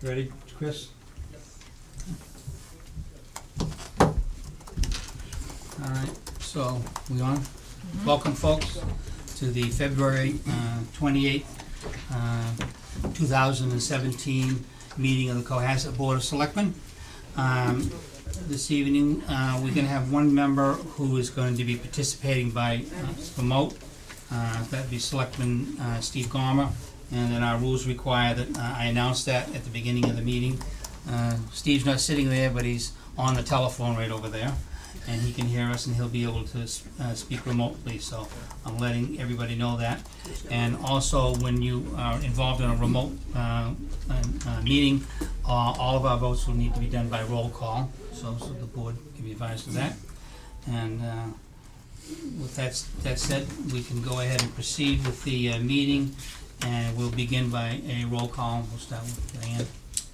Ready, Chris? Alright, so, we on? Welcome, folks, to the February 28th, 2017 meeting of the Cohasset Board of Selectmen. This evening, we're gonna have one member who is going to be participating by remote. That'd be Selectman Steve Gomer, and then our rules require that I announce that at the beginning of the meeting. Steve's not sitting there, but he's on the telephone right over there, and he can hear us and he'll be able to speak remotely, so I'm letting everybody know that. And also, when you are involved in a remote meeting, all of our votes will need to be done by roll call, so the board can be advised of that. And with that said, we can go ahead and proceed with the meeting, and we'll begin by a roll call. We'll start with Diane.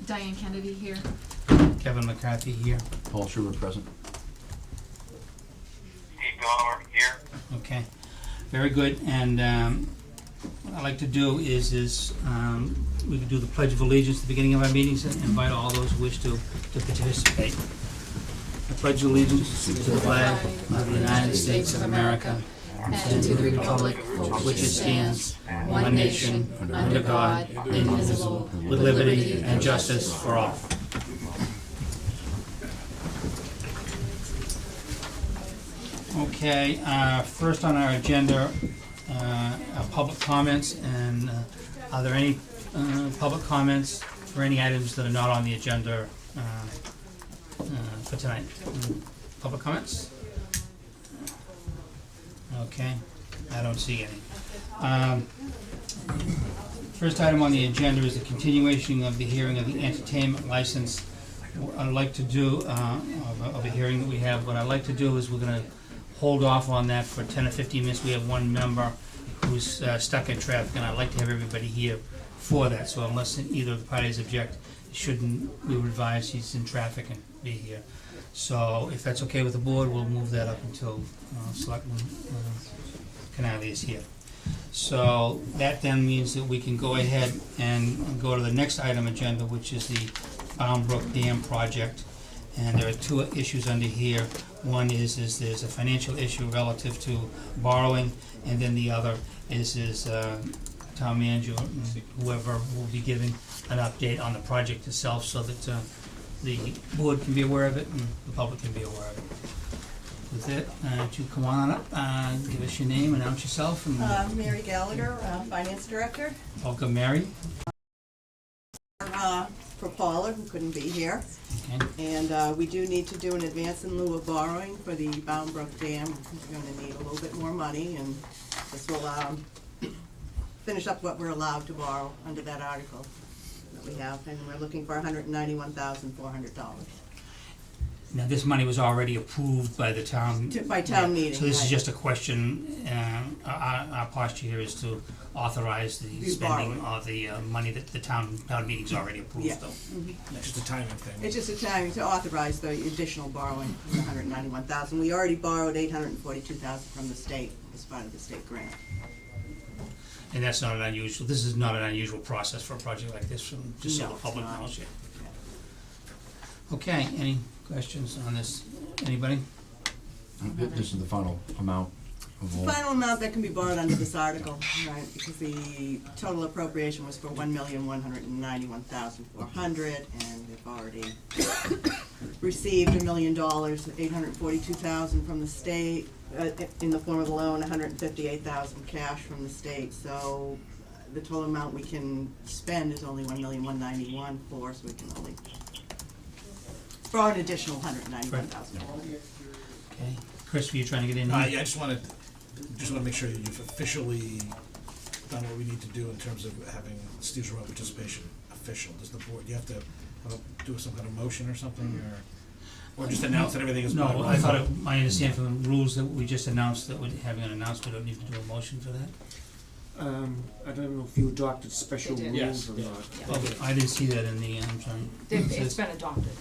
Diane Kennedy here. Kevin McCarthy here. Paul Schubert present. Steve Gomer here. Okay, very good. And what I'd like to do is we can do the Pledge of Allegiance at the beginning of our meetings and invite all those who wish to participate. I pledge allegiance to the flag of the United States of America and to the republic for which it stands, one nation, under God, indivisible, with liberty and justice for all. Okay, first on our agenda, are public comments, and are there any public comments for any items that are not on the agenda for tonight? Public comments? Okay, I don't see any. First item on the agenda is the continuation of the hearing of the entertainment license. What I'd like to do, of a hearing that we have, what I'd like to do is we're gonna hold off on that for 10 or 15 minutes. We have one member who's stuck in traffic, and I'd like to have everybody here for that, so unless either of the parties object, we would advise he's in traffic and be here. So if that's okay with the board, we'll move that up until Selectman Canali is here. So that then means that we can go ahead and go to the next item agenda, which is the Bound Brook Dam project. And there are two issues under here. One is there's a financial issue relative to borrowing, and then the other is town manager and whoever will be giving an update on the project itself, so that the board can be aware of it and the public can be aware of it. With that, why don't you come on up, give us your name, announce yourself, and Mary Gallagher, Finance Director. welcome, Mary. For Paula, who couldn't be here. Okay. And we do need to do an advance in lieu of borrowing for the Bound Brook Dam. We're gonna need a little bit more money, and this will finish up what we're allowed to borrow under that article that we have, and we're looking for $191,400. Now, this money was already approved by the town. By town meeting, So this is right. just a question, our posture here is to authorize the The spending borrowing. of the money that the town meeting's already approved, Yeah. though. Just a timing thing. It's just a time to authorize the additional borrowing, the $191,000. We already borrowed $842,000 from the state as part of the state grant. And that's not an unusual, this is not an unusual process for a project like this, from just so No, the it's public not. knows it. Okay, any questions on this, anybody? This is the final amount of all. Final amount that can be borrowed under this article, right, because the total appropriation was for $1,191,400, and they've already received $1,842,000 from the state, in the form of a loan, $158,000 cash from the state, so the total amount we can spend is only $1,191,400, so we can only borrow an additional $191,000. Okay, Chris, were you trying to get in? Yeah, I just wanna make sure that you've officially done what we need to do in terms of having Steve's remote participation official. Does the board, you have to do some kind of motion or something, or just announce that everything is? No, I thought, I understand from the rules that we just announced that we're having an announcement, we don't need to do a motion for that? I don't know if you adopted special They did. rules or Yes. not. Okay, I didn't see that in the, I'm sorry. It's been adopted.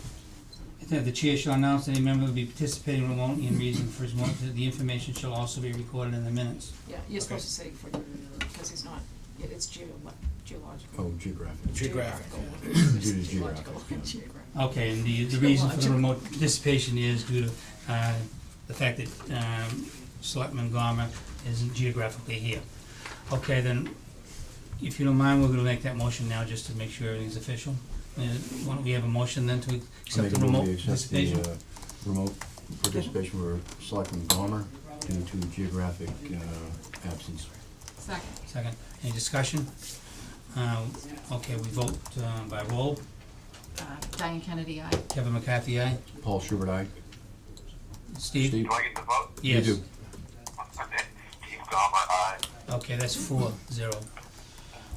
The chair shall announce that any member will be participating remotely in reason for his motion. The information shall also be recorded in the minutes. Yeah, you're supposed to say for, because he's not It's geological. Oh, geographic. Geographical. Due to Geological. geographic, yeah. Geographical. Okay, and the reason for the remote participation is due to, the fact that, Selectman Gomer isn't geographically here. Okay, then, if you don't mind, we're gonna make that motion now, just to make sure everything's official. Why don't we have a motion then to I accept make the a remote move we accept the, participation? remote participation for Selectman Gomer due to geographic, absence. Second. Second, any discussion? Okay, we vote, by roll. Diane Kennedy, aye. Kevin McCarthy, aye. Paul Schubert, aye. Steve? Steve? Do I get the vote? Yes. You do. Steve Gomer, aye. Okay, that's 4-0.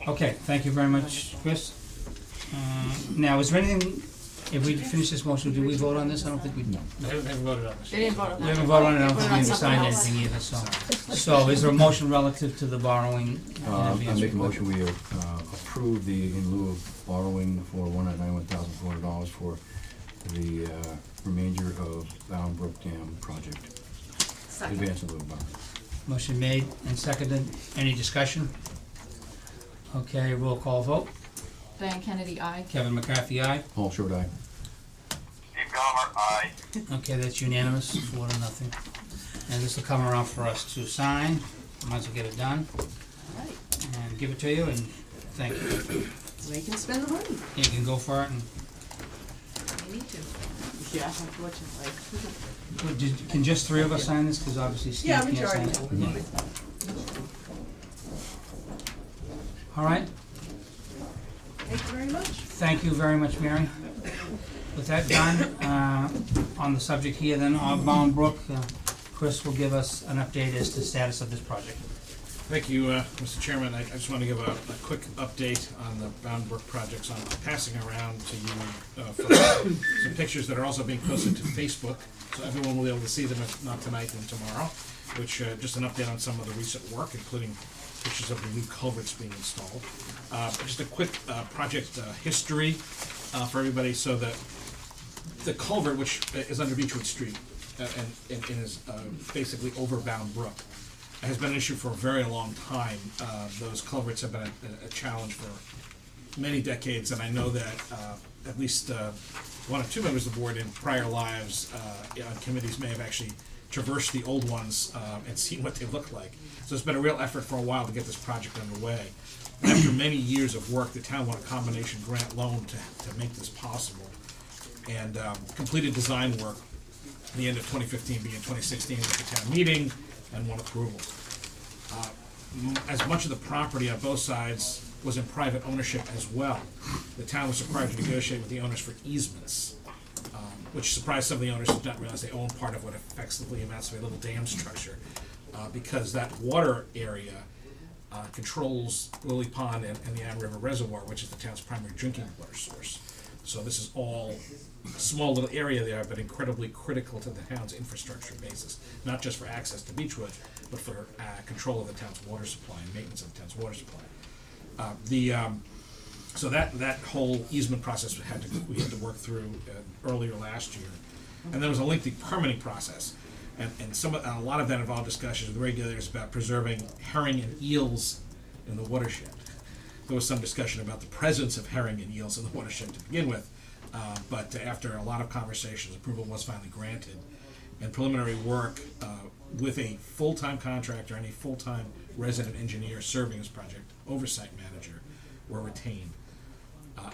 Okay, thank you very much, Chris. Now, is there anything, if we finish this motion, do we vote on this? I don't think we. No. I haven't voted on this. They didn't vote on that. We haven't voted on it, I don't They think we voted on haven't signed something anything else. either, so. So, is there a motion relative to the borrowing? in I advance make a report? motion, we approve the, in lieu of borrowing for $191,400 for the remainder of Bound Brook Dam project. Second. Advance in lieu of borrowing. Motion made and seconded. Any discussion? Okay, roll call vote. Diane Kennedy, aye. Kevin McCarthy, aye. Paul Schubert, aye. Steve Gomer, aye. Okay, that's unanimous, 4-0. And this will come around for us to sign. Might as well get it done Alright. and give it to you, and thank you. They can spend the money. You can go for it, and We need to. Yeah, unfortunately. can just 3 of us sign this, because obviously Steve Yeah, can't sign majority. it. All right, Thank you very much. thank you very much, Mary. With that done, on the subject here then, of Bound Brook, Chris will give us an update as to the status of this project. Thank you, Mr. Chairman. I just want to give a quick update on the Bound Brook projects. I'm passing around to you for some pictures that are also being posted to Facebook, so everyone will be able to see them, if not tonight, then tomorrow, which, just an update on some of the recent work, including pictures of the new culverts being installed. Just a quick project history for everybody. So the culvert, which is under Beechwood Street and is basically over Bound Brook, has been an issue for a very long time. Those culverts have been a challenge for many decades, and I know that at least 1 or 2 members of the board in prior lives on committees may have actually traversed the old ones and seen what they look like. So it's been a real effort for a while to get this project underway. After many years of work, the town won a combination grant loan to make this possible, and completed design work at the end of 2015, beginning 2016 at the town meeting, and won approval. As much of the property on both sides was in private ownership as well, the town was required to negotiate with the owners for easements, which surprised some of the owners who did not realize they own part of what effectively amounts to a little dam structure, because that water area controls Lily Pond and the Ann River Reservoir, which is the town's primary drinking water source. So this is all a small little area there, but incredibly critical to the town's infrastructure basis, not just for access to Beechwood, but for control of the town's water supply and maintenance of the town's water supply. So that whole easement process we had to work through earlier last year, and there was a lengthy permitting process, and a lot of that involved discussions with regulators about preserving herring and eels in the watershed. There was some discussion about the presence of herring and eels in the watershed to begin with, but after a lot of conversations, approval was finally granted, and preliminary work with a full-time contractor and a full-time resident engineer serving as project oversight manager were retained.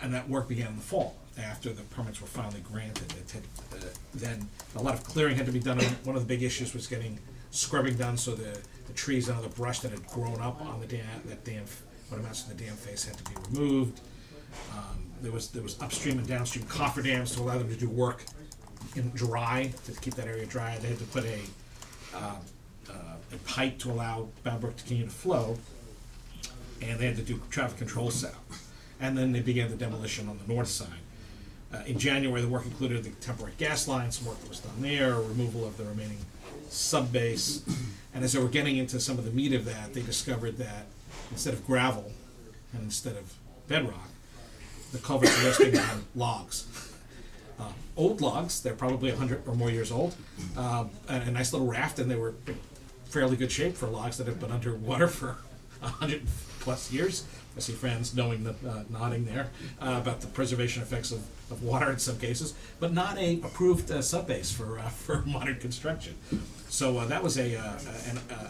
And that work began in the fall, after the permits were finally granted. Then a lot of clearing had to be done. One of the big issues was getting scrubbing done, so the trees and other brush that had grown up on the dam, what amounts to the dam face, had to be removed. There was upstream and downstream cofferdams to allow them to do work in dry, to keep that area dry. They had to put a pipe to allow Bound Brook to continue to flow, and they had to do traffic control setup. And then they began the demolition on the north side. In January, the work included the temporary gas line, some work that was done there, removal of the remaining sub-base. And as they were getting into some of the meat of that, they discovered that instead of gravel and instead of bedrock, the culverts were resting on logs. Old logs, they're probably 100 or more years old, and a nice little raft, and they were in fairly good shape for logs that have been underwater for 100 plus years. I see Fran's knowing the, nodding there, about the preservation effects of water in some cases, but not a approved subbase for modern construction. So that was a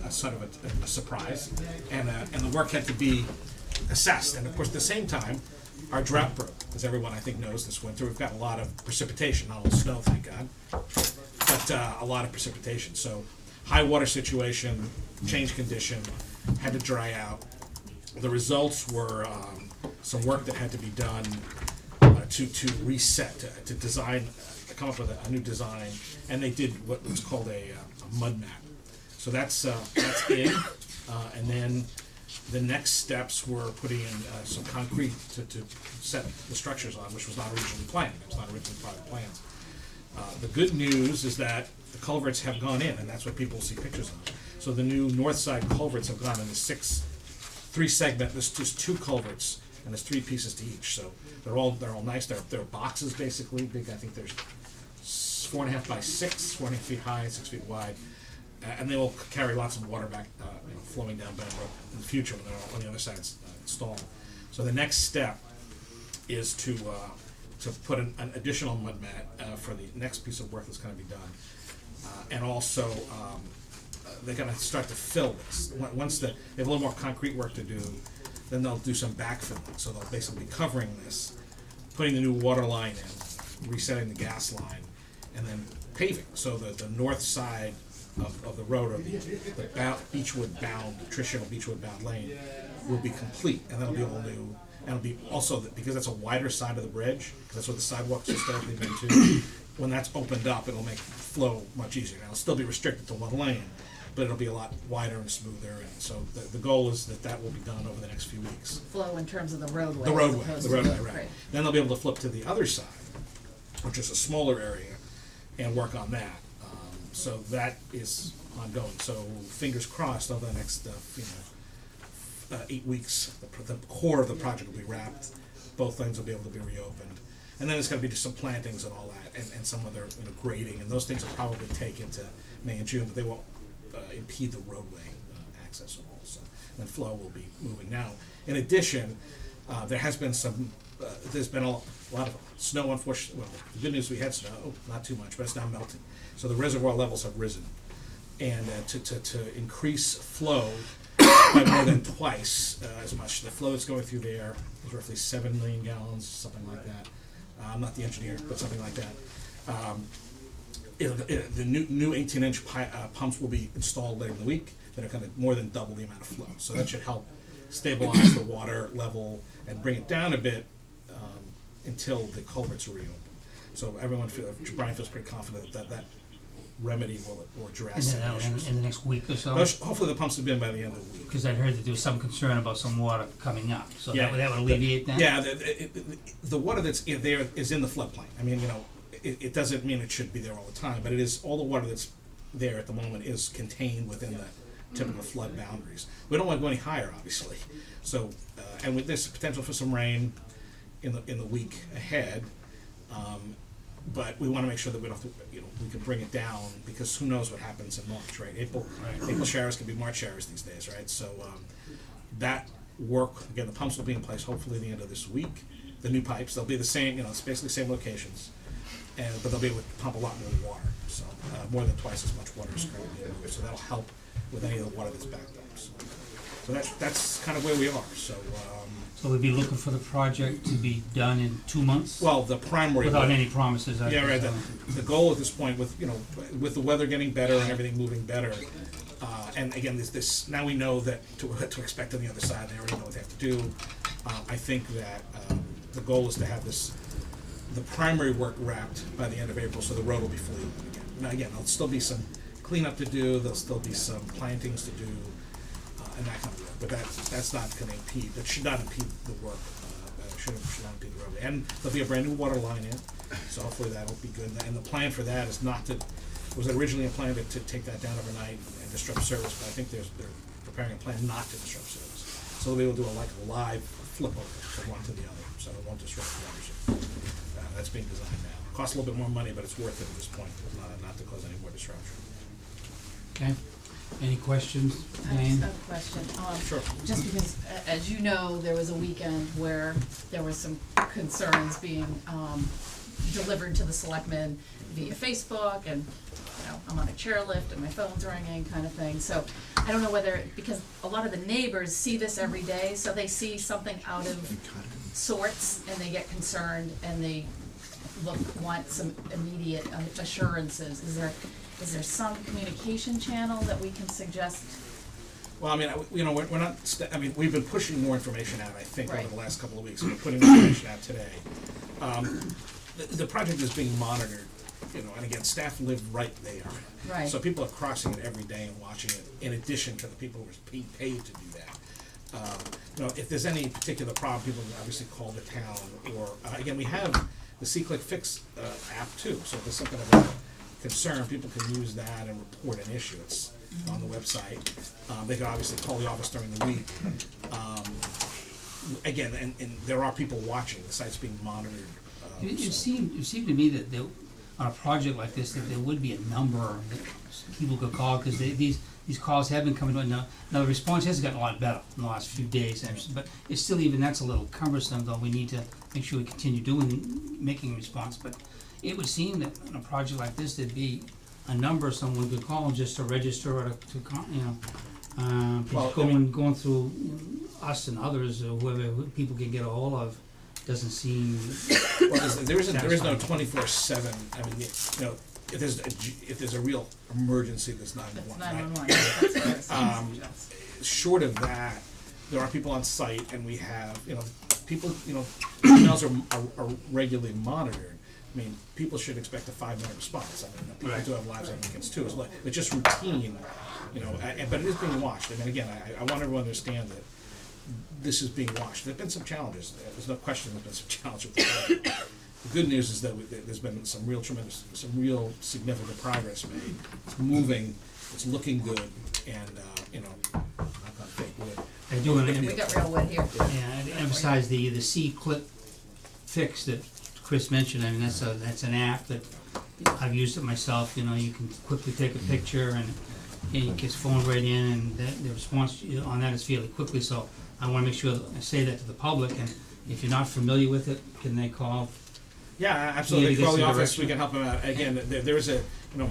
sort of a surprise, and the work had to be assessed. And of course, at the same time, our drought broke, as everyone I think knows this winter. We've got a lot of precipitation, not all snow, thank God, but a lot of precipitation. So high water situation, change condition, had to dry out. The results were some work that had to be done to reset, to design, to come up with a new design, and they did what was called a mud map. So that's in, and then the next steps were putting in some concrete to set the structures on, which was not originally planned. It was not originally part of the plans. The good news is that the culverts have gone in, and that's what people see pictures of. So the new north side culverts have gone in the three segment. There's just two culverts, and there's three pieces to each. So they're all nice. They're boxes basically. Big. I think there's 4.5 by 6, 4.5 feet high, 6 feet wide, and they will carry lots of water back, flowing down Bend Brook in the future when they're all on the other side installed. So the next step is to put an additional mud mat for the next piece of work that's going to be done, and also they're going to start to fill this. Once they have a little more concrete work to do, then they'll do some backfilling. So they'll basically be covering this, putting the new water line in, resetting the gas line, and then paving. So the north side of the road, or the Beechwood bound, traditional Beechwood bound lane, will be complete, and that'll be all new. And it'll be also, because that's a wider side of the bridge, because that's what the sidewalks historically been to. When that's opened up, it'll make flow much easier. Now, it'll still be restricted to one lane, but it'll be a lot wider and smoother. And so the goal is that will be done over the next few weeks. Flow in terms of the roadway. The roadway, as opposed the to roadway, right. Right. Then they'll be able to flip to the other side, which is a smaller area, and work on that. So that is ongoing. So fingers crossed over the next 8 weeks, the core of the project will be wrapped. Both lanes will be able to be reopened, and then there's going to be just some plantings and all that, and some other grading, and those things will probably take into May and June, but they won't impede the roadway access at all. So then flow will be moving now. In addition, there has been there's been a lot of snow, unfortunately. Well, the good news, we had snow, not too much, but it's now melting. So the reservoir levels have risen, and to increase flow by more than twice as much. The flow that's going through there is roughly 7 million gallons, something like that. I'm not the engineer, but something like that. The new 18-inch pumps will be installed later in the week that are going to more than double the amount of flow. So that should help stabilize the water level and bring it down a bit until the culverts are reopened. So Brian feels pretty confident that remedy will address And that then issues. in the next week or so? Hopefully the pumps have been by the end of the week. Because I heard that there was some concern about some water coming up, so Yeah. that would alleviate that? Yeah, the water that's there is in the floodplain. I mean, it doesn't mean it should be there all the time, but it is, all the water that's there at the moment is contained within the typical flood boundaries. We don't want to go any higher, obviously. So, and with this potential for some rain in the week ahead, but we want to make sure that we don't have to, we can bring it down, because who knows what happens in March, right? April showers can be March showers these days, right? So that work, again, the pumps will be in place hopefully the end of this week. The new pipes, they'll be the same, it's basically the same locations, but they'll be able to pump a lot more water. So more than twice as much water is currently being moved. So that'll help with any of the water that's backed up. So that's kind of where we are. So we'd be looking for the project to be done in 2 months? Well, the primary. Without any promises, I Yeah, right. guess, The goal at this point, with the weather getting better and everything moving better, and again, this now we know that to expect on the other side. They already know what they have to do. I think that the goal is to have the primary work wrapped by the end of April, so the road will be fully open again. Now, again, there'll still be some cleanup to do. There'll still be some plantings to do, and that kind of work. But that's not going to impede. That should not impede the work. Should not impede the road. And there'll be a brand new water line in, so hopefully that'll be good. And the plan for that is not to. It was originally a plan to take that down overnight and disrupt service, but I think they're preparing a plan not to disrupt service. So they'll be able to do a live flip over from one to the other, so it won't disrupt the other service. That's being designed now. It costs a little bit more money, but it's worth it at this point, not to cause any more disruption. Okay. Any questions, I just Diane? have a question. Sure. Just because, as you know, there was a weekend where there was some concerns being, delivered to the selectmen via Facebook, and, you know, I'm on a chairlift and my phone's ringing kind of thing. So I don't know whether, because a lot of the neighbors see this every day, so they see something out of sorts and they get concerned and they want some immediate assurances. Is there some communication channel that we can suggest? Well, I mean, you know, we're not, I mean, we've been pushing more information out, I think, over Right. the last couple of weeks. We're putting information out today. The project is being monitored, you know, and again, staff live right there. Right. So people are crossing it every day and watching it, in addition to the people who are paid to do that. You know, if there's any particular problem, people can obviously call the town, or, again, we have the C-Click Fix app too, so if there's something of a concern, people can use that and report an issue. It's on the website. They can obviously call the office during the week. Again, and there are people watching, the site's being monitored. It So- seemed to me that there, on a project like this, that there would be a number that people could call, because these calls have been coming in. Now the response has gotten a lot better in the last few days, but it's still, even that's a little cumbersome, though. We need to make sure we continue making a response, but it would seem that on a project like this, there'd be a number someone could call just to register or you know, Well, just going through us and others, or whoever people can get a hold of, doesn't seem. Well, there is no Satisfying. 24/7. I mean, you know, if there's a real emergency, there's That's 911. Right? 911. That's what I was Um, Short of that, there are people on site, and we have, you know, people, you know, emails are regularly monitored. I mean, people should expect a 5-minute response. I mean, people Right. do have lives on weekends too. It's just routine, you know, but it is being watched. I mean, again, I want everyone to understand that this is being watched. There've been some challenges. There's no question there's been some challenges with the project. The good news is that there's been some real significant progress made. It's moving, it's looking good, and, you know, knock on fake wood. I do want to We got real wood here. Yeah, I'd emphasize the C-Click Fix that Chris mentioned. I mean, that's an app that I've used it myself. You know, you can quickly take a picture and it gets phoned right in, and the response on that is fairly quickly. So I want to make sure that I say that to the public, and if you're not familiar with it, can they call? Yeah, Yeah, absolutely. to get Call the some office, direction. we can help them out. Again, there's a, you know,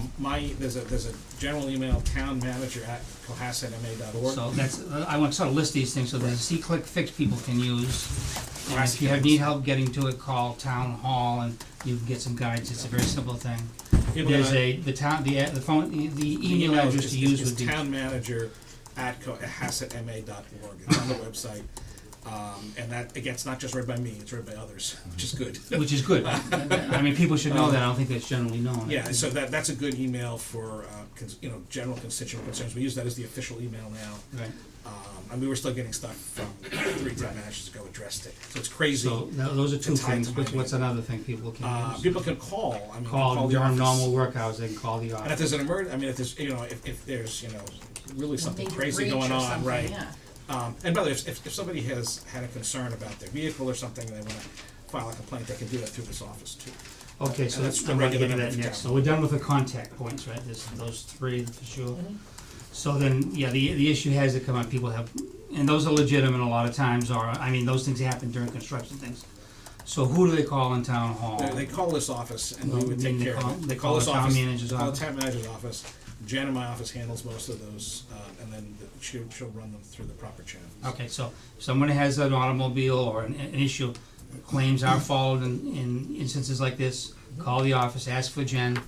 there's a general email, townmanager@cohassetma.org. So that's, I want to sort of list these things, so there's a C-Click Fix people can use. And Right. if you need help getting to it, call Town Hall and you can get some guides. It's a very simple thing. People There's can- the phone, the email address to use would be. townmanager@cohassetma.org. It's on the website. And that, again, it's not just read by me, it's read by others, which is good. Which is good. I mean, people should know that. I don't think that's generally known. Yeah, so that's a good email for, you know, general constituent concerns. We use that as the official email now. Right. And we were still getting stuff from 3 town managers ago addressed it. So it's crazy. So those are two It's high things. timing. What's another thing people can use? People can call, I mean, Call the during office. normal work hours. They can call the And if office. there's an I mean, if there's, you know, if there's, you know, really something Major crazy breach going or on, something, right? yeah. And by the way, if somebody has had a concern about their vehicle or something, and they wanna file a complaint, they can do that through this office too. Okay, so and that's, that's I'm gonna get to regular that number next. for So we're done with the contact points, right? There's those three for sure. So then, yeah, the issue has to come up. People have, and those are legitimate a lot of times, or, I mean, those things happen during construction things. So who do they call in Town Hall? They call this office and we Well, would then take they care call- of it. they call the this town office- manager's Call the office? town manager's office. Jen in my office handles most of those, and then she'll run them through the proper channels. Okay, so if someone has an automobile or an issue, claims are followed in instances like this, call the office, ask for Jen,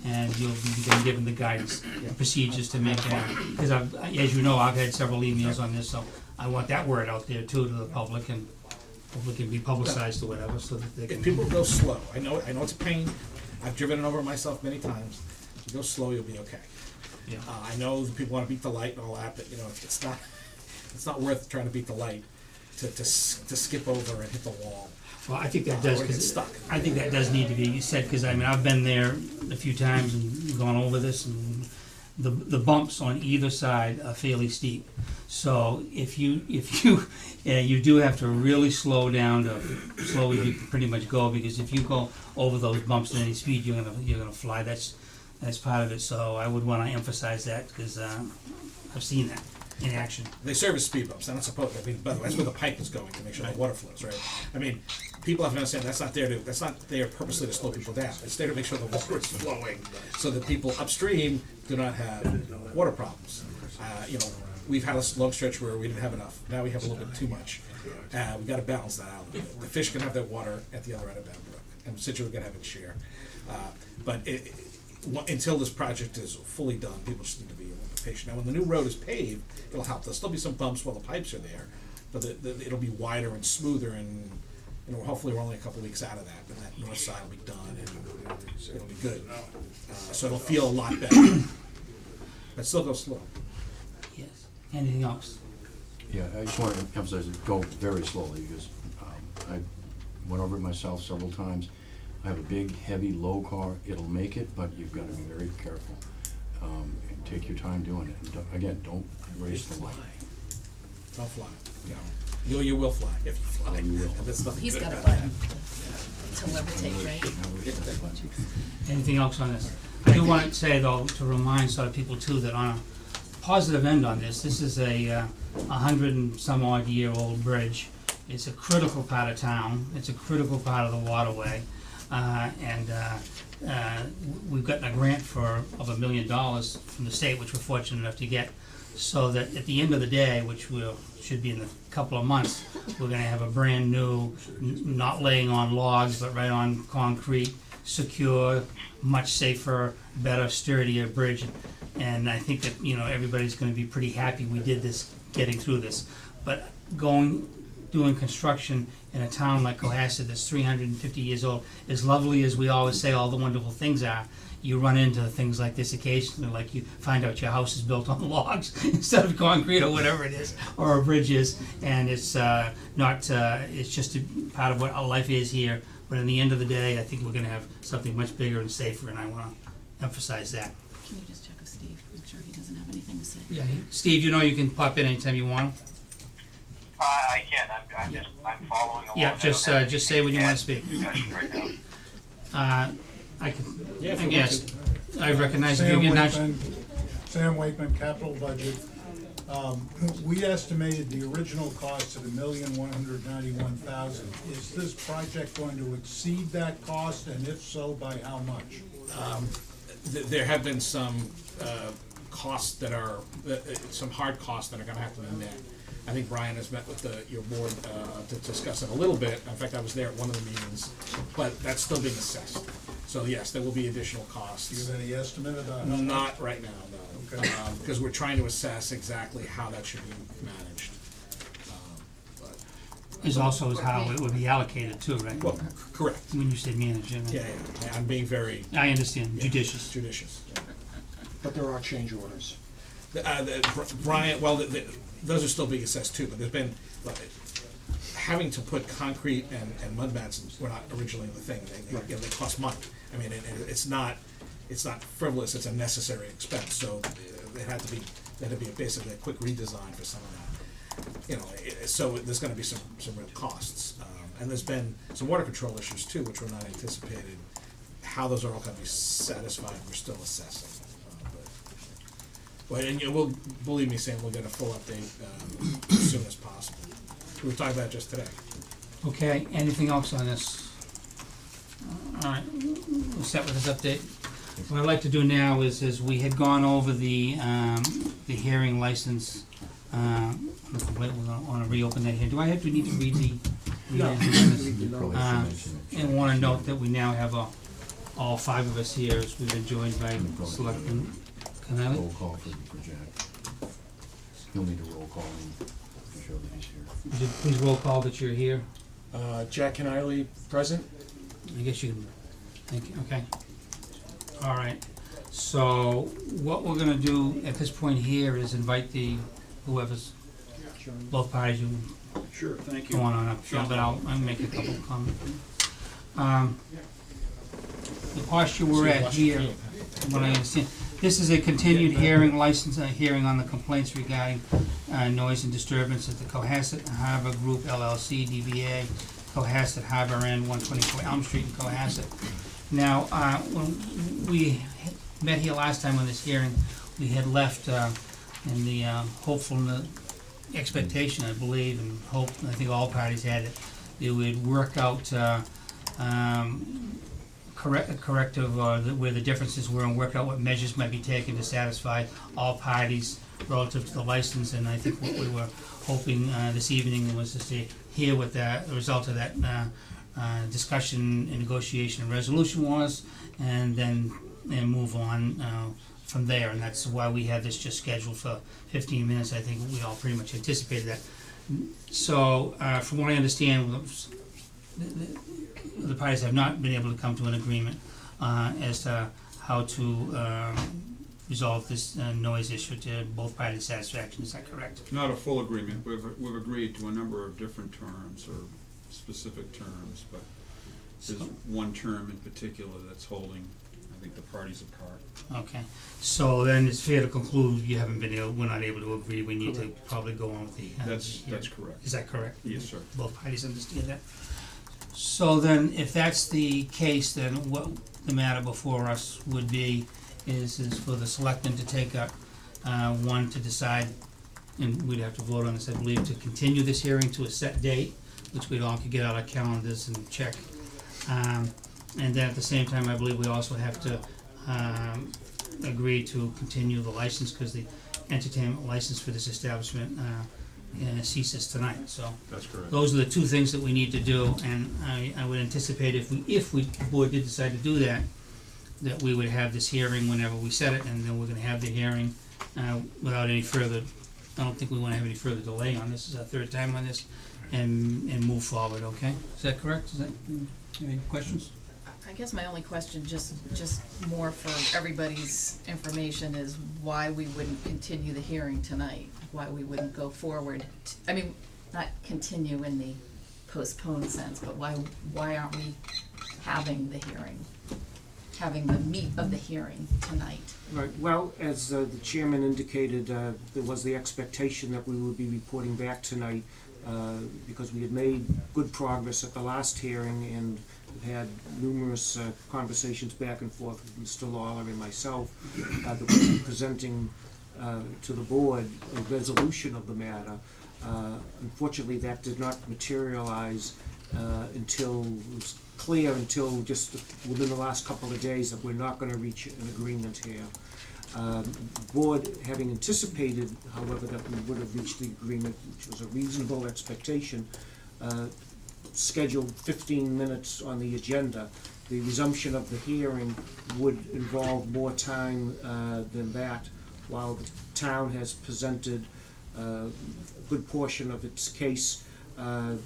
and you'll be then given the guidance, and procedures to make that. Because as you know, I've had several emails on this, so I want that word out there too to the public, and hopefully it can be publicized or whatever, so that they If can. people go slow, I know it's a pain. I've driven it over myself many times. If you go slow, you'll be okay. Yeah. I know that people want to beat the light and all that, but you know, it's not worth trying to beat the light to skip over and hit the wall. Well, I think that does, Or get 'cause stuck. I think that does need to be said, because I mean, I've been there a few times and gone over this, and the bumps on either side are fairly steep. So if you you do have to really slow down to slow as you can pretty much go, because if you go over those bumps at any speed, you're gonna fly. as part of it, so I would wanna emphasize that, because, I've seen that in action. They serve as speed bumps, they're not supposed, I mean, by the way, that's where the pipe is going to make sure the water flows, right? I mean, people have to understand, that's not there purposely to slow people down, it's there to make sure the water is flowing, so that people upstream do not have water problems. You know, we've had a long stretch where we didn't have enough, now we have a little bit too much. We gotta balance that out. The fish can have their water at the other end of Bound Brook, and Situate can have its share. But until this project is fully done, people just need to be a little bit patient. Now, when the new road is paved, it'll help. There'll still be some bumps while the pipes are there, but it'll be wider and smoother, and you know, hopefully we're only a couple weeks out of that, and that north side will be done, and it'll be good. So it'll feel a lot better, but still go slow. Yes. Anything else? Yeah, I just want to emphasize it, go very slowly, because I went over it myself several times. I have a big, heavy, low car, it'll make it, but you've got to be very careful. And take your time doing it. And again, don't race the light. Don't fly. You will fly if you fly. You will. And that's nothing He's good got a about button that. to levitate, right? Anything else on this? I do want to say, though, to remind sort of people too, that on a positive end on this is a 100 and some odd year old bridge. It's a critical part of town, it's a critical part of the waterway, and we've gotten a grant of $1 million from the state, which we're fortunate enough to get, so that at the end of the day, which should be in a couple of months, we're gonna have a brand new, not laying on logs, but right on concrete, secure, much safer, better, sturdier bridge. And I think that, you know, everybody's gonna be pretty happy we did this, getting through this. But doing construction in a town like Cohasset that's 350 years old, as lovely as we always say all the wonderful things are, you run into things like this occasionally, like you find out your house is built on logs instead of concrete or whatever it is, or a bridge is, and it's it's just a part of what our life is here. But in the end of the day, I think we're gonna have something much bigger and safer, and I wanna emphasize that. Can you just check with Steve, make sure he doesn't have anything to say? Yeah, Steve, you know you can pop in anytime you want. I can, I'm following along. Yeah, just say when you wanna speak. Discussion right now. I can, Yeah, if I you guess, want I recognize you, you're not, Sam Wakeman, capital budget. We estimated the original cost at $1,191,000. Is this project going to exceed that cost, and if so, by how much? There have been some costs that are, some hard costs that are gonna have to be met. I think Brian has met with your board to discuss it a little bit. In fact, I was there at one of the meetings, but that's still being assessed. So yes, there will be additional costs. Do you have any estimate about how much? Not right now, no. Okay. Because we're trying to assess exactly how that should be managed. is also is how it would be allocated too, right? Well, correct. When you say manage, you know. Yeah, I'm being very I understand, judicious. judicious. But there are change orders. Brian, well, those are still being assessed too, but there's been, having to put concrete and mud mats were not originally the thing. They cost money. I mean, it's not frivolous, it's a necessary expense, so there had to be basically a quick redesign for some of that. You know, so there's gonna be some real costs. And there's been some water control issues too, which were not anticipated. How those are all gonna be satisfied, we're still assessing. But and we'll, believe me, Sam, we'll get a full update as soon as possible. We were talking about it just today. Okay, anything else on this? All right, we'll set with this update. What I'd like to do now is we had gone over the hearing license, the complaint, we're gonna wanna reopen that here. Do I need to read the? No. You probably should mention it. And wanna note that we now have all five of us here, as we've been joined by Selectman Canali. Roll call for Jack. He'll need a roll call to show that he's here. Would you please roll call that you're here? Jack Canali, present. I guess you can, thank you, okay. All right, so what we're gonna do at this point here is invite whoever's, both parties, you Sure, thank go on up, but I'll make a couple of comments. The posture we're at here, from what I understand, this is a continued hearing license, hearing on the complaints regarding noise and disturbance at the Cohasset Harbor Group LLC, DBA, Cohasset Harbor Inn, 124 Elm Street in Cohasset. Now, when we met here last time on this hearing, we had left in the hopeful expectation, I believe, and hope, I think all parties had it, they would work out corrective, where the differences were, and work out what measures might be taken to satisfy all parties relative to the license, and I think what we were hoping this evening was to see, hear what the result of that discussion and negotiation and resolution was, and then move on from there, and that's why we had this just scheduled for 15 minutes. I think we all pretty much anticipated that. So, from what I understand, the parties have not been able to come to an agreement as to how to resolve this noise issue to both parties' satisfaction. Is that correct? Not a full agreement. We've agreed to a number of different terms or specific terms, but there's one term in particular that's holding, I think, the parties apart. Okay, so then it's fair to conclude we're not able to agree, we need to probably go on with the That's hearing. correct. Is that correct? Yes, sir. Both parties understand that? So then, if that's the case, then what the matter before us would be is for the selectmen to take up, one, to decide, and we'd have to vote on this, I believe, to continue this hearing to a set date, which we'd all could get out our calendars and check. And then at the same time, I believe we also have to agree to continue the license, because the entertainment license for this establishment ceases tonight, so. That's correct. Those are the two things that we need to do, and I would anticipate if the board did decide to do that, that we would have this hearing whenever we set it, and then we're gonna have the hearing without any further, I don't think we wanna have any further delay on this. This is our third time on this, and move forward, okay? Is that correct? Is that, any questions? I guess my only question, just more for everybody's information, is why we wouldn't continue the hearing tonight, why we wouldn't go forward. I mean, not continue in the postponed sense, but why aren't we having the hearing, having the meat of the hearing tonight? Right, well, as the chairman indicated, there was the expectation that we would be reporting back tonight, because we had made good progress at the last hearing, and we've had numerous conversations back and forth with Mr. Lawler and myself, that we'll be presenting to the board a resolution of the matter. Unfortunately, that did not materialize until it was clear, until just within the last couple of days, that we're not gonna reach an agreement here. Board, having anticipated, however, that we would have reached the agreement, which was a reasonable expectation, scheduled 15 minutes on the agenda. The resumption of the hearing would involve more time than that, while the town has presented a good portion of its case.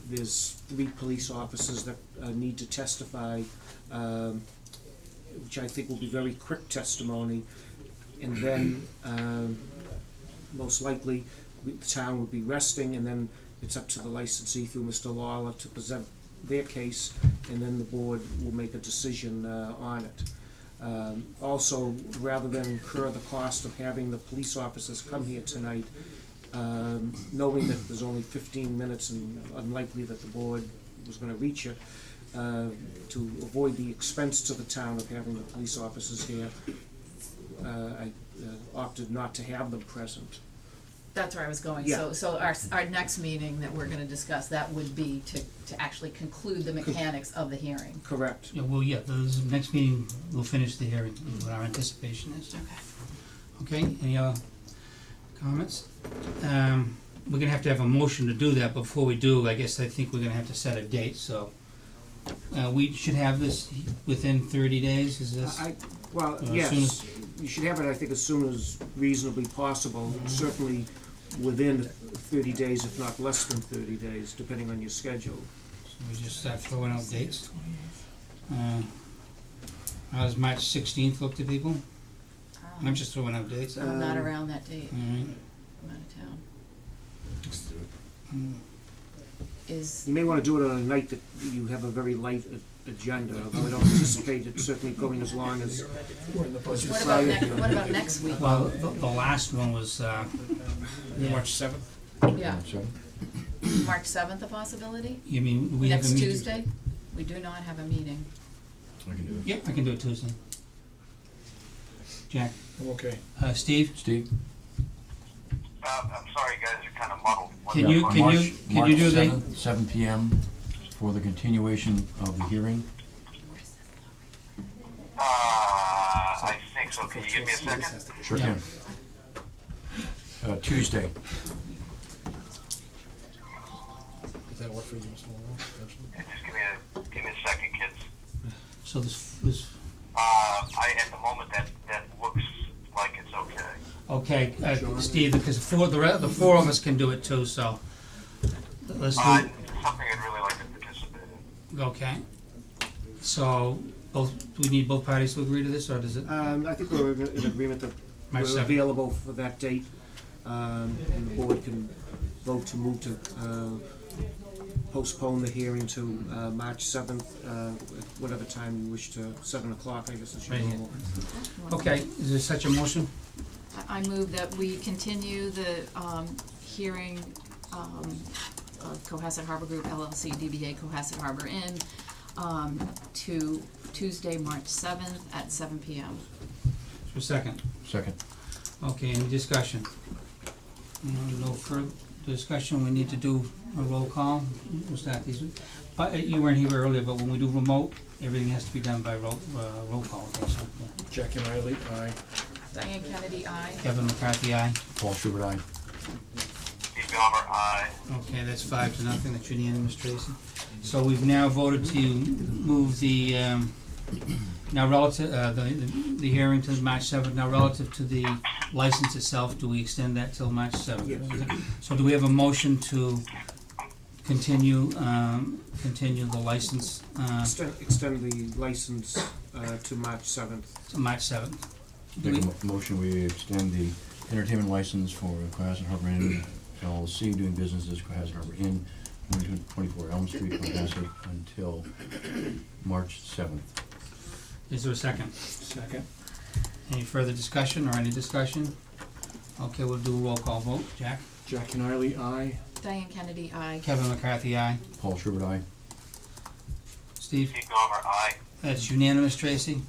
There's 3 police officers that need to testify, which I think will be very quick testimony. And then, most likely, the town would be resting, and then it's up to the licensee through Mr. Lawler to present their case, and then the board will make a decision on it. Also, rather than incur the cost of having the police officers come here tonight, knowing that there's only 15 minutes and unlikely that the board was gonna reach it, to avoid the expense to the town of having the police officers here, I opted not to have them present. That's where I was going. Yeah. So our next meeting that we're gonna discuss, that would be to actually conclude the mechanics of the hearing. Correct. Yeah, well, yeah, the next meeting, we'll finish the hearing, is what our anticipation is. Okay. Okay, any other comments? We're gonna have to have a motion to do that. Before we do, I guess I think we're gonna have to set a date, so. We should have this within 30 days, is this? Well, As soon yes, as- you should have it, I think, as soon as reasonably possible, certainly within 30 days, if not less than 30 days, depending on your schedule. So we just start throwing out dates. How does March 16th look to people? I'm just throwing out dates. I'm not around that date. Alright. I'm out of town. Mm. Is, You may want to do it on a night that you have a very light agenda, although I don't anticipate it certainly going as long as what about next week? Well, the last one was, March 7th? Yeah, March 7th a possibility? you mean, we have a Next meeting? Tuesday? We do not have a meeting. I can do it. Yep, I can do it Tuesday. Jack? I'm okay. Steve? Steve? I'm sorry, you guys are kind of muddled. Can you- can you- can you do the- March 7th, 7 PM for the continuation of the hearing. I think so. Can you give me a second? Sure Yeah. can. Tuesday. Does that work for you, Mr. Morrow? Yeah, just give me a second, kids. So this, At the moment, that looks like it's okay. okay, Steve, because the four of us can do it too, so let's do, It's something I'd really like to participate in. okay. So, do we need both parties to agree to this, or does it? I think we're in agreement that March we're 7th. available for that date, and the board can vote to move to postpone the hearing to March 7th, whatever time you wish to, 7 o'clock, I guess is your Right here. normal. Okay, is there such a motion? I move that we continue the hearing of Cohasset Harbor Group LLC, DBA Cohasset Harbor Inn, to Tuesday, March 7th at 7 PM. For a second. Second. Okay, any discussion? No further discussion, we need to do a roll call. We'll start these, but you weren't here earlier, but when we do remote, everything has to be done by roll call, okay, so, yeah. Jack and Riley, aye. Diane Kennedy, aye. Kevin McCarthy, aye. Paul Schubert, aye. Steve Ballmer, aye. Okay, that's 5-0, that's unanimous, Tracy. So we've now voted to move the, now relative, the hearing to March 7th, now relative to the license itself, do we extend that till March 7th? Yes. So do we have a motion to continue the license, Extend the license to March 7th. to March 7th? Do Make we- a motion, we extend the entertainment license for Cohasset Harbor Inn LLC, doing business as Cohasset Harbor Inn, 24 Elm Street, Cohasset, until March 7th. Is there a second? Second. Any further discussion or any discussion? Okay, we'll do a roll call vote. Jack? Jack and Riley, aye. Diane Kennedy, aye. Kevin McCarthy, aye. Paul Schubert, aye. Steve? Steve Ballmer, aye. That's unanimous, Tracy.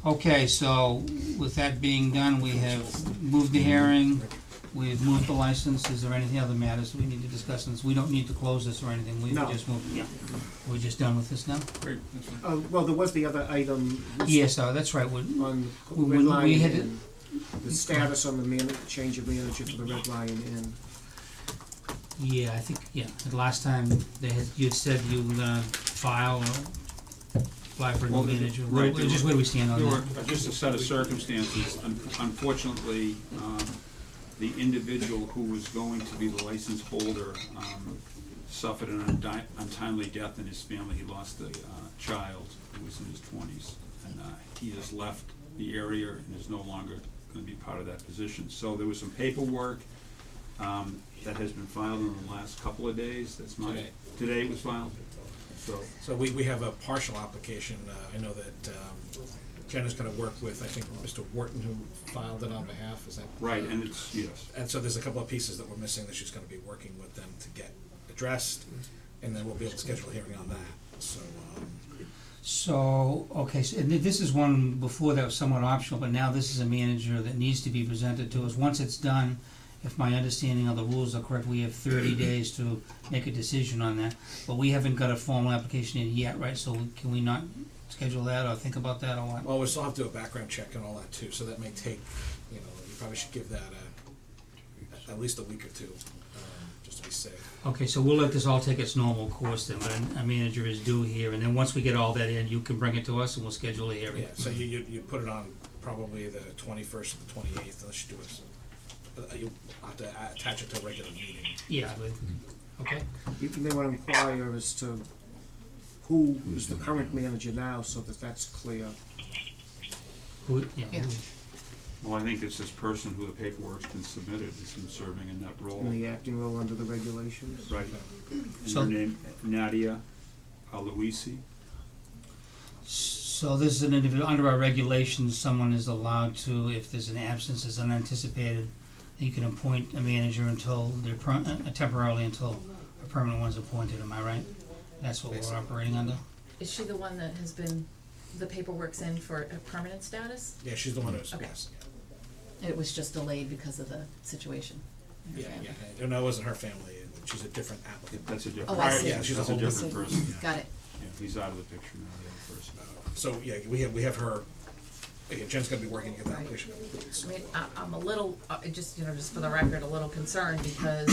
Okay, so with that being done, we have moved the hearing, we've moved the license. Is there anything other matters that we need to discuss? And we don't need to close this or anything, we No. just moved, yeah. We're just done with this now? Great, that's fine. Well, there was the other item Yes, that's right, on we- Red Lion we had Inn, the status on the change of manager for the Red Lion Inn. yeah, I think, yeah, the last time you'd said you were gonna file or apply for a new Well, manager. right, Just where do we stand on There that? were just a set of circumstances. Unfortunately, the individual who was going to be the license holder suffered an untimely death in his family. He lost a child who was in his 20s, and he has left the area and is no longer going to be part of that position. So there was some paperwork that has been filed in the last couple of days. That's not Today. Today it was filed. So we have a partial application. I know that Jen is gonna work with, I think, Mr. Wharton, who filed it on behalf, is that? Right, and it's, yes. And so there's a couple of pieces that we're missing that she's gonna be working with them to get addressed, and then we'll be able to schedule a hearing on that, so, So, okay, so, and this is one before that was somewhat optional, but now this is a manager that needs to be presented to us. Once it's done, if my understanding of the rules are correct, we have 30 days to make a decision on that. But we haven't got a formal application in yet, right? So can we not schedule that or think about that or what? well, we still have to do a background check and all that too, so that may take, you probably should give that at least a week or two, just to be safe. Okay, so we'll let this all take its normal course then, but a manager is due here, and then once we get all that in, you can bring it to us and we'll schedule a hearing. Yeah, so you put it on probably the 21st or the 28th, unless you do it, you'll have to attach it to a regular meeting. Yeah, but, okay. You may want to inquire as to who is the current manager now, so that that's clear. Yeah. Well, I think it's this person who the paperwork's been submitted, has been serving in that role. In the acting role under the regulations. Right. And So- her name, Nadia Aloisi. So this is an individual, under our regulations, someone is allowed to, if there's an absence, is unanticipated, you can appoint a manager until they're temporarily until a permanent one's appointed, am I right? That's what we're operating under? Is she the one that has been the paperwork's in for a permanent status? Yeah, she's the one who's, Okay. yes. It was just delayed because of the situation. in her Yeah, family. yeah, no, it wasn't her family, she's a different applicant. That's a different. Oh, I see. Yeah, she's a That's a whole different So- person. Got it. Yeah, he's out of the picture now, the other person. So, yeah, we have her, again, Jen's gonna be working at that Right. application. I mean, I'm a little, just, just for the record, a little concerned because,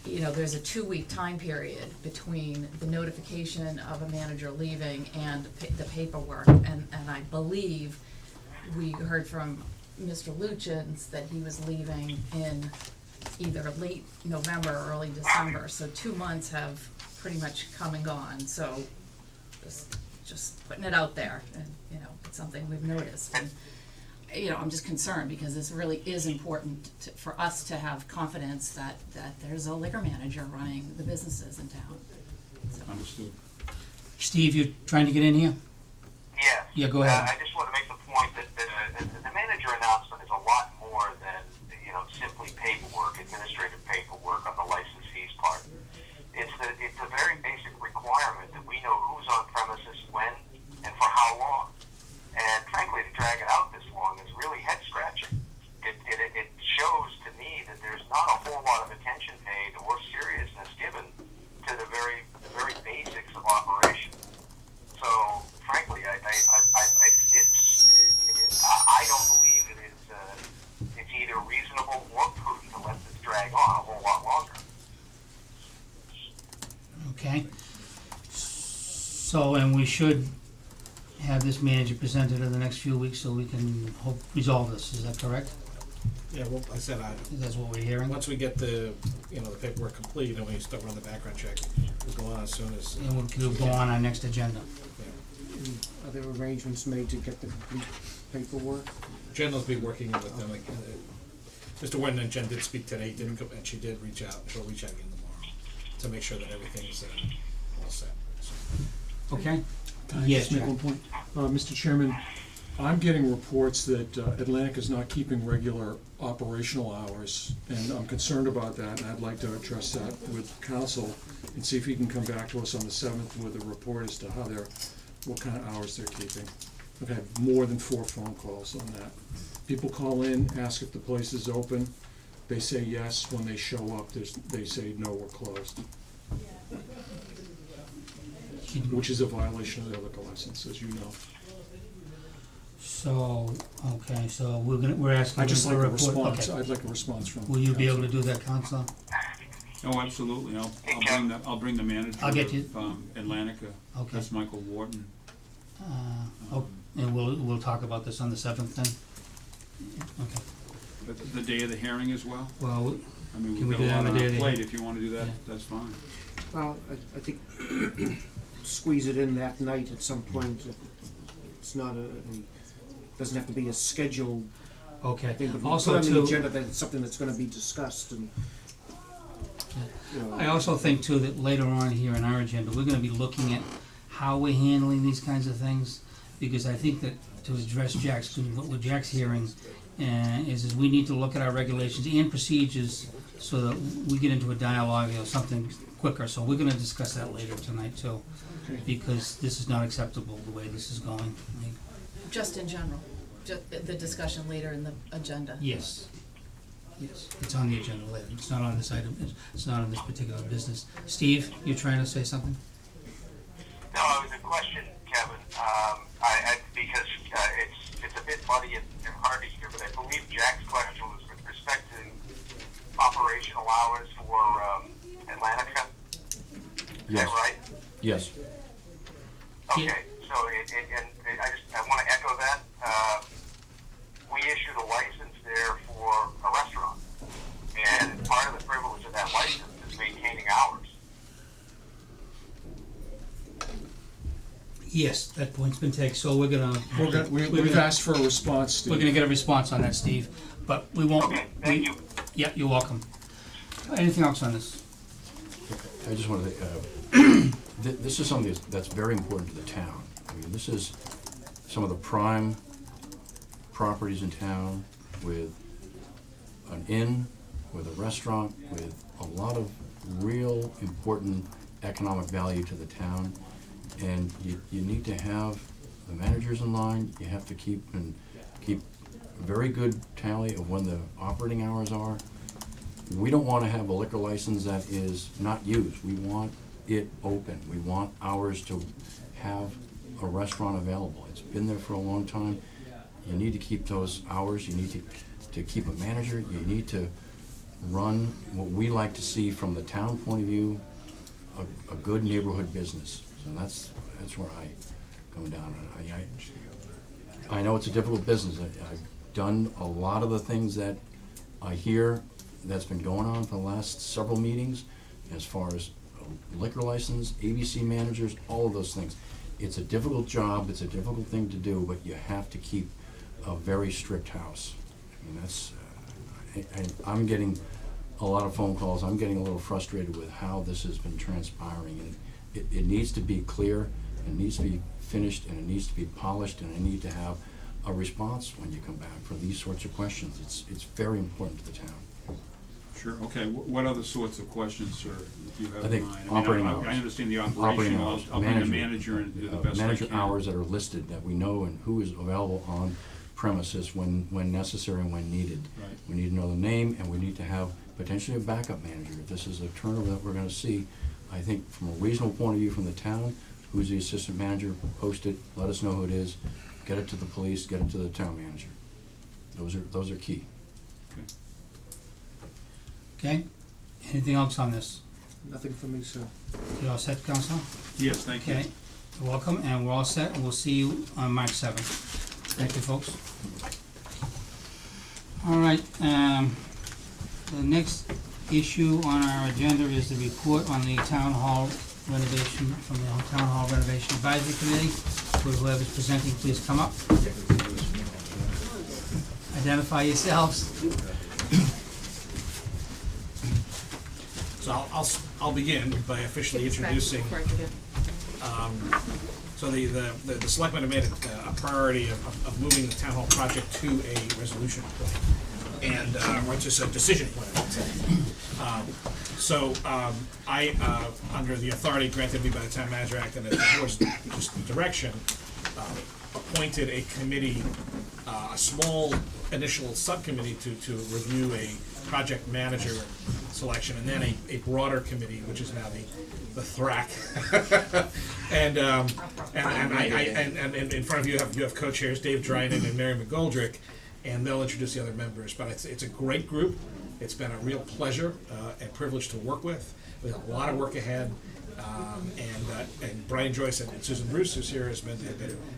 there's a 2-week time period between the notification of a manager leaving and the paperwork. And I believe we heard from Mr. Luchins that he was leaving in either late November or early December. So 2 months have pretty much come and gone, so just putting it out there. And, it's something we've noticed. And, I'm just concerned because this really is important for us to have confidence that there's a liquor manager running the businesses in town. So, Understood. Steve, you're trying to get in here? Yes. Yeah, go ahead. I just want to make the point that the manager announcement is a lot more than, simply paperwork, administrative paperwork on the licensee's part. It's a very basic requirement that we know who's on premises when and for how long. And frankly, to drag it out this long is really head scratching. It shows to me that there's not a whole lot of attention paid or seriousness given to the very basics of operation. So frankly, I don't believe it is it's either reasonable or prudent to let this drag on a whole lot longer. Okay. So, and we should have this manager presented in the next few weeks so we can hope resolve this, is that correct? Yeah, well, I said, That's what we're hearing? once we get the paperwork complete and we start running the background check, we'll go on as soon as. And we'll go on our next agenda. Are there arrangements made to get the complete paperwork? Jen will be working with them, Mr. Wynn and Jen did speak today, and she did reach out, she'll reach out again tomorrow to make sure that everything's all set. So, Okay? Can I Yes, just make Jack. one point? Mr. Chairman, I'm getting reports that Atlantic is not keeping regular operational hours, and I'm concerned about that, and I'd like to address that with council and see if he can come back to us on the 7th with a report as to what kind of hours they're keeping. I've had more than 4 phone calls on that. People call in, ask if the place is open. They say yes. When they show up, they say, no, we're closed. Which is a violation of their liquor license, as you know. So, okay, so we're asking I'd just for like a a report. response. Okay. I'd like a response from Will you be able to council. do that, Counselor? Oh, absolutely, I'll bring the manager I'll get you- of, Atlantica, Okay. that's Michael Wharton. And we'll talk about this on the 7th then? Okay. The day of the hearing as well? Well, I mean, Can we've we got do a that on lot the on day our of the plate, hearing? if you wanna do that, Yeah. that's fine. Well, I think squeeze it in that night at some point. It's not doesn't have to be a scheduled okay. thing, but we Also, put on the too, agenda that it's something that's gonna be discussed and, I also think too that later on here in our agenda, we're gonna be looking at how we're handling these kinds of things, because I think that to address what Jack's hearing, is we need to look at our regulations and procedures so that we get into a dialogue or something quicker, so we're gonna discuss that later tonight too, because this is not acceptable the way this is going. just in general, the discussion later in the agenda. Yes. Yes, it's on the agenda later, it's not on this item, it's not on this particular business. Steve, you're trying to say something? No, it was a question, Kevin, because it's a bit muddy and hard to hear, but I believe Jack's question was with respect to operational hours for Atlantica. Is Yes. that right? Yes. Okay, so I want to echo that. We issued a license there for a restaurant, and part of the privilege of that license is maintaining hours. Yes, that point's been taken, so we're gonna. We've asked for a response, Steve. We're gonna get a response on that, Steve, but we won't. Okay, thank you. Yeah, you're welcome. Anything else on this? I just wanted to, this is something that's very important to the town. I mean, this is some of the prime properties in town with an inn, with a restaurant, with a lot of real important economic value to the town. And you need to have the managers in line, you have to keep very good tally of when the operating hours are. We don't wanna have a liquor license that is not used. We want it open. We want hours to have a restaurant available. It's been there for a long time. You need to keep those hours. You need to keep a manager. You need to run what we like to see from the town point of view, a good neighborhood business. So that's where I come down on it. I know it's a difficult business. I've done a lot of the things that I hear that's been going on for the last several meetings, as far as liquor license, ABC managers, all of those things. It's a difficult job, it's a difficult thing to do, but you have to keep a very strict house. I mean, that's, I'm getting a lot of phone calls, I'm getting a little frustrated with how this has been transpiring, and it needs to be clear, it needs to be finished, and it needs to be polished, and I need to have a response when you come back for these sorts of questions. It's very important to the town. Sure, okay, what other sorts of questions, sir, do you have I in think mind? operating I hours. understand the Operating operation, hours, I'll bring the manager and do the best I can. manager hours that are listed, that we know and who is available on premises when necessary and when needed. Right. We need to know the name, and we need to have potentially a backup manager. If this is a turnover that we're gonna see, I think from a reasonable point of view from the town, who's the assistant manager, post it, let us know who it is, get it to the police, get it to the town manager. Those are key. Okay, anything else on this? Nothing from me, sir. You all set, Council? Yes, thank you. Okay, you're welcome, and we're all set, and we'll see you on March 7th. Thank you, folks. All right, the next issue on our agenda is the report on the town hall renovation, from the Town Hall Renovation Advisory Committee. Whoever's presenting, please come up. Identify yourselves. So I'll begin by officially introducing. So the selectmen have made it a priority of moving the town hall project to a resolution point, and or just a decision point, I would say. I, under the authority granted me by the Town Manager Act and the board's just direction, appointed a committee, a small initial subcommittee to review a project manager selection, and then a broader committee, which is now the THRAC. and in front of you have co-chairs Dave Dryden and Mary McGoldrick, and they'll introduce the other members. But it's a great group. It's been a real pleasure and privilege to work with. We have a lot of work ahead. And Brian Joyce and Susan Bruce, who's here, has been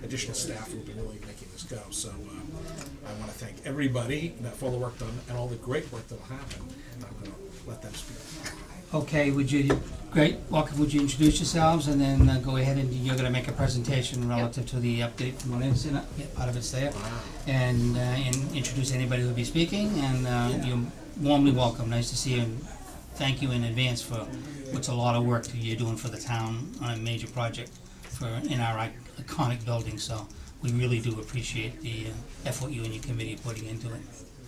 additional staff who've been really making this go. So I want to thank everybody for all the work done and all the great work that'll happen. And I'm going to let them speak. Okay, would you introduce yourselves, and then go ahead, and you're gonna make a presentation relative to the update from the incident, part of it's there, and introduce anybody who'll be speaking, and you're warmly welcome, nice to see you, and thank you in advance for what's a lot of work that you're doing for the town on a major project in our iconic building, so we really do appreciate the effort you and your committee are putting into it.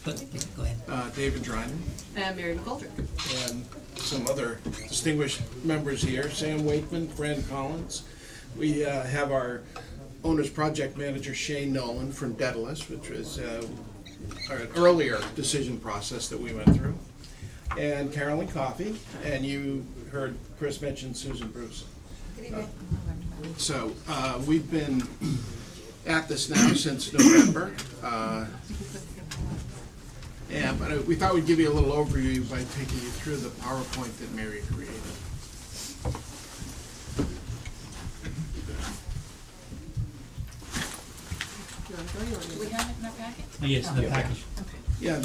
But, go ahead. David Dryden, And Mary McGoldrick. and some other distinguished members here, Sam Wakeman, Fran Collins. We have our owner's project manager, Shane Nolan from Daedalus, which was an earlier decision process that we went through, and Carolyn Coffey, and you heard Chris mention Susan Bruce. So we've been at this now since November. But we thought we'd give you a little overview by taking you through the PowerPoint that Mary created. Do we have it in our packet? Yes, the package. Yeah,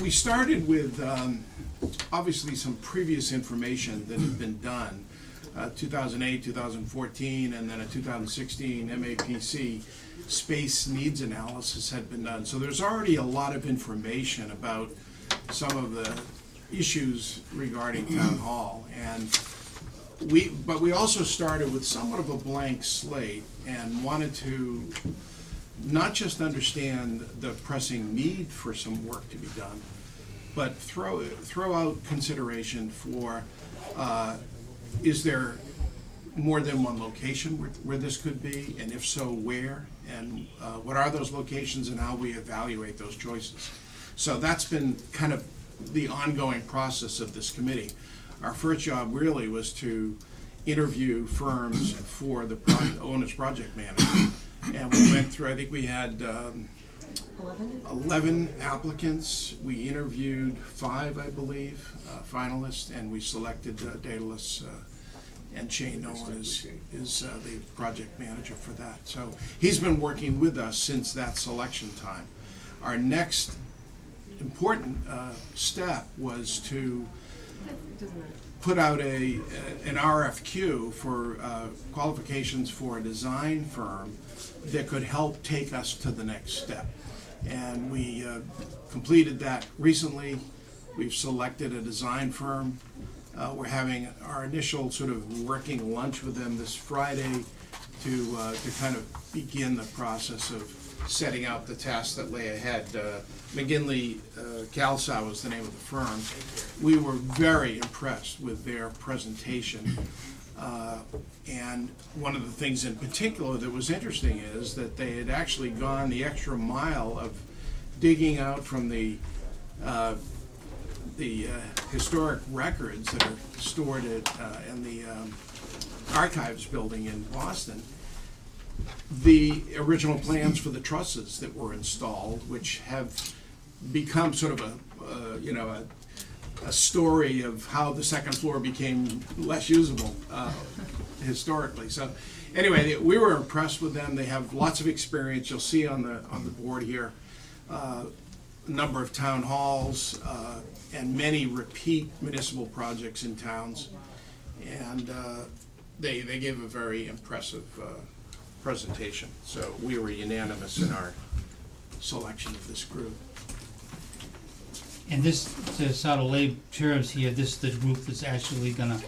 we started with obviously some previous information that had been done, 2008, 2014, and then a 2016 MAPC space needs analysis had been done. So there's already a lot of information about some of the issues regarding Town Hall. But we also started with somewhat of a blank slate and wanted to not just understand the pressing need for some work to be done, but throw out consideration for, is there more than one location where this could be, and if so, where, and what are those locations and how we evaluate those choices. So that's been kind of the ongoing process of this committee. Our first job really was to interview firms for the owner's project manager. And we went through, I think we had 11 applicants. We interviewed 5, I believe, finalists, and we selected Daedalus and Shane Nolan is the project manager for that. So he's been working with us since that selection time. Our next important step was to put out an RFQ for qualifications for a design firm that could help take us to the next step. And we completed that recently. We've selected a design firm. We're having our initial sort of working lunch with them this Friday to kind of begin the process of setting out the tasks that lay ahead. McGinley Calsow is the name of the firm. We were very impressed with their presentation. And one of the things in particular that was interesting is that they had actually gone the extra mile of digging out from the historic records that are stored in the archives building in Boston, the original plans for the trusses that were installed, which have become sort of a story of how the second floor became less usable historically. So anyway, we were impressed with them. They have lots of experience. You'll see on the board here a number of town halls and many repeat municipal projects in towns. And they gave a very impressive presentation. So we were unanimous in our selection of this group. And this, to sort of lay terms here, this is the group that's actually gonna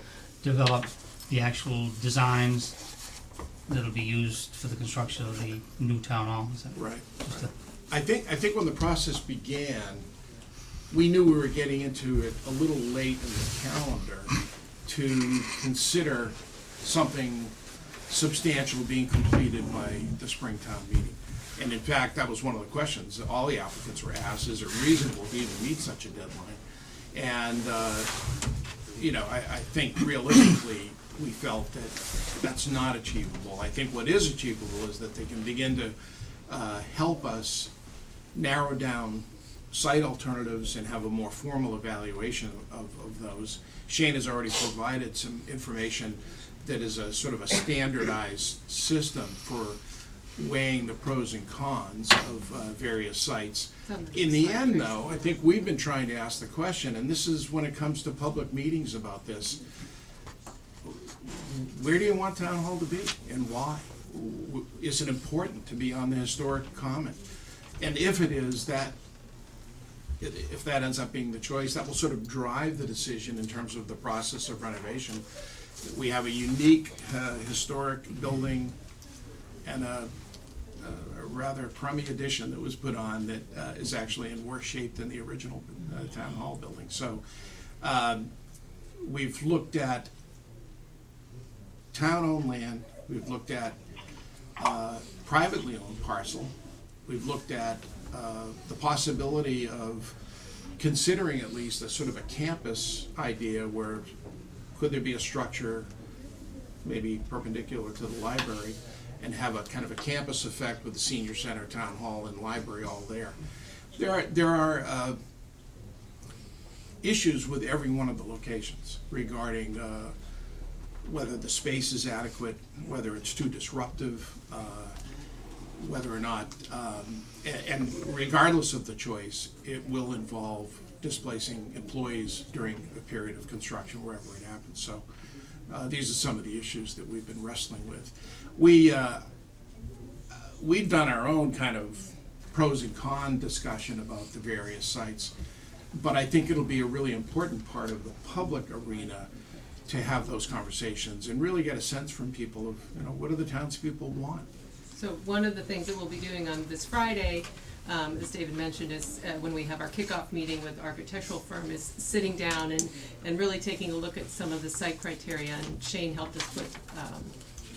develop the actual designs that'll be used for the construction of the new town hall, is that Right. just a, I think when the process began, we knew we were getting into it a little late in the calendar to consider something substantial being completed by the Springtown meeting. And in fact, that was one of the questions that all the applicants were asked, is it reasonable to even meet such a deadline? And, I think realistically, we felt that that's not achievable. I think what is achievable is that they can begin to help us narrow down site alternatives and have a more formal evaluation of those. Shane has already provided some information that is a sort of a standardized system for weighing the pros and cons of various sites. In the end, though, I think we've been trying to ask the question, and this is when it comes to public meetings about this, where do you want town hall to be and why? Is it important to be on the historic common? And if it is, if that ends up being the choice, that will sort of drive the decision in terms of the process of renovation. We have a unique historic building and a rather crummy addition that was put on that is actually in worse shape than the original town hall building. So we've looked at town-owned land, we've looked at privately owned parcel, we've looked at the possibility of considering at least a sort of a campus idea where could there be a structure maybe perpendicular to the library and have a kind of a campus effect with the senior center, town hall, and library all there. There are issues with every one of the locations regarding whether the space is adequate, whether it's too disruptive, whether or not, and regardless of the choice, it will involve displacing employees during a period of construction wherever it happens. So these are some of the issues that we've been wrestling with. We've done our own kind of pros and cons discussion about the various sites, but I think it'll be a really important part of the public arena to have those conversations and really get a sense from people of, what do the townspeople want? So one of the things that we'll be doing on this Friday as David mentioned, is when we have our kickoff meeting with the architectural firm, is sitting down and really taking a look at some of the site criteria, and Shane helped us put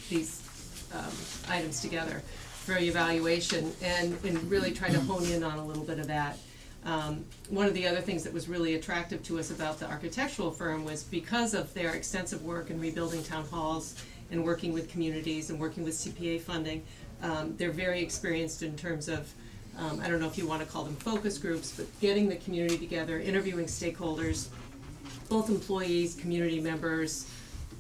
these items together for evaluation, and really trying to hone in on a little bit of that. One of the other things that was really attractive to us about the architectural firm was because of their extensive work in rebuilding town halls and working with communities and working with CPA funding, they're very experienced in terms of, I don't know if you wanna call them focus groups, but getting the community together, interviewing stakeholders, both employees, community members,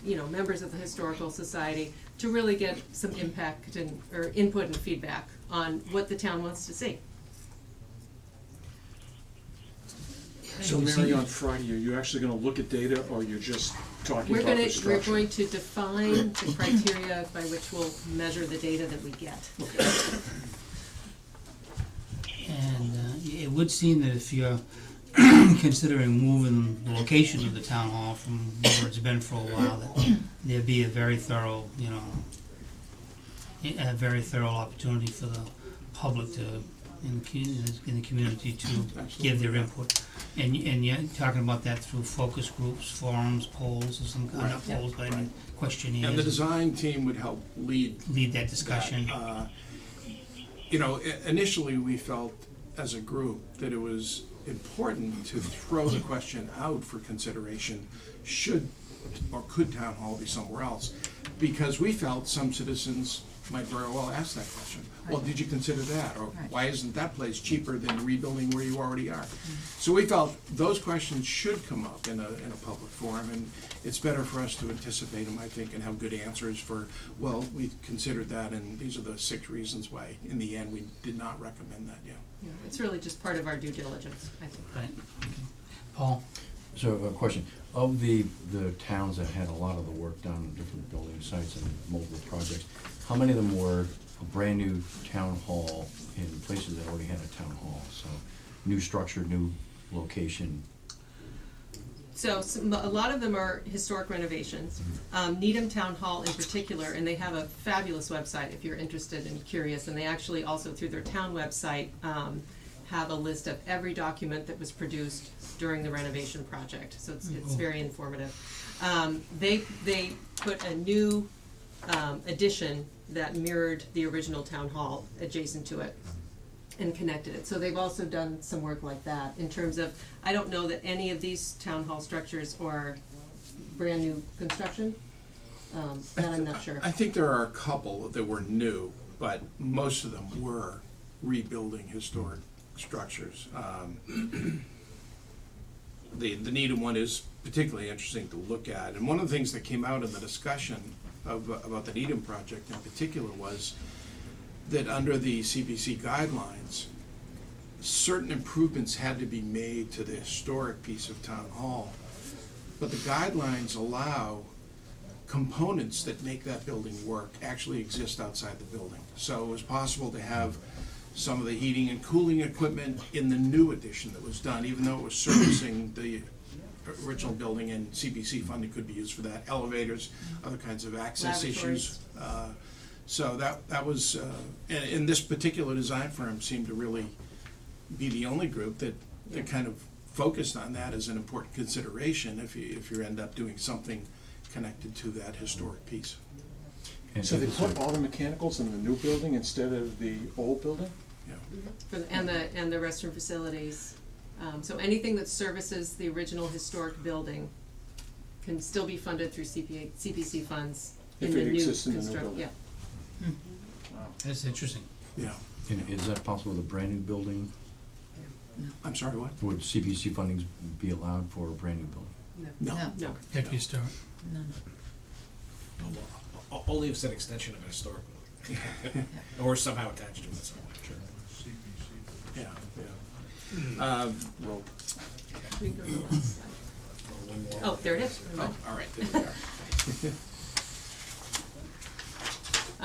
members of the Historical Society, to really get some impact or input and feedback on what the town wants to see. So Mary, on Friday, are you actually gonna look at data, or you're just talking about the structure? We're going to define the criteria by which we'll measure the data that we get. And it would seem that if you're considering moving the location of the town hall from where it's been for a while, that there'd be a very thorough, opportunity for the public to, in the community, to give their input. And you're talking about that through focus groups, forums, polls, or some kind of polls, but I mean questionnaires. And the design team would help lead that discussion. Initially we felt as a group that it was important to throw the question out for consideration, should or could town hall be somewhere else? Because we felt some citizens might very well ask that question. Well, did you consider that? Or why isn't that place cheaper than rebuilding where you already are? So we felt those questions should come up in a public forum, and it's better for us to anticipate them, I think, and have good answers for, well, we considered that, and these are the 6 reasons why, in the end, we did not recommend that, Yeah, it's really just part of our due diligence, I think. Right. Paul? So a question, of the towns that had a lot of the work done on different building sites and multiple projects, how many of them were a brand new town hall in places that already had a town hall? So new structure, new location. So a lot of them are historic renovations. Needham Town Hall in particular, and they have a fabulous website if you're interested and curious, and they actually also through their town website have a list of every document that was produced during the renovation project, so it's very informative. They put a new addition that mirrored the original town hall adjacent to it and connected it. So they've also done some work like that in terms of, I don't know that any of these town hall structures are brand new construction, that I'm not sure. I think there are a couple that were new, but most of them were rebuilding historic structures. The Needham one is particularly interesting to look at, and one of the things that came out in the discussion about the Needham project in particular was that under the CPC guidelines, certain improvements had to be made to the historic piece of town hall, but the guidelines allow components that make that building work actually exist outside the building. So it was possible to have some of the heating and cooling equipment in the new addition that was done, even though it was servicing the original building, and CPC funding could be used for that, elevators, other kinds of access issues. So that was, and this particular design firm seemed to really be the only group that kind of focused on that as an important consideration if you end up doing something connected to that historic piece. And so they put all the mechanicals in the new building instead of the old building? Yeah. And the restroom facilities. So anything that services the original historic building can still be funded through CPC funds in If the it new exists in the new construct, building. yeah. Wow. That's interesting. Yeah. And is that possible with a brand new building? I'm sorry, what? Would CPC fundings be allowed for a brand new building? No. No. Have you start? Only if it's an extension of a historic building. Or somehow attached to it somewhere. Yeah, yeah. Rope. We can go to the last slide. Oh, there it is. Oh, all right, there we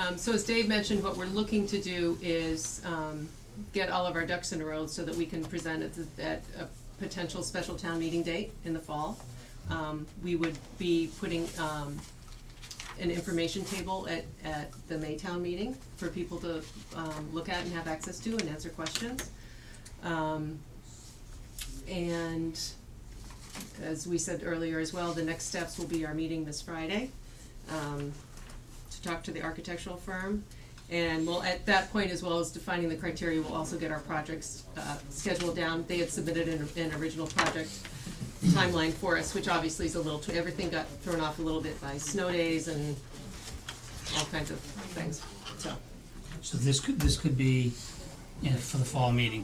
are. So as Dave mentioned, what we're looking to do is get all of our ducks in a row so that we can present at a potential special town meeting date in the fall. We would be putting an information table at the Maytown meeting for people to, look at and have access to and answer questions. And as we said earlier as well, the next steps will be our meeting this Friday, to talk to the architectural firm. And we'll, at that point, as well as defining the criteria, we'll also get our projects, scheduled down. They had submitted an original project timeline for us, which obviously is a little, everything got thrown off a little bit by snow days and all kinds of things, so. So this could be, for the fall meeting.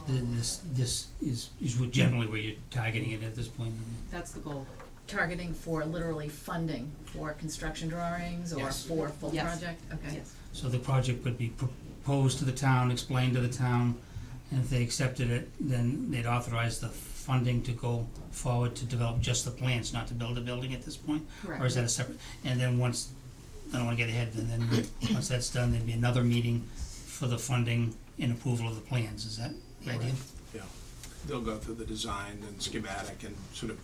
This is what generally where you're targeting it at this point. That's the goal. Targeting for literally funding for construction drawings or Yes. for full Yes. project? Okay. Yes. So the project would be proposed to the town, explained to the town, and if they accepted it, then they'd authorize the funding to go forward to develop just the plans, not to build a building at this point? Correct. Or is that a separate, and then once, I don't wanna get ahead, and then once that's done, there'd be another meeting for the funding and approval of the plans, is that the idea? Yeah, they'll go through the design and schematic and sort of,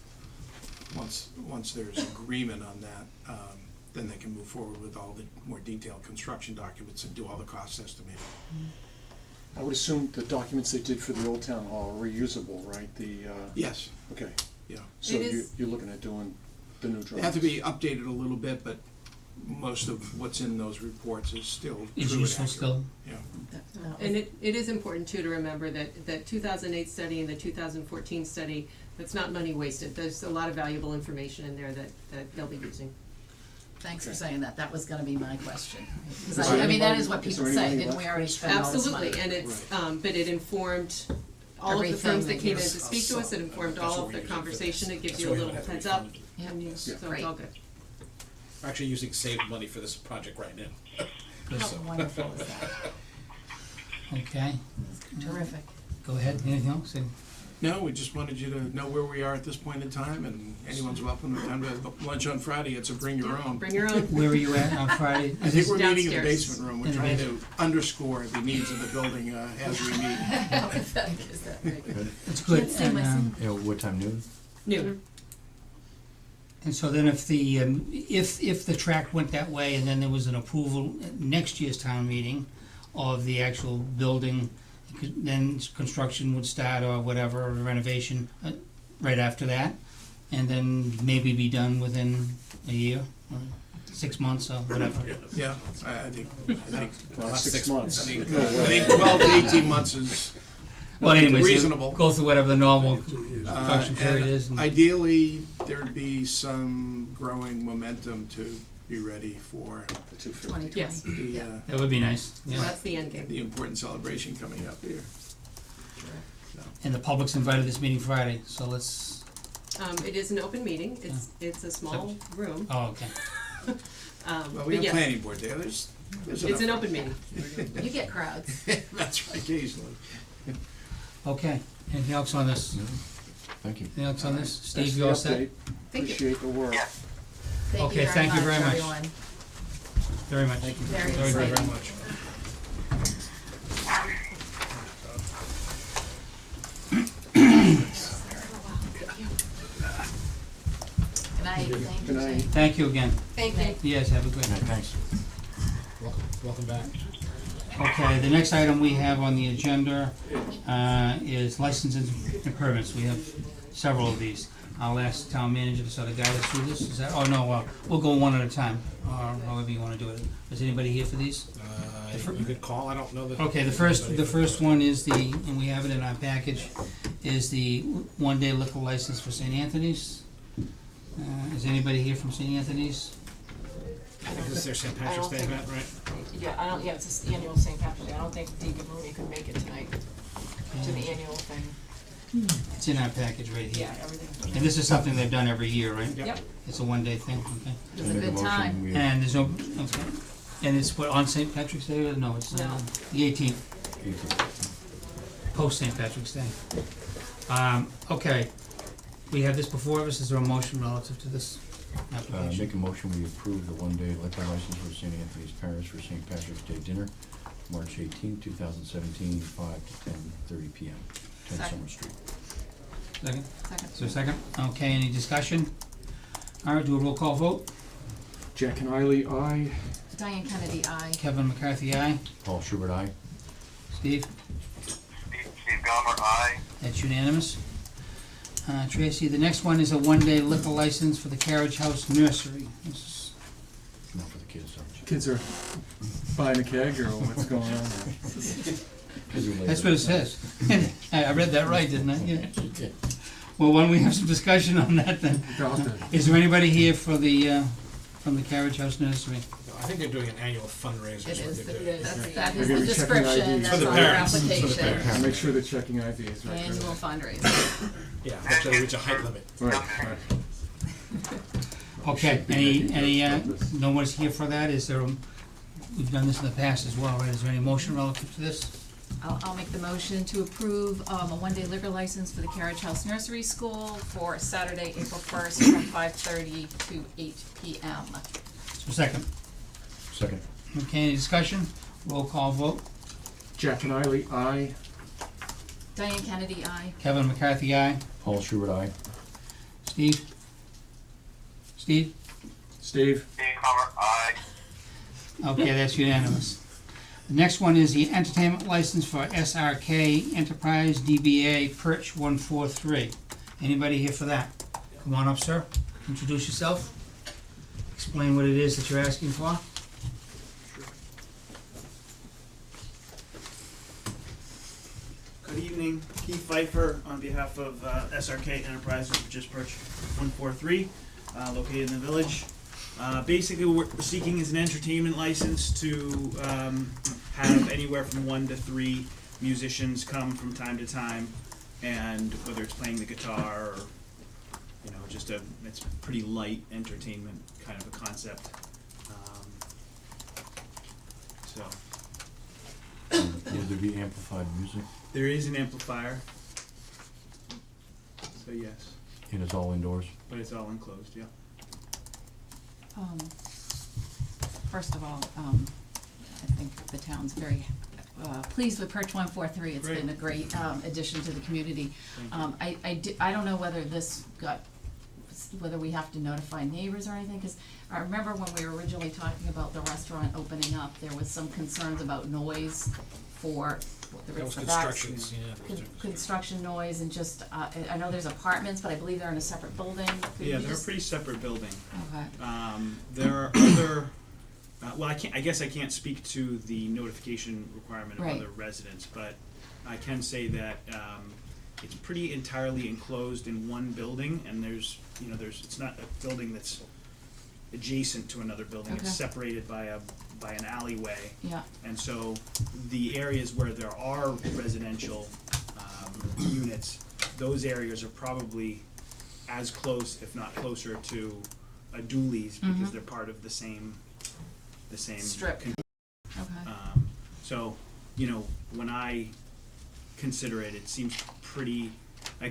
once there's agreement on that, then they can move forward with all the more detailed construction documents and do all the cost estimating. I would assume the documents they did for the Old Town Hall are reusable, right? Yes, Okay, yeah. so It is- you're looking at doing the new They drawings? have to be updated a little bit, but most of what's in those reports is still true and Is useful accurate. still? Yeah. And it is important too to remember that the 2008 study and the 2014 study, that's not money wasted. There's a lot of valuable information in there that they'll be using. Thanks for saying that, that was gonna be my question. 'Cause Is there I mean, that any is what money- is people there say, any money didn't we left? already spend all this money? Absolutely, and it's, but it informed all of the Everything firms that that came in you're- to speak to us, it informed That's all what of we're the using for conversation, this. it gives That's you a why we little don't have to heads be up, funded. and Yeah. so it's Great. all good. We're actually using saved money for this project right now. How wonderful is that? Okay, Terrific. go ahead, anything else? No, we just wanted you to know where we are at this point in time, and anyone's welcome to come to lunch on Friday. It's a bring your own. Bring your own. Where are you at on Friday? I think we're meeting in the Downstairs. basement room. We're In the trying to underscore the needs of the building as we meet. How pathetic is that? It's good, Can't see and, my son. You know, what time, noon? Noon. and so then if the, if the track went that way and then there was an approval at next year's town meeting of the actual building, then construction would start or whatever, or renovation, right after that, and then maybe be done within a year, or 6 months or whatever. Yeah, I think Not 6 months. I think 12 to 18 months is Well, anyways, reasonable. go through whatever the normal Uh, construction period is. and ideally, there'd be some growing momentum to be ready for The 250. 2020. Yes, the, That would be nice, so yeah. that's the end game. the important celebration coming up here. And the public's invited to this meeting Friday, so let's, It is an open meeting, it's a small room, oh, okay. Well, but we have yes, planning board there. There's it's enough. an open meeting. You get crowds. That's right, occasionally. Okay, anything else on this? No? Thank you. Anything else on this? That's Steve, the you all set? update. Thank you. Appreciate the work. Okay, thank you very much. Everyone. Very much. Thank you. Very Very exciting. much. Good night, thank you. Good night. Thank you again. Thank you. Yes, have a good Good night, night. thanks. Welcome back. Okay, the next item we have on the agenda is licenses and permits. We have several of these. I'll ask town manager to sort of guide us through this. Is that, oh no, we'll go one at a time, or however you wanna do it. Is anybody here for these? You could call, I don't know that. Okay, the first one is the, and we have it in our package, is the one-day liquor license for St. Anthony's. Is anybody here from St. Anthony's? I think this is their St. Patrick's Day event, right? Yeah, it's this annual St. Patrick's Day. I don't think Deacon Rooney could make it tonight to the annual thing. It's in our package right here. Yeah, everything. And this is something they've done every year, right? Yep. Yep. It's a one-day thing, okay. It was a Make good motion, time. we- And there's no, okay. And it's what, on St. Patrick's Day or no, it's No. the 18th, post St. Patrick's Day. Okay, we have this before us. Is there a motion relative to this application? Make a motion, we approve the one-day liquor license for St. Anthony's Parish for St. Patrick's Day dinner, March 18th, 2017, 5 to 10:30 p.m., 10 Second. Summer Street. Second? Second. Is there a second? Okay, any discussion? All right, do a roll call vote? Jack Conley, aye. Diane Kennedy, aye. Kevin McCarthy, aye. Paul Schubert, aye. Steve? Steve Gomer, aye. That's unanimous. Tracy, the next one is a one-day liquor license for the Carriage House Nursery. This is Not for the kids, though. Kids are buying a keg, or what's going on there? Kids are lazy. That's what it says. I read that right, didn't I? Yeah. Well, why don't we have some discussion on that then? About that. Is there anybody here for the, from the Carriage House Nursery? I think they're doing an annual fundraiser. It is, what it they're doing. is, that They're is gonna the be checking description, IDs. that's For the on their parents, for the application. parents. Make sure they're checking IDs, right? Annual fundraiser. Yeah, hopefully reach a height limit. Right. Okay, any, no one's here for that? Is there, we've done this in the past as well, right? Is there any motion relative to this? I'll make the motion to approve, a one-day liquor license for the Carriage House Nursery School for Saturday, April 1st, from 5:30 to 8 p.m. So second. Second. Okay, any discussion? Roll call vote. Jack Conley, aye. Diane Kennedy, aye. Kevin McCarthy, aye. Paul Schubert, aye. Steve? Steve? Steve? Steve Gomer, aye. Okay, that's unanimous. The next one is the entertainment license for SRK Enterprise DBA Perch 143. Anybody here for that? Come on up, sir. Introduce yourself. Explain what it is that you're asking for. Good evening, Keith Pfeiffer on behalf of SRK Enterprises, which is Perch 143, located in the village. Basically, what we're seeking is an entertainment license to have anywhere from 1 to 3 musicians come from time to time, and whether it's playing the guitar or, you know, it's pretty light entertainment kind of a concept. So Will there be amplified music? there is an amplifier. So yes, And it's all indoors? but it's all enclosed, yeah. First of all, I think the town's very pleased with Perch 143. It's been a great addition to the community. I don't know whether whether we have to notify neighbors or anything, because I remember when we were originally talking about the restaurant opening up, there was some concerns about noise for whether That it's was the back. constructions, yeah. Construction noise and just, I know there's apartments, but I believe they're in a separate building. Could Yeah, you they're a just- pretty separate building. Okay. There are other, well, I guess I can't speak to the notification requirement of Right. other residents, but I can say that, it's pretty entirely enclosed in one building, and it's not a building that's adjacent to another building. Okay. It's separated by an alleyway. Yeah, And so the areas where there are residential units, those areas are probably as close, if not closer, to a Dooley's because Mhm. they're part of the same Strip. con- okay. So, when I consider it, it seems pretty. I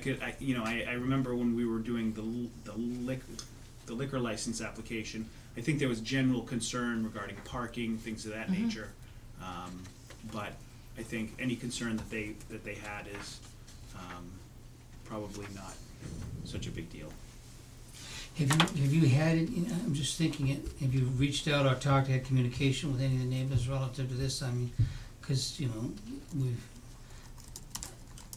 remember when we were doing the liquor license application. I think there was general concern regarding parking, things of that Mhm. nature. But I think any concern that they had is probably not such a big deal. Have you had, I'm just thinking, have you reached out or talked, had communication with any of the neighbors relative to this? I mean, because,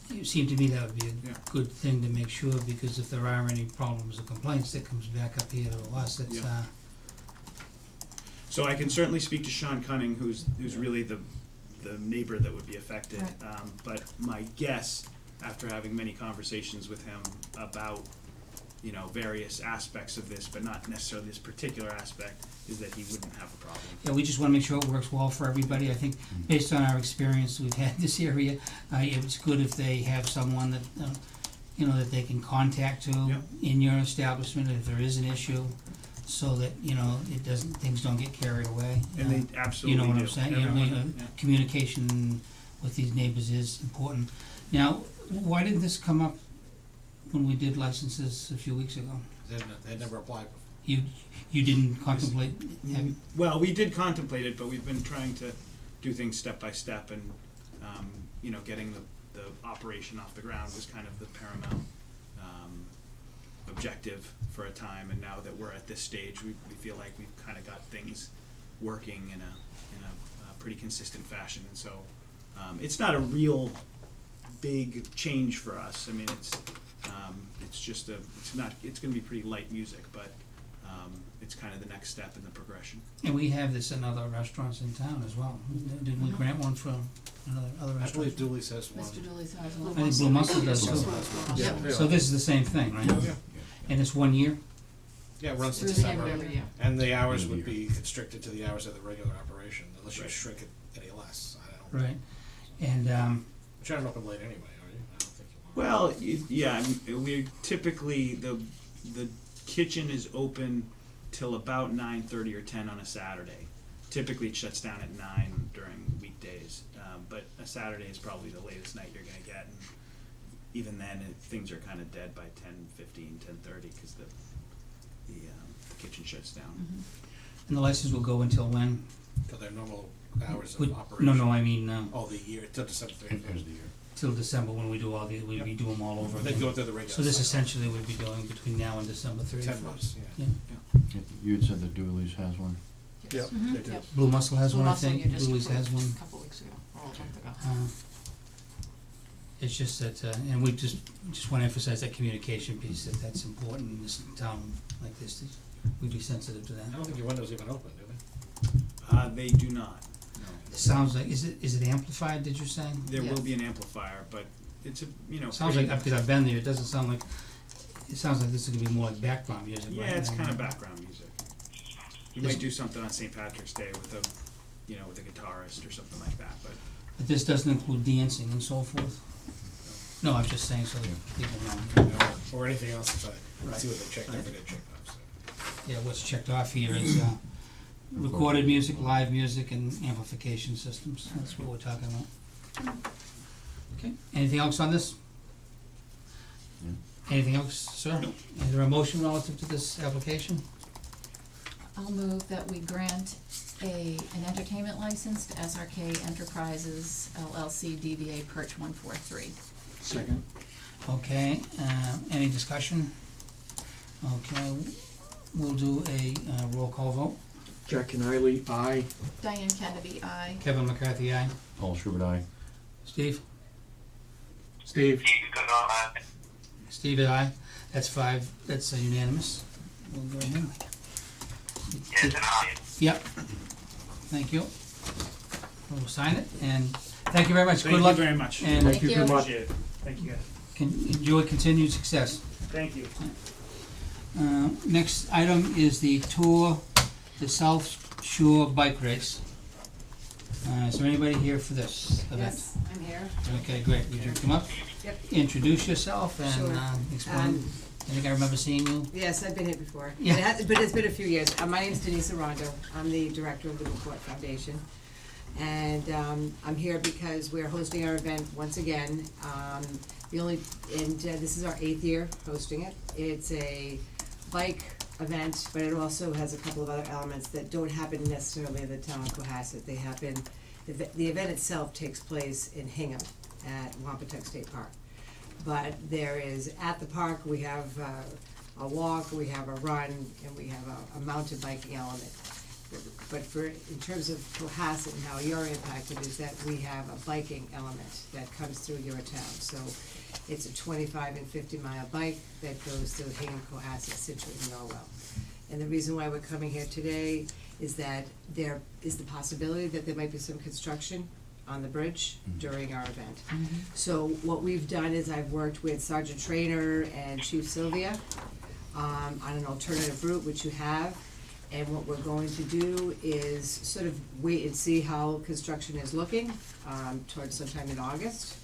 it seemed to me that would be a Yeah. good thing to make sure, because if there are any problems or complaints, that comes back up here to us, it's, Yeah. So I can certainly speak to Sean Cunning, who's really the neighbor that would be affected. Right. But my guess, after having many conversations with him about, various aspects of this, but not necessarily this particular aspect, is that he wouldn't have a problem. yeah, we just wanna make sure it works well for everybody. I think, based on our experience we've had in this area, it's good if they have someone that, that they can contact to Yeah. in your establishment if there is an issue, so that, it doesn't, things don't get carried away. And they absolutely do. You know what I'm saying? Everyone- yeah. Communication with these neighbors is important. Now, why didn't this come up when we did licenses a few weeks ago? They never applied. You didn't contemplate having, Well, we did contemplate it, but we've been trying to do things step by step, and getting the operation off the ground was kind of the paramount objective for a time, and now that we're at this stage, we feel like we've kind of got things working in a pretty consistent fashion, and so it's not a real big change for us. I mean, it's just it's going to be pretty light music, but it's kind of the next step in the progression. And we have this in other restaurants in town as well. Didn't we grant one for other I restaurants? believe Dooley's has one. Mr. Dooley's has I one. think Blue Mussel does too. Yeah. So this is the same thing, right? Yeah. And it's 1 year? Yeah, it runs to Through the end December. of every year. And the hours End of would the be constricted to the hours of the regular operation, unless you Right. shrink it any less. I don't. Right. And, But you're not open late anyway, are you? I don't think you are. Well, yeah, I mean, we're typically, the kitchen is open till about 9:30 or 10 on a Saturday. Typically it shuts down at 9 during weekdays, but a Saturday is probably the latest night you're gonna get, and even then, things are kinda dead by 10:15, 10:30, cause the kitchen shuts down. and the license will go until when? Till their normal hours Would- of operation. No, I mean, Oh, the year, till December End of 31st. the year. till December when we do we redo them all over They again. go through the regular. So this cycle. essentially would be doing between now and December 31st. 10 months, yeah. Yeah. You had said that Dooley's has one? Yeah, they do. Yep. Blue Mussel has Blue one, I Mussel, think. you just Louis has approved one. a couple weeks ago, or a month ago. It's just that, and we just wanna emphasize that communication piece, that's important in this town like this, that we be sensitive to that. I don't think your window's even open, do they? They do not, no. It sounds like, is it amplified, did you say? There will Yes. be an amplifier, but it's Sounds like, because I've been there, it doesn't sound like, it sounds like this is gonna be more like background music, right? Yeah, it's kind of background music. We This- might do something on St. Patrick's Day with a guitarist or something like that, but But this doesn't include dancing and so forth? No, I'm just saying so that people know. No, or anything else inside. Right. See what they checked, Right. everything checked off, so. Yeah, what's checked off here is, recorded music, live music, and amplification systems, that's what we're talking about. Okay, anything else on this? Yeah. Anything else, sir? No. Is there a motion relative to this application? I'll move that we grant an entertainment license to SRK Enterprises LLC DBA Perch 143. Second. Okay, any discussion? Okay, we'll do a roll call vote. Jack Kennedy, aye. Diane Kennedy, aye. Kevin McCarthy, aye. Paul Schubert, aye. Steve? Steve? Keep it good on that. Steve, aye. That's 5, that's unanimous. We'll go ahead. Yes, and I. Yep. Thank you. We'll sign it, and thank you very much. Good thank you luck. very much. And Thank you. Good luck. Appreciate it. Thank you, guys. enjoy continued success. Thank you. Next item is the Tour the South Shore Bike Race. Is there anybody here for this event? Yes, I'm here. Okay, great. Would you come up? Yep. Introduce yourself and Sure. explain. I think I remember seeing you. Yes, I've been here before. Yeah. But it's been a few years. My name's Denise Arando. I'm the director of the Newport Foundation. And I'm here because we're hosting our event once again. This is our 8th year hosting it. It's a bike event, but it also has a couple of other elements that don't happen necessarily in the town of Cohasset. They happen, the event itself takes place in Hingham at Wampatuck State Park. But there is, at the park, we have a walk, we have a run, and we have a mountain biking element. But in terms of Cohasset and how you're impacted, is that we have a biking element that comes through your town. So it's a 25 and 50 mile bike that goes through Hingham, Cohasset, Situate, and Norwell. And the reason why we're coming here today is that there is the possibility that there might be some construction on the bridge during our event. So what we've done is I've worked with Sergeant Trainer and Chief Sylvia on an alternative route, which you have. And what we're going to do is sort of wait and see how construction is looking towards sometime in August.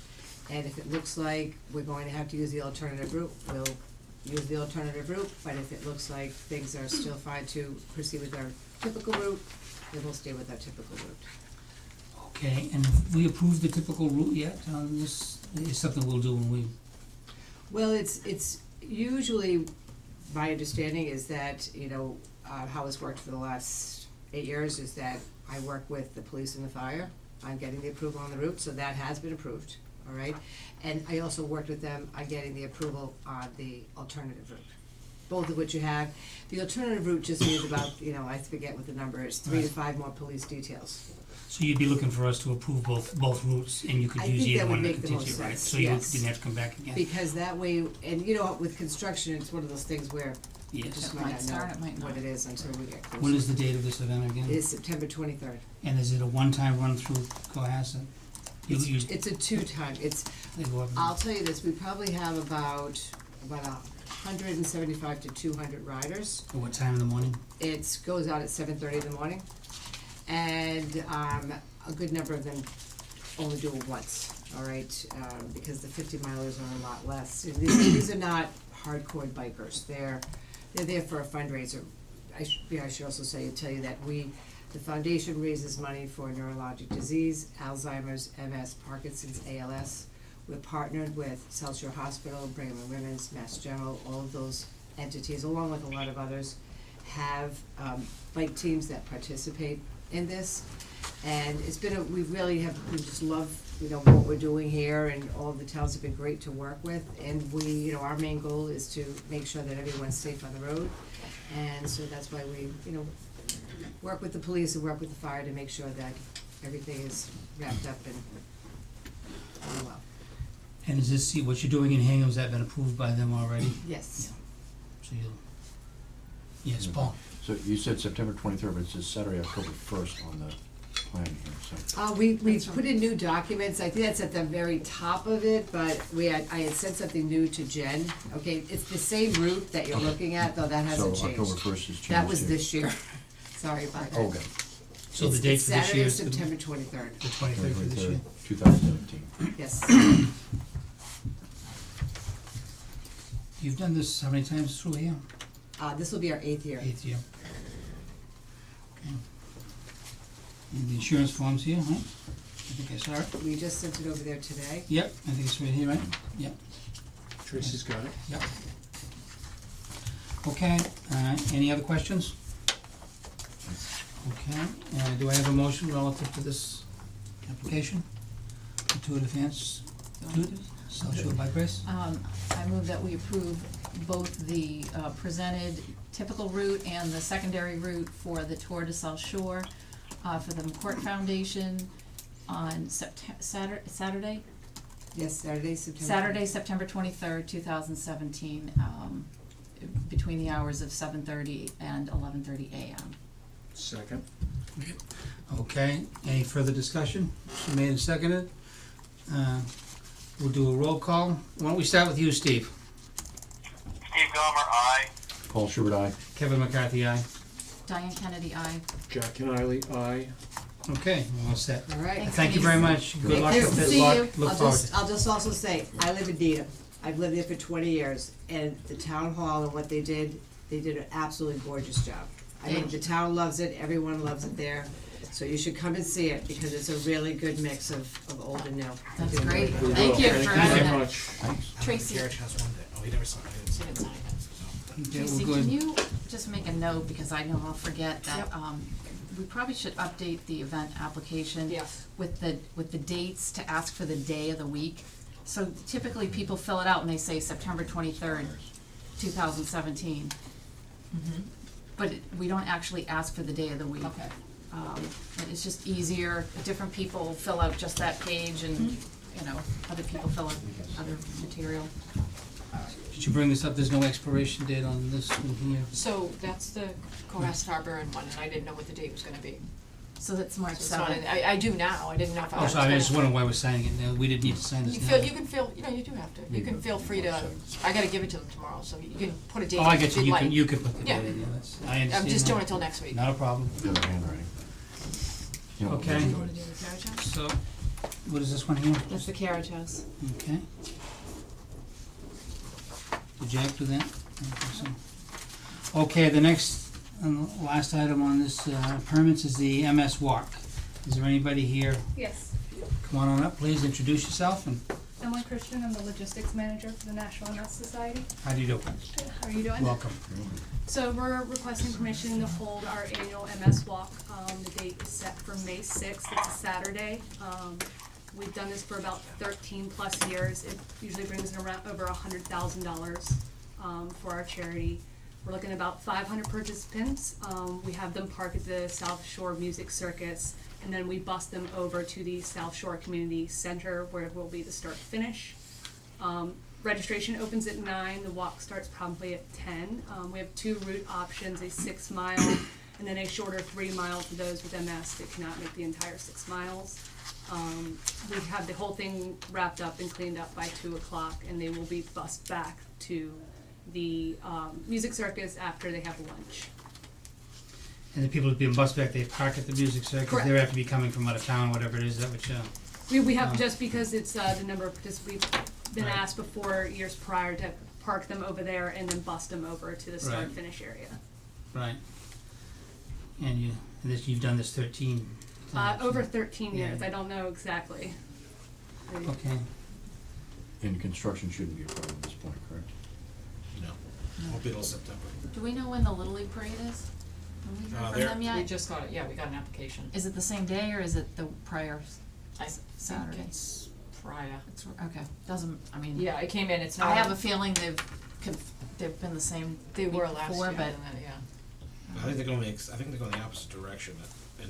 And if it looks like we're going to have to use the alternative route, we'll use the alternative route. But if it looks like things are still fine to proceed with our typical route, then we'll stay with our typical route. Okay, and have we approved the typical route yet on this? It's something we'll do when we, Well, it's usually, my understanding is that, how it's worked for the last 8 years is that I work with the police and the fire on getting the approval on the route, so that has been approved, all right? And I also worked with them on getting the approval on the alternative route. both of which you have. The alternative route just means about, I forget what the number is, 3 to 5 more police details. So you'd be looking for us to approve both routes, and you could I use think either that would one to make the continue, most right? sense, So you yes. didn't have to come back again? Because that way, and with construction, it's one of those things where you Yes. just It might might not start, it know might what not. it is until we get closer. When is the date of this event again? It is September 23rd. And is it a one-time run through Cohasset? It's a 2-time, They go up and- I'll tell you this, we probably have about 175 to 200 riders. At what time in the morning? It goes out at 7:30 in the morning, and a good number of them only do it once, all right? Because the 50 milers are a lot less. These are not hardcore bikers. They're there for a fundraiser. I should also tell you that the foundation raises money for neurologic disease, Alzheimer's, MS, Parkinson's, ALS. We're partnered with South Shore Hospital, Brigham and Women's, Mass General, all of those entities, along with a lot of others, have bike teams that participate in this. And it's been we just love, what we're doing here, and all of the towns have been great to work with. And our main goal is to make sure that everyone's safe on the road. And so that's why we, work with the police and work with the fire to make sure that everything is wrapped up and going well. And is this, what you're doing in Hingham, has that been approved by them already? Yes. So you'll, yes, Paul? So you said September 23rd, but it says Saturday, October 1st on the plan here, so. We put in new documents, I think that's at the very top of it, but I had sent something new to Jen. Okay, it's the same route that you're looking at, though that hasn't So changed. October 1st has changed That was too. this year. Sorry about that. Okay. So the date for this year is Saturday, September 23rd. the 23rd for this year? 2017. Yes. You've done this how many times through here? This will be our 8th year. 8th year. Okay. And the insurance form's here, huh? I think I saw it. We just sent it over there today. Yep, I think it's right here, right? Yep, Tracy's got it. yep. Okay, any other questions? Okay, do I have a motion relative to this application? Intuitive Advance, South Shore Bike Race? I move that we approve both the presented typical route and the secondary route for the Tour de South Shore for the McCourt Foundation on Saturday, Yes, Saturday, September. Saturday, September 23rd, 2017, between the hours of 7:30 and 11:30 a.m. Second. Okay, any further discussion? Motion made and seconded. We'll do a roll call. Why don't we start with you, Steve? Steve Gomer, aye. Paul Schubert, aye. Kevin McCarthy, aye. Diane Kennedy, aye. Jack Kennedy, aye. Okay, we're all set. All right. Thank you very much. Good Thank luck you. with this. See Luck. you. Look I'll forward just, to I'll just also say, I live in Needham. I've lived there for 20 years, and the town hall and what they did an absolutely gorgeous job. I mean, the town loves it, everyone loves it there, so you should come and see it, because it's a really good mix of old and new. That's Doing great. really good. Thank you for Thank you having very that. much. Tracy, Garrett has one day. Oh, he never signed it. she didn't sign it. Okay, Tracy, we're can good. you just make a note, because I know I'll forget that, we probably should update the event application Yes. with the dates to ask for the day of the week. So typically people fill it out and they say September 23rd, 2017. But we don't actually ask for the day of the week. Okay. And it's just easier, different people fill out just that page and, other people fill out other material. Did you bring this up? There's no expiration date on this one here. So that's the Cohasset Harbor one, and I didn't know what the date was gonna be. So that's March So it's not 7th. I do now, I didn't know if I Oh, was sorry, I gonna. just wondering why we're signing it now. We didn't need to sign this now. You can feel, you do have to, you can feel free to, I gotta give it to them tomorrow, so you can put a date Oh, I if get you. you'd You like. can, you can put the Yeah. date in, yeah, that's, I understand. I'm just doing that. it till next week. Not a problem. The other handwriting. You know, Okay. You wanna do the carriage house? So, what is this one here? That's the carriage house. Okay. Did Jack do that? I don't think so. Okay, the next and last item on this permits is the MS Walk. Is there anybody here? Yes, Come on up, please, introduce yourself, and Emily Christian, I'm the logistics manager for the National MS Society. how do you do? Good, how are you doing? Welcome. So we're requesting permission to hold our annual MS Walk. The date is set for May 6th, it's a Saturday. We've done this for about 13 plus years. It usually brings in around over $100,000 for our charity. We're looking at about 500 participants. We have them park at the South Shore Music Circus, and then we bus them over to the South Shore Community Center, where it will be the start finish. Registration opens at 9, the walk starts promptly at 10. We have 2 route options, a 6 mile and then a shorter 3 mile for those with MS that cannot make the entire 6 miles. We have the whole thing wrapped up and cleaned up by 2 o'clock, and they will be bused back to the music circus after they have lunch. And the people being bused back, they park at the music circus, Correct. they have to be coming from out of town, whatever it is, that which, We have, just because it's the number of participants, we've been Right. asked before years prior to park them over there and then bus them over to the start Right. finish area. right. And you've done this 13 times. Over 13 years, Yeah. I don't know exactly. Okay, And construction shouldn't be a problem at this point, correct? No, won't be till September. Do we know when the Little League parade is? Have we heard from them yet? We just got it, yeah, we got an application. Is it the same day or is it the prior I Saturday? think it's prior. It's, okay, doesn't, I mean. Yeah, it came in, it's not. I have a feeling they've been the same They week were last before, year, but. and then, yeah. I think they're going I think they're going the opposite direction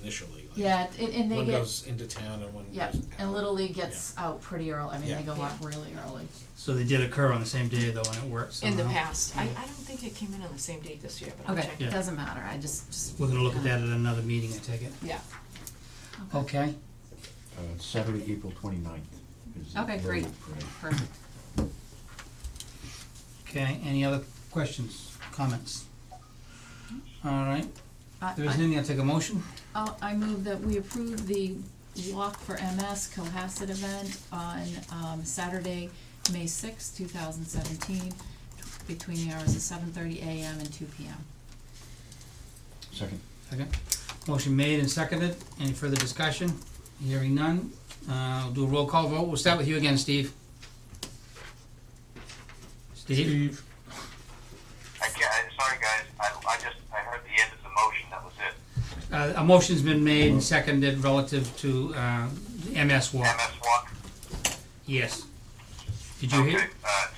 initially. Like Yeah, and they one get, goes into town and one yeah, goes and out. Little League gets out pretty early, I mean, Yeah. they go out really early. so they did occur on the same day though, and it worked In the somehow. past, I don't think it came in on the same date this year, but I'll Okay, check. Yeah. it doesn't matter, I just. We're gonna look at that at another meeting, I take it. Yeah. Okay, Saturday, April 29th is the Okay, Little great, League parade. perfect. okay, any other questions, comments? All right, if there isn't any, I'll take a motion. I move that we approve the Walk for MS Cohasset event on Saturday, May sixth, 2017, between the hours of 7:30 a.m. and 2 p.m. Second. Okay, motion made and seconded, any further discussion? Hearing none, I'll do a roll call vote, we'll start with you again, Steve. Steve? Sorry guys, I heard the end of the motion, that was it. A motion's been made and seconded relative to, the MS walk. MS Walk? Yes. Did you hear? Okay,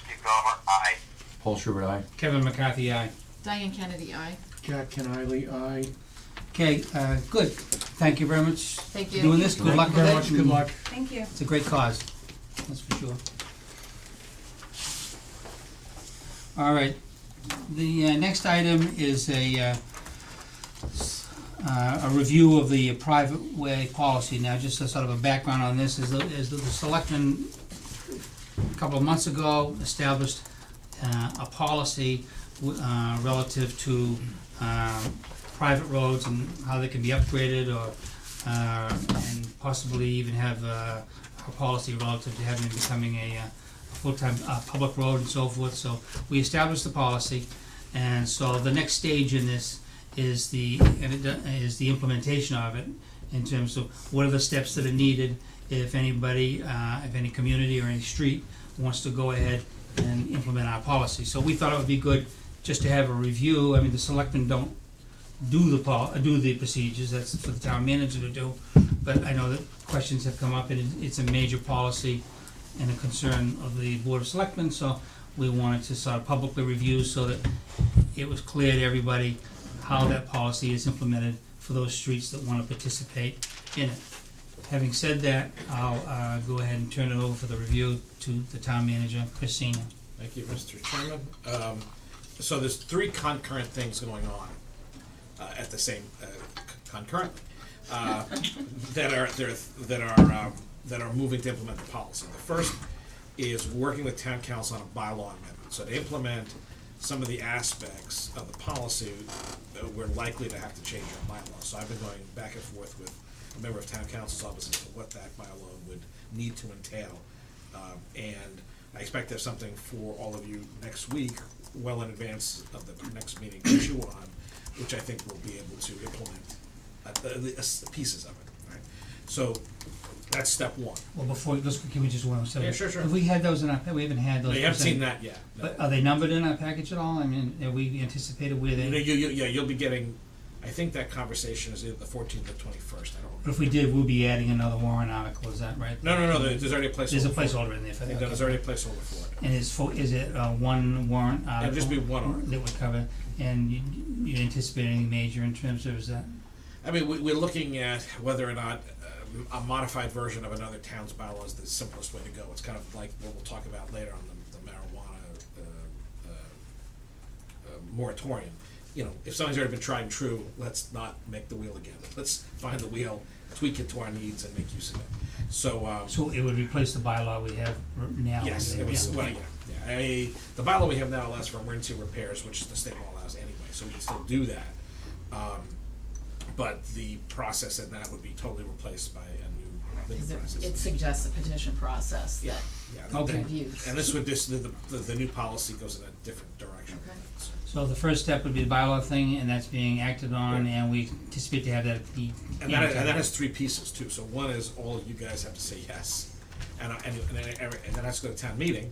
Steve Gomer, aye. Paul Schubert, aye. Kevin McCarthy, aye. Diane Kennedy, aye. Jack Kenneally, aye. Okay, good. Thank you very much Thank for you. doing this. Good luck with it. Thank you very much, good luck. Thank you. It's a great cause, that's for sure. All right, the next item is a review of the private way policy. Now, just a sort of a background on this is the selectmen a couple of months ago established a policy relative to private roads and how they can be upgraded or and possibly even have a policy relative to having it becoming a full-time public road and so forth. So we established the policy, and so the next stage in this is the implementation of it in terms of what are the steps that are needed if anybody, if any community or any street wants to go ahead and implement our policy. So we thought it would be good just to have a review. I mean, the selectmen don't do the procedures, that's for the town manager to do, but I know that questions have come up, and it's a major policy and a concern of the Board of Selectmen, so we wanted to sort of publicly review so that it was clear to everybody how that policy is implemented for those streets that want to participate in it. Having said that, I'll go ahead and turn it over for the review to the town manager, Christina. Thank you, Mr. Chairman. So there's 3 concurrent things going on at the same concurrently that are moving to implement the policy. The first is working with town council on a bylaw amendment. So to implement some of the aspects of the policy, we're likely to have to change our bylaw. So I've been going back and forth with a member of town council's office as to what that bylaw would need to entail. And I expect to have something for all of you next week, well in advance of the next meeting to chew on, which I think we'll be able to implement pieces of it, right? So that's step 1. Well, before, can we just one second? Yeah, sure. Have we had those in our, we haven't had those. No, you haven't seen presented. that yet. No. But are they numbered in our package at all? I mean, have we anticipated where You know, they? you'll be getting I think that conversation is either the 14th or 21st, I don't remember. But if we did, we'll be adding another warrant article, is that right? No, there's already a placeholder. There's a for it. placeholder in there for I think that. there's already a placeholder for it. And is it one warrant article? It'll just be one article. That would cover, and you anticipate anything major in terms of, is that? I mean, we're looking at whether or not a modified version of another town's bylaw is the simplest way to go. It's kind of like what we'll talk about later on the marijuana moratorium. You know, if something's already been tried and true, let's not make the wheel again. Let's find the wheel, tweak it to our needs, and make use of it. So, So it would replace the bylaw we have now? yes, it was, well, yeah. The bylaw we have now allows for emergency repairs, which the state law allows anyway, so we can still do that. But the process in that would be totally replaced by a new Because living process. it suggests a petition process Yeah, that yeah. Okay. we've used. And this would the new policy goes in a different direction. Okay. So the first step would be the bylaw thing, and that's being acted on, and we anticipate to have that at the. And that has three pieces too. So one is all of you guys have to say yes, and then has to go to town meeting.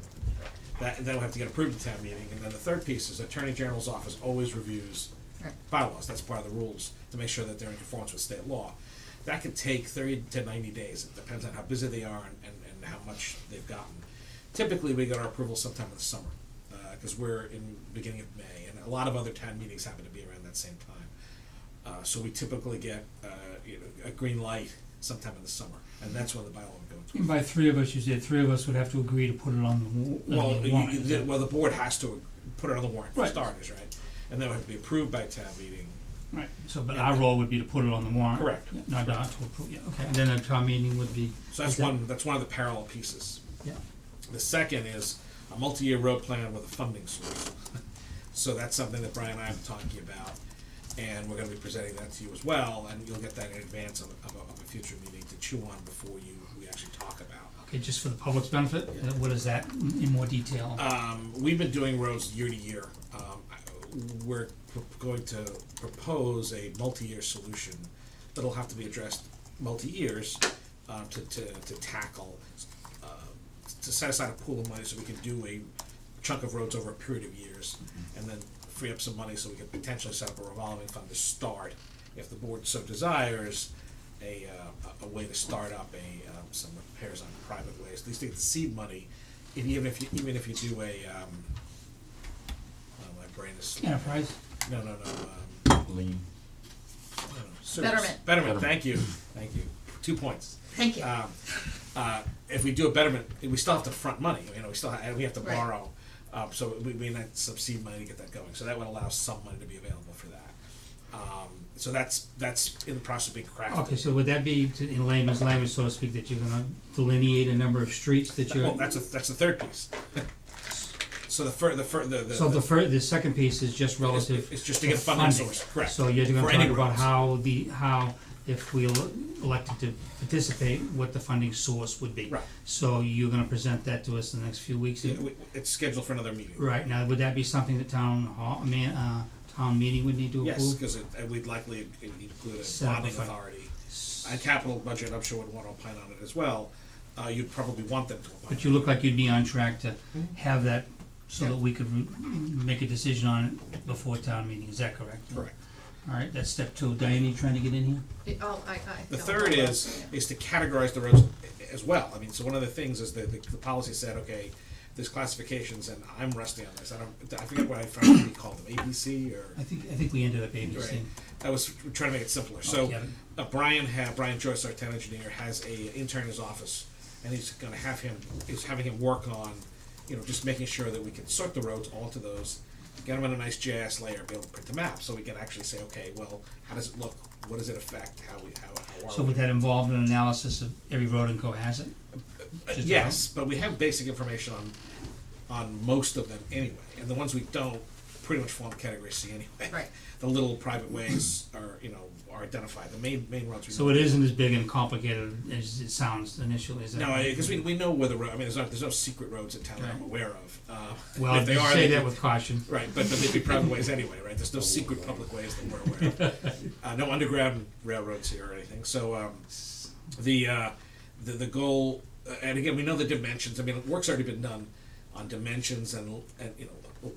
Then we'll have to get approved at town meeting, and then the third piece is the Attorney General's office always reviews Right. bylaws. That's part of the rules to make sure that they're in conformance with state law. That could take 30 to 90 days. It depends on how busy they are and how much they've gotten. Typically, we get our approval sometime in the summer because we're in beginning of May, and a lot of other town meetings happen to be around that same time. So we typically get a green light sometime in the summer, and that's when the bylaw would go into And by three of us, you said three of us would have to agree to put it on the warrant. Well, the board has to put it on the warrant for Right. starters, right? And then it would have to be approved by town meeting. Right, so, but our role would be to put it on the warrant. Correct. Yeah, not to approve, yeah, okay, and then the town meeting would be. So that's is that- one of the parallel pieces. Yeah. The second is a multi-year road plan with a funding source. So that's something that Brian and I have been talking about, and we're gonna be presenting that to you as well, and you'll get that in advance of a future meeting to chew on before we actually talk about. Okay, just for the public's benefit, what is that in more detail? We've been doing roads year to year. We're going to propose a multi-year solution that'll have to be addressed multi-years to tackle, to set aside a pool of money so we can do a chunk of roads over a period of years, and then free up some money so we can potentially set up a revolving fund to start, if the board so desires, a way to start up some repairs on private ways. At least get the seed money, and even if you do a my brain is Enterprise? no Lean. Betterment. Betterment. Thank you. 2 points. Thank you. If we do a betterment, we still have to front money. We have to Right. borrow. So we need some seed money to get that going. So that would allow some money to be available for that. So that's in the process of being crafted. Okay, so would that be, in layman's language, so to speak, that you're gonna delineate a number of streets that you're? Well, that's the third piece. So the second piece is just relative. It's just to get a funding source, correct. So you're gonna For any talk about roads. how if we elected to participate, what the funding source would be. Right. So you're gonna present that to us in the next few weeks? It's scheduled for another meeting. Right, now, would that be something that town meeting would need to approve? Yes, because we'd likely include a Set up a bonding fund. authority. And capital budget, I'm sure would want to opine on it as well. You'd probably want them to opine. But you look like you'd be on track to have that, so Yeah. that we could make a decision on it before town meeting, is that correct? Correct. All right, that's step two. Diane, you trying to get in here? The third is to categorize the roads as well. I mean, so one of the things is that the policy said, okay, there's classifications, and I'm rusty on this. I forget what I finally called them, ABC or. I think we ended up ABC. Right. I was trying to make it simpler. So Kevin. Brian Joyce, our town engineer, has a intern in his office, and he's having him work on, just making sure that we can sort the roads all to those, get them in a nice JS layer, be able to print the map, so we can actually say, okay, well, how does it look? What does it affect? How are So we? would that involve an analysis of every road in Cohasset? Just Yes, but we have basic information on most of them anyway, and the ones we don't pretty much fall in category C anyway. Right. The little private ways are identified. The main roads we So know. it isn't as big and complicated as it sounds initially, is that? No, because we know where the road. I mean, there's no secret roads in town that I'm aware of. Well, if they you are, say they that could- with caution. Right, but they'd be private ways anyway, right? There's no secret public ways that we're aware of. No underground railroads here or anything. So the goal, and again, we know the dimensions. I mean, work's already been done on dimensions and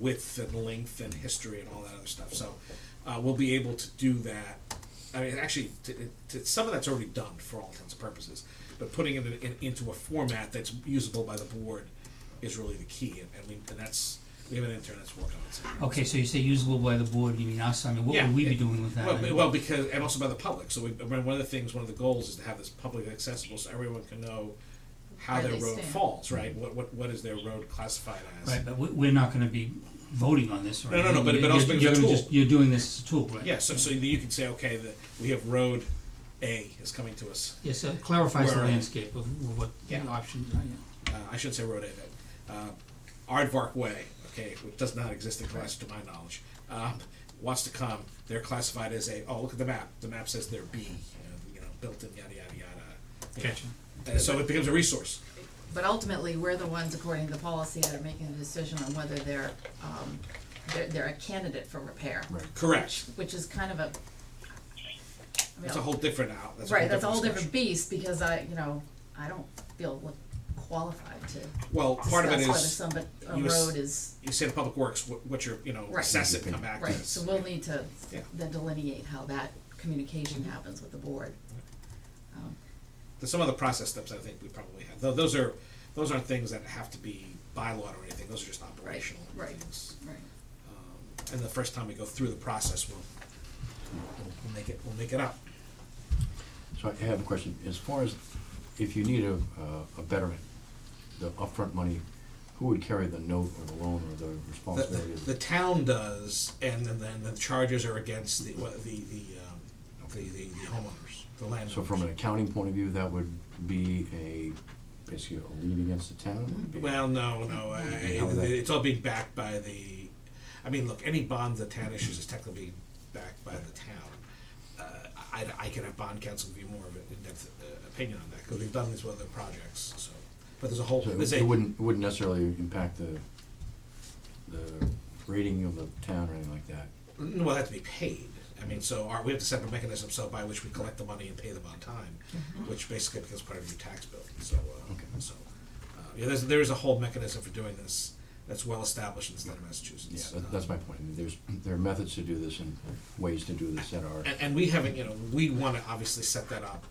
width and length and history and all that other stuff. So we'll be able to do that. I mean, actually, some of that's already done for all intents and purposes, but putting it into a format that's usable by the board is really the key, and that's, we have an intern that's working on it. Okay, so you say usable by the board, you mean us? I mean, what Yeah, would we be doing with that? Well, because, and also by the public, so one of the goals is to have this public accessible, so everyone can know how Where their they road stand. falls, right? What is their road classified as? Right, but we're not gonna be voting on this, right? No, but also being a tool. You're doing this as a tool, right? Yeah, so you can say, okay, that we have road A is coming to us. Yes, so it clarifies the Where- landscape of what the Yeah. options are, yeah. I shouldn't say road A, but Aardvark Way, okay, which does not exist in Class to my knowledge, wants to come. They're classified as a, look at the map. The map says they're B, built in yada yada yada. Gotcha. And so it becomes a resource. But ultimately, we're the ones, according to the policy, that are making the decision on whether they're a candidate for repair. Right. Correct. Which is kind of a. I mean, That's a whole different Right, that's a whole discussion. different beast, because I don't feel qualified to Well, part of it discuss whether a you road is, you say to Public Works what you're, Right. assess it and come back to right, us. so we'll need to Yeah. then delineate how that communication happens with the board. There's some other process steps I think we probably have. Those aren't things that have to be bylaw or anything. Those are just operational Right. things. Right. And the first time we go through the process, we'll make it up. So I have a question, as far as if you need a betterment, the upfront money, who would carry the note or the loan or the responsibility? The town does, and then the charges are against the homeowners, the landowners. So from an accounting point of view, that would be basically a lien against the town? Would it be- Well, no, How would that- it's all being backed by the, I mean, look, any bond the town issues is technically being backed by the town. I can have bond counsel give you more of an in-depth opinion on that, because we've done this with other projects, so. But there's a whole, So there's it wouldn't necessarily impact the rating of the town or anything like that? well, it has to be paid. I mean, so we have to set up a mechanism so by which we collect the money and pay them on time, which basically becomes part of your tax bill, so, there is a whole mechanism for doing this that's well established in the state of Massachusetts. Yeah, that's my point. I mean, there are methods to do this and ways to do this that are. And we haven't, we wanna obviously set that up.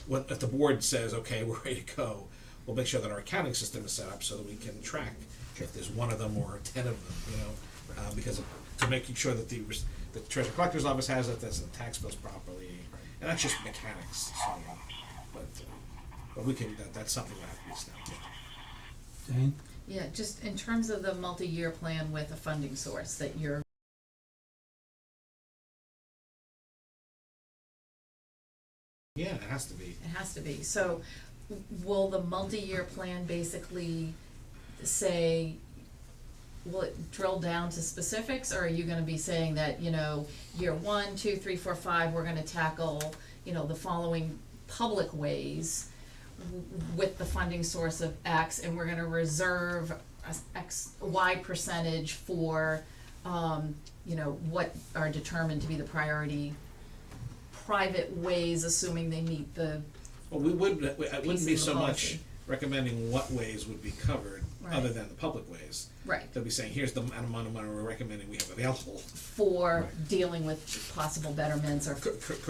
If the board says, okay, we're ready to go, we'll make sure that our accounting system is set up so that we can track if there's one of them or 10 of them, because to making sure that the treasurer collector's office has it, that's the tax bills properly, and that's just mechanics, so, but we can, that's something that has to be established. Dane? Yeah, just in terms of the multi-year plan with a funding source that you're Yeah, it has to be. It has to be. So will the multi-year plan basically say, will it drill down to specifics, or are you gonna be saying that, year 1, 2, 3, 4, 5, we're gonna tackle, the following public ways with the funding source of X, and we're gonna reserve Y percentage for, what are determined to be the priority private ways, assuming they meet the. Well, it wouldn't Pieces be of the so much policy. recommending what ways would be covered, Right. other than the public ways. Right. They'll be saying, here's the amount of money we're recommending we have available. For dealing with possible betterments or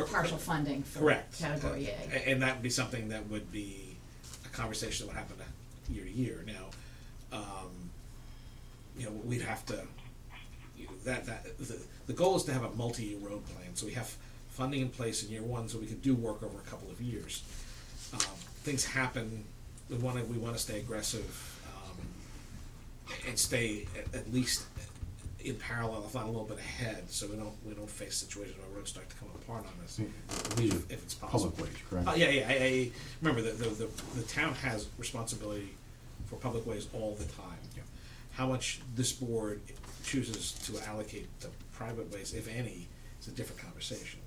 partial funding for Correct. category A. And that would be something that would be a conversation that would happen year to year. Now, we'd have to, the goal is to have a multi-year road plan, so we have funding in place in year 1, so we could do work over a couple of years. Things happen, we wanna stay aggressive, and stay at least in parallel, if not a little bit ahead, so we don't face situations where roads start to come apart on us, These are if it's possible. public ways, correct? I remember the town has responsibility for public ways all the time. Yeah. How much this board chooses to allocate to private ways, if any, is a different conversation.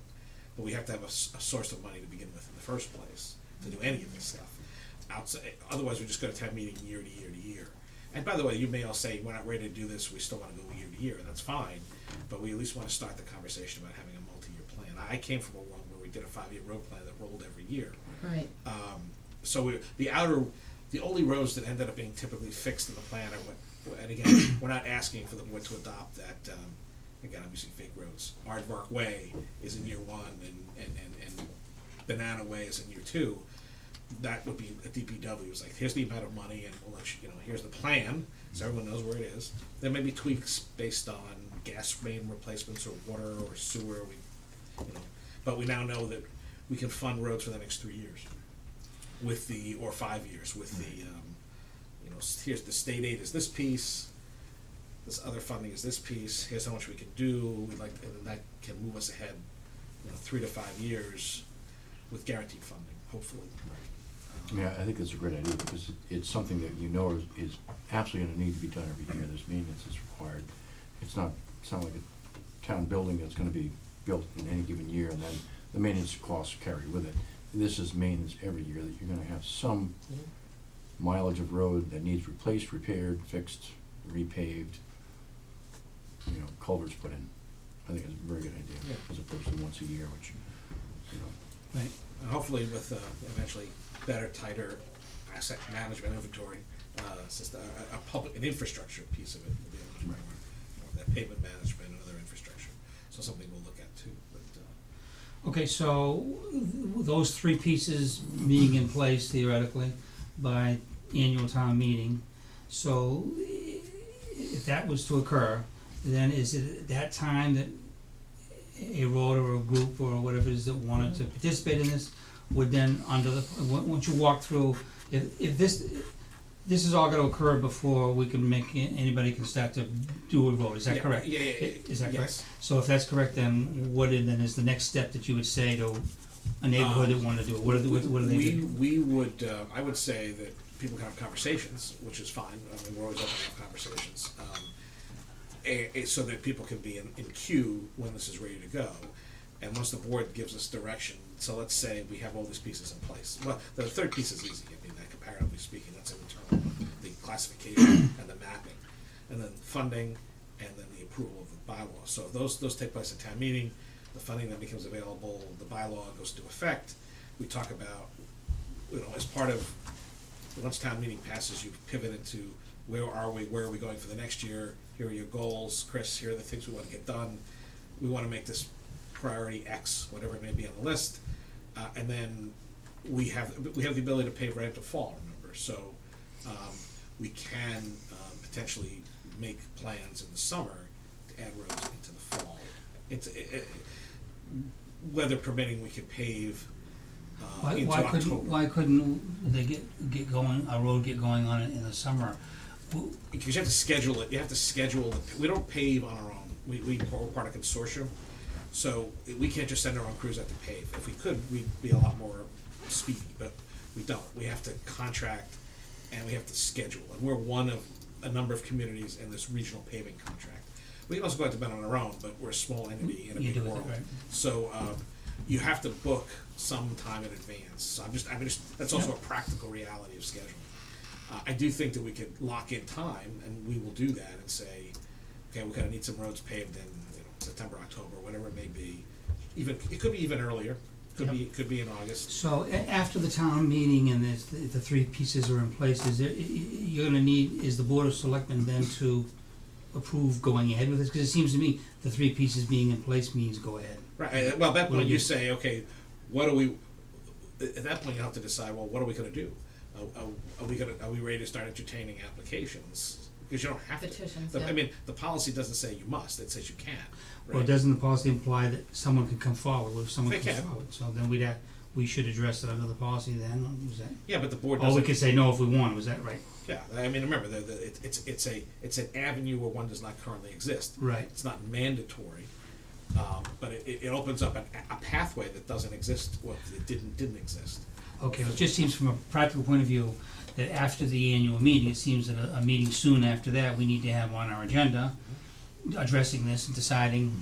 But we have to have a source of money to begin with in the first place to do any of this stuff. Otherwise, we're just going to town meeting year to year to year. And by the way, you may all say, we're not ready to do this, we still want to go year to year, and that's fine, but we at least want to start the conversation about having a multi-year plan. I came from a world where we did a 5-year road plan that rolled every year. Right. So the only roads that ended up being typically fixed in the plan are and again, we're not asking for the board to adopt that again, obviously fake roads. Aardvark Way is in year one, and Banana Way is in year two. That would be a DPW. It's like, here's the amount of money, and we'll let you, here's the plan, so everyone knows where it is. There may be tweaks based on gas main replacements or water or sewer, but we now know that we can fund roads for the next 3 years or 5 years with the, here's the state aid is this piece, this other funding is this piece, here's how much we can do, and that can move us ahead, 3 to 5 years with guaranteed funding, hopefully. Yeah, I think that's a great idea, because it's something that is absolutely gonna need to be done every year. There's maintenance that's required. It's not like a town building that's gonna be built in any given year, and then the maintenance costs carry with it. This is maintenance every year, that you're gonna have some mileage of road that needs replaced, repaired, fixed, repaved, culverts put in. I think it's a very good idea, as opposed to once a year, which, Right. And hopefully with eventually better, tighter asset management inventory, just an infrastructure piece of it, will be able to more that pavement management and other infrastructure. So something we'll look at too. But Okay, so those three pieces being in place theoretically by annual town meeting, so if that was to occur, then is it at that time that a road or a group or whatever it is that wanted to participate in this would then once you walk through, if this is all gonna occur before we can anybody can start to do a road, is that correct? Yeah. Is that correct? Yes. So if that's correct, then what is the next step that you would say to a neighborhood that wanna do it? What do they do? We would, I would say that people can have conversations, which is fine. I mean, we're always open to have conversations. So that people can be in queue when this is ready to go. And once the board gives us direction, so let's say we have all these pieces in place. Well, the third piece is easy, I mean, comparatively speaking, that's an internal one, the classification and the mapping. And then funding, and then the approval of the bylaw. So if those take place at town meeting, the funding then becomes available, the bylaw goes into effect. We talk about, as part of, once town meeting passes, you pivot into where are we going for the next year, here are your goals, Chris, here are the things we want to get done, we want to make this priority X, whatever it may be on the list, and then we have the ability to pay right up to fall, remember, so we can potentially make plans in the summer to add roads into the fall. Weather permitting, we could pave into October. Why couldn't they get going, a road get going on it in the summer? Because you have to schedule it, we don't pave on our own, we're part of consortium, so we can't just send our own crews out to pave. If we could, we'd be a lot more speedy, but we don't. We have to contract and we have to schedule, and we're one of a number of communities in this regional paving contract. We can also go out to bid on our own, but we're a small entity in a big world. Right. So you have to book some time in advance. So that's also a practical reality of scheduling. I do think that we could lock in time, and we will do that and say, okay, we're gonna need some roads paved in September, October, whatever it may be. It could be even earlier. Could be in August. So after the town meeting and the three pieces are in place, is the Board of Selectmen then to approve going ahead with this? Because it seems to me the three pieces being in place means go ahead. Right. Well, at that point you say, okay, at that point you have to decide, well, what are we gonna do? Are we ready to start entertaining applications? Because you don't have Petitions, to. yeah. I mean, the policy doesn't say you must, it says you can. Right? Or doesn't the policy imply that someone can come forward? If someone They comes can. forward, so then we should address it under the policy then, or was that? Yeah, but the board Or doesn't. we could say no if we want, was that right? Yeah, I mean, remember, it's an avenue where one does not currently exist. Right. It's not mandatory, but it opens up a pathway that doesn't exist, well, it didn't exist. Okay, well, it just seems from a practical point of view that after the annual meeting, it seems that a meeting soon after that, we need to have on our agenda addressing this and deciding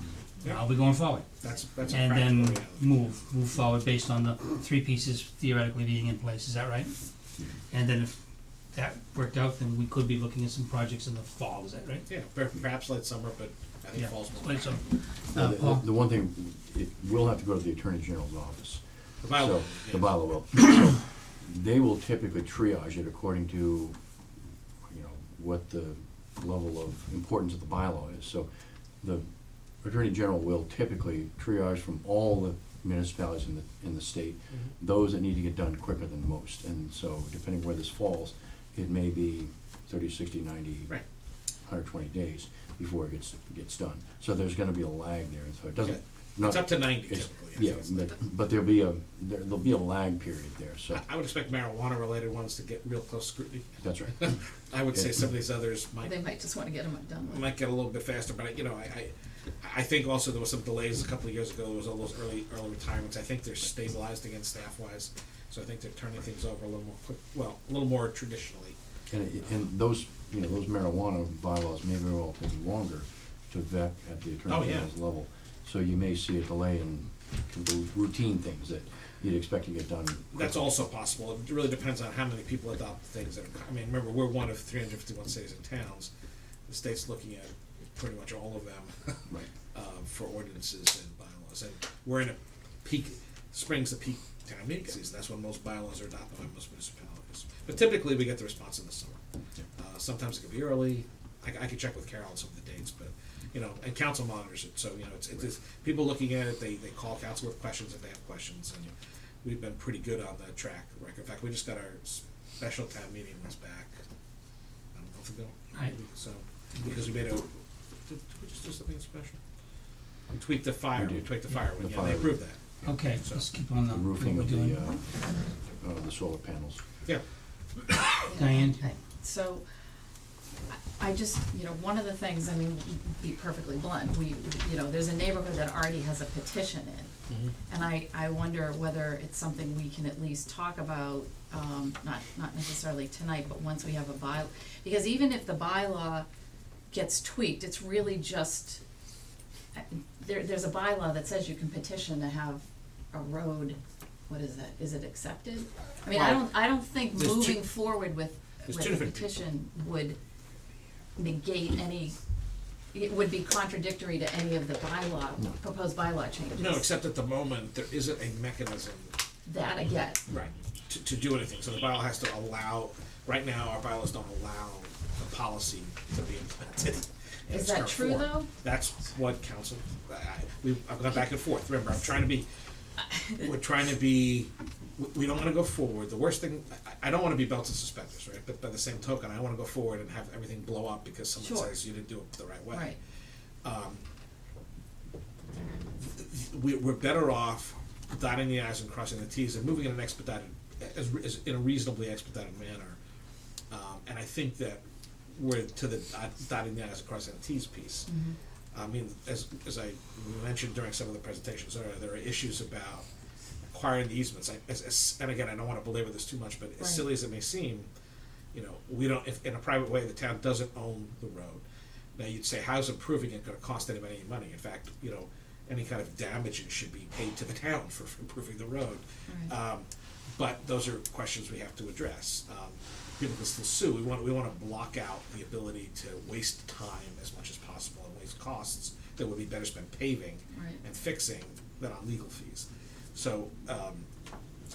how we're going forward. That's a And practical then reality. move forward based on the three pieces theoretically being in place, is that right? And then if that worked out, then we could be looking at some projects in the fall, is that right? Yeah, perhaps late summer, but I think Yeah. fall's more. Wait, so, the one thing, it will have to go to the Attorney General's office. The bylaw, So, yes. the bylaw will. So, they will typically triage it according to, what the level of importance of the bylaw is. So the Attorney General will typically triage from all the municipalities in the state, those that need to get done quicker than most. And so depending where this falls, it may be 30, 60, 90, Right. 120 days before it gets done. So there's gonna be a lag there, and so it doesn't. Okay. not- It's up to 90 it's- typically. Yeah, but there'll be a lag period there, so, I would expect marijuana-related ones to get real close scrutiny. that's right. I would say some of these others might They might just wanna get them done with. get a little bit faster, but I think also there was some delays a couple of years ago. There was all those early retirements. I think they're stabilized again staff-wise, so I think they're turning things over a little more quick, well, a little more traditionally. And those, those marijuana bylaws may very well take longer to vet at the Oh, Attorney yeah. General's level. So you may see a delay in those routine things that you'd expect to get done. That's also possible. It really depends on how many people adopt things that are, remember, we're one of 351 cities and towns. The state's looking at pretty much all of them Right. for ordinances and bylaws. And we're in a peak, spring's the peak town meeting season. That's when most bylaws are adopted by most municipalities. But typically, we get the response in the summer. Sometimes it can be early. I can check with Carol on some of the dates, but, and council monitors it. So, it's people looking at it, they call council with questions if they have questions. And we've been pretty good on the track record. In fact, we just got our special town meeting was back, I don't know if ago, Right. maybe. So, because we made did we just do something special? We tweaked the fire, We we did. tweaked the fire, The they fire. approved that. Okay, So- let's keep on The what roofing we're of doing. the solar panels. Yeah. Diane? Okay, so, I just, one of the things, be perfectly blunt, there's a neighborhood that already has a petition in. And I wonder whether it's something we can at least talk about, not necessarily tonight, but once we have a bylaw. Because even if the bylaw gets tweaked, it's really just, there's a bylaw that says you can petition to have a road, what is that, is it accepted? I don't think There's two- moving forward with There's a two different- petition would negate any, it would be contradictory to any of the proposed bylaw changes. No, except at the moment, there isn't a mechanism, That I get. right, to do anything. So the bylaw has to allow, right now, our bylaws don't allow the policy to be implemented. in Is its that current true, form. though? That's what council, I've gone back and forth. Remember, I'm trying to be, we're trying to be, we don't wanna go forward. The worst thing, I don't wanna be belts and suspenders, right? But by the same token, I wanna go forward and have everything blow up because someone Sure. says you didn't do it the right way. Right. We're better off dotting the i's and crossing the t's and moving in an expedited, in a reasonably expedited manner. And I think that we're to the dotting the i's and crossing the t's piece. As I mentioned during some of the presentations, there are issues about acquiring the easements. And again, I don't want to belabor this too much, but as Right. silly as it may seem, we don't, if in a private way, the town doesn't own the road. Now, you'd say, how's improving it gonna cost anybody any money? In fact, any kind of damaging should be paid to the town for improving the road. Right. But those are questions we have to address. People can still sue. We wanna block out the ability to waste time as much as possible and waste costs that would be better spent paving Right. and fixing than on legal fees. So,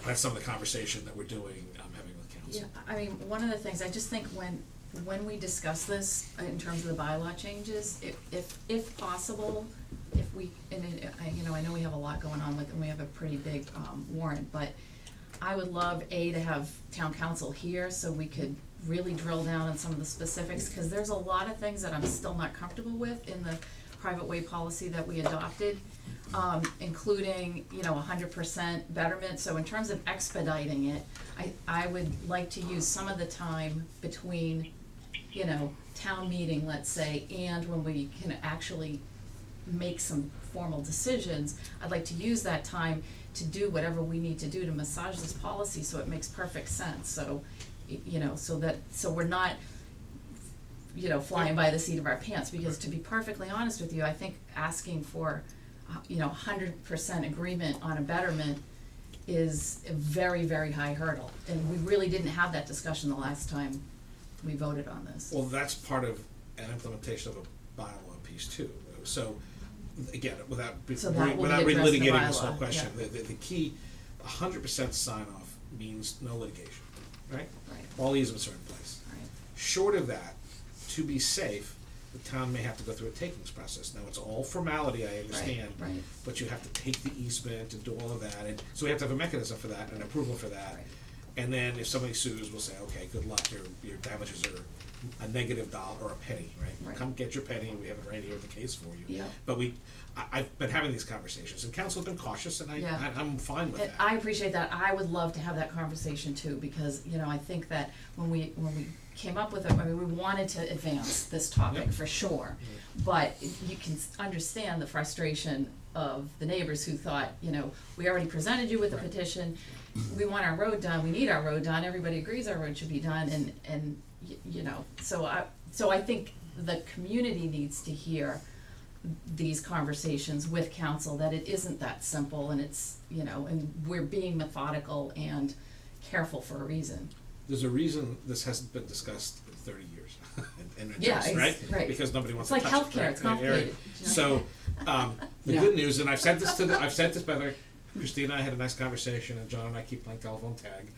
that's some of the conversation that we're doing, having with council. Yeah, one of the things, I just think when we discuss this, in terms of the bylaw changes, if possible, if we, I know we have a lot going on with, and we have a pretty big, warrant, but I would love, to have town council here, so we could really drill down on some of the specifics, cause there's a lot of things that I'm still not comfortable with in the private way policy that we adopted, including, 100% betterment. So in terms of expediting it, I would like to use some of the time between, town meeting, let's say, and when we can actually make some formal decisions. I'd like to use that time to do whatever we need to do to massage this policy so it makes perfect sense. So, so we're not, flying by the seat of our pants, because to be perfectly honest with you, I think asking for, 100% agreement on a betterment is a very, very high hurdle. And we really didn't have that discussion the last time we voted on this. Well, that's part of an implementation of a bylaw piece too. So, again, without So that will be without addressed in the relitigating this whole bylaw, question, yeah. the key, 100% sign off means no litigation, right? Right. All easements are in place. Right. Short of that, to be safe, the town may have to go through a takings process. Now, it's all formality, I understand. right. But you have to take the easement and do all of that, and so we have to have a mechanism for that, and approval for that. Right. And then if somebody sues, we'll say, okay, good luck, your damages are a negative dollar or a penny, right? Right. Come get your penny, we have it right here with the case for you. Yeah. But I've been having these conversations, and council's been cautious, and Yeah. I'm fine with And that. I appreciate that. I would love to have that conversation too, because, you know, I think that when we came up with it, I mean, we wanted to advance this topic Yep. for sure. But you can understand the frustration of the neighbors who thought, you know, we already presented you with a petition, we want our road done, we need our road done, everybody agrees our road should be done, and you know, so I think the community needs to hear these conversations with council, that it isn't that simple, and it's, you know, and we're being methodical and careful for a reason. There's a reason this hasn't been discussed in 30 years and Yeah, addressed, right? right. Because nobody wants It's to like touch it, healthcare, right? it's complicated. So, the Yeah. good news, and I've said this by the way, Christine and I had a nice conversation, and John and I keep playing telephone tag.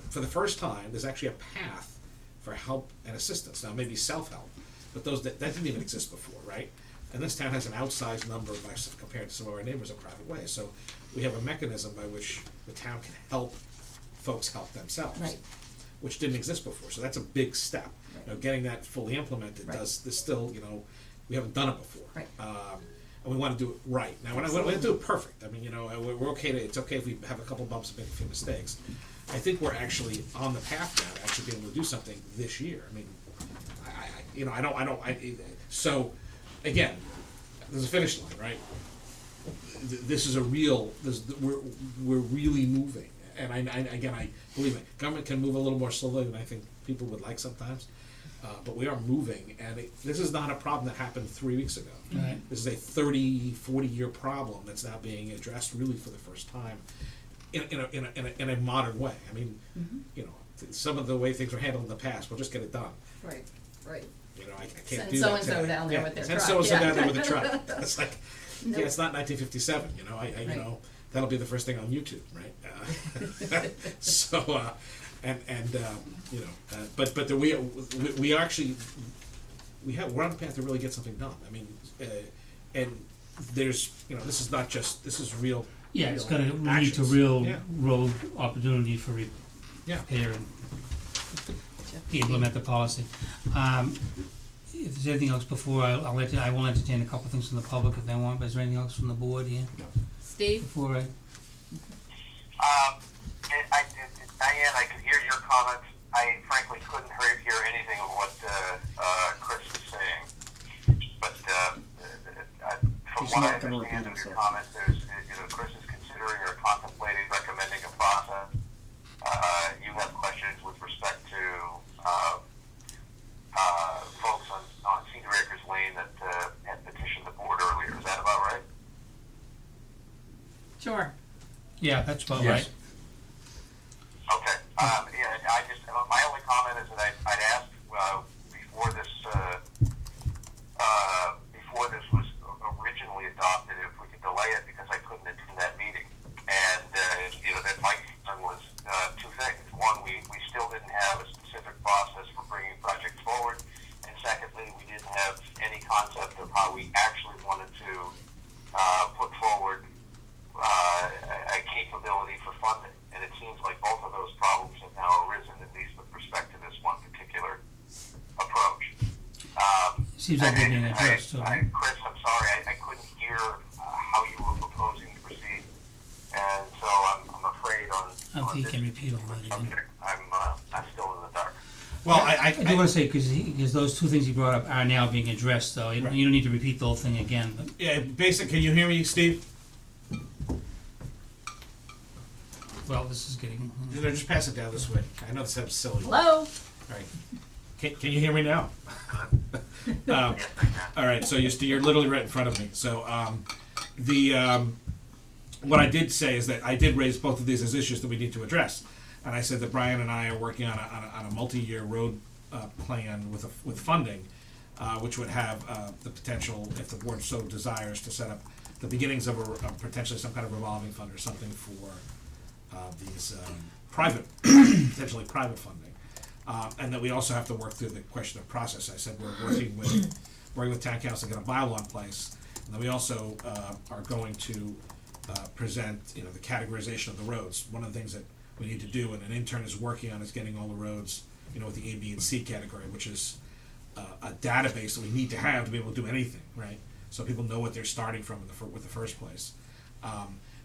For the first time, there's actually a path for help and assistance. Now, maybe self-help, but that didn't even exist before, right? And this town has an outsized number compared to some of our neighbors in private ways. So we have a mechanism by which the town can help folks help themselves, Right. which didn't exist before. So that's a big step. Right. You know, getting that fully implemented Right. there's still, you know, we haven't done it before. Right. And we want to do it right. Now, we're not going to do it perfect. I mean, you know, we're okay. It's okay if we have a couple bumps and make a few mistakes. I think we're actually on the path now to actually be able to do something this year. I mean, so, again, there's a finish line, right? This is we're really moving. And I believe me, government can move a little more slowly than I think people would like sometimes. But we are moving, and this is not a problem that happened 3 weeks ago. Right. This is a 30, 40-year problem that's now being addressed really for the first time in a modern way. I mean, you know, some of the way things were handled in the past, we'll just get it done. Right, right. You know, I can't Send do that so-and-so today. down there with their Send truck, so-and-so yeah. down there with a truck. It's like, Nope. yeah, it's not 1957, you know, you Right. know, that'll be the first thing on YouTube, right? So, you know, but we actually, we're on the path to really get something done. I mean, and there's, you know, this is real. Yeah, it's real gonna lead to actions. real Yeah. road opportunity for Yeah. repair and implement the policy. If there's anything else before, I will entertain a couple of things from the public if they want, but is there anything else from the board here Steve? before I? Diane, I could hear your comments. I frankly couldn't hear anything of what Chris was saying. But from He's what I not gonna understand repeat of your himself. comments, Chris is considering or contemplating recommending a process. You have questions with respect to folks on Cedar Acres Lane that had petitioned the board earlier. Is that about right? Sure. Yeah, that's about Yes. right. Okay. Yeah, my only comment is that I'd asked before this was originally adopted if we could delay it because I couldn't attend that meeting. And, that my concern was two things. One, we still didn't have a specific process for bringing projects forward. And secondly, we didn't have any concept of how we actually wanted to put forward a capability for funding. And it seems like both of those problems have now arisen, at least with respect to this one particular approach. Seems like they're being addressed, so. Chris, I'm sorry, I couldn't hear how you were proposing to proceed, and so I'm afraid on He this can repeat all that again. subject, I'm still in the dark. Well, I do wanna say, because those two things you brought up are now being addressed, so you don't need to repeat the whole thing again, but. Yeah, can you hear me, Steve? Well, this is getting. Just pass it down this way. I know this sounds silly. Hello? All right. Can you hear me now? All right, so you're literally right in front of me. So what I did say is that I did raise both of these as issues that we need to address, and I said that Brian and I are working on a multi-year road plan with funding, which would have the potential, if the board so desires, to set up the beginnings of potentially some kind of revolving fund or something for these potentially private funding. And then we also have to work through the question of process. I said we're working with town council to get a bylaw in place. And then we also are going to present, the categorization of the roads. One of the things that we need to do, and an intern is working on, is getting all the roads, with the A, B, and C category, which is a database that we need to have to be able to do anything, right? So people know what they're starting from with the first place.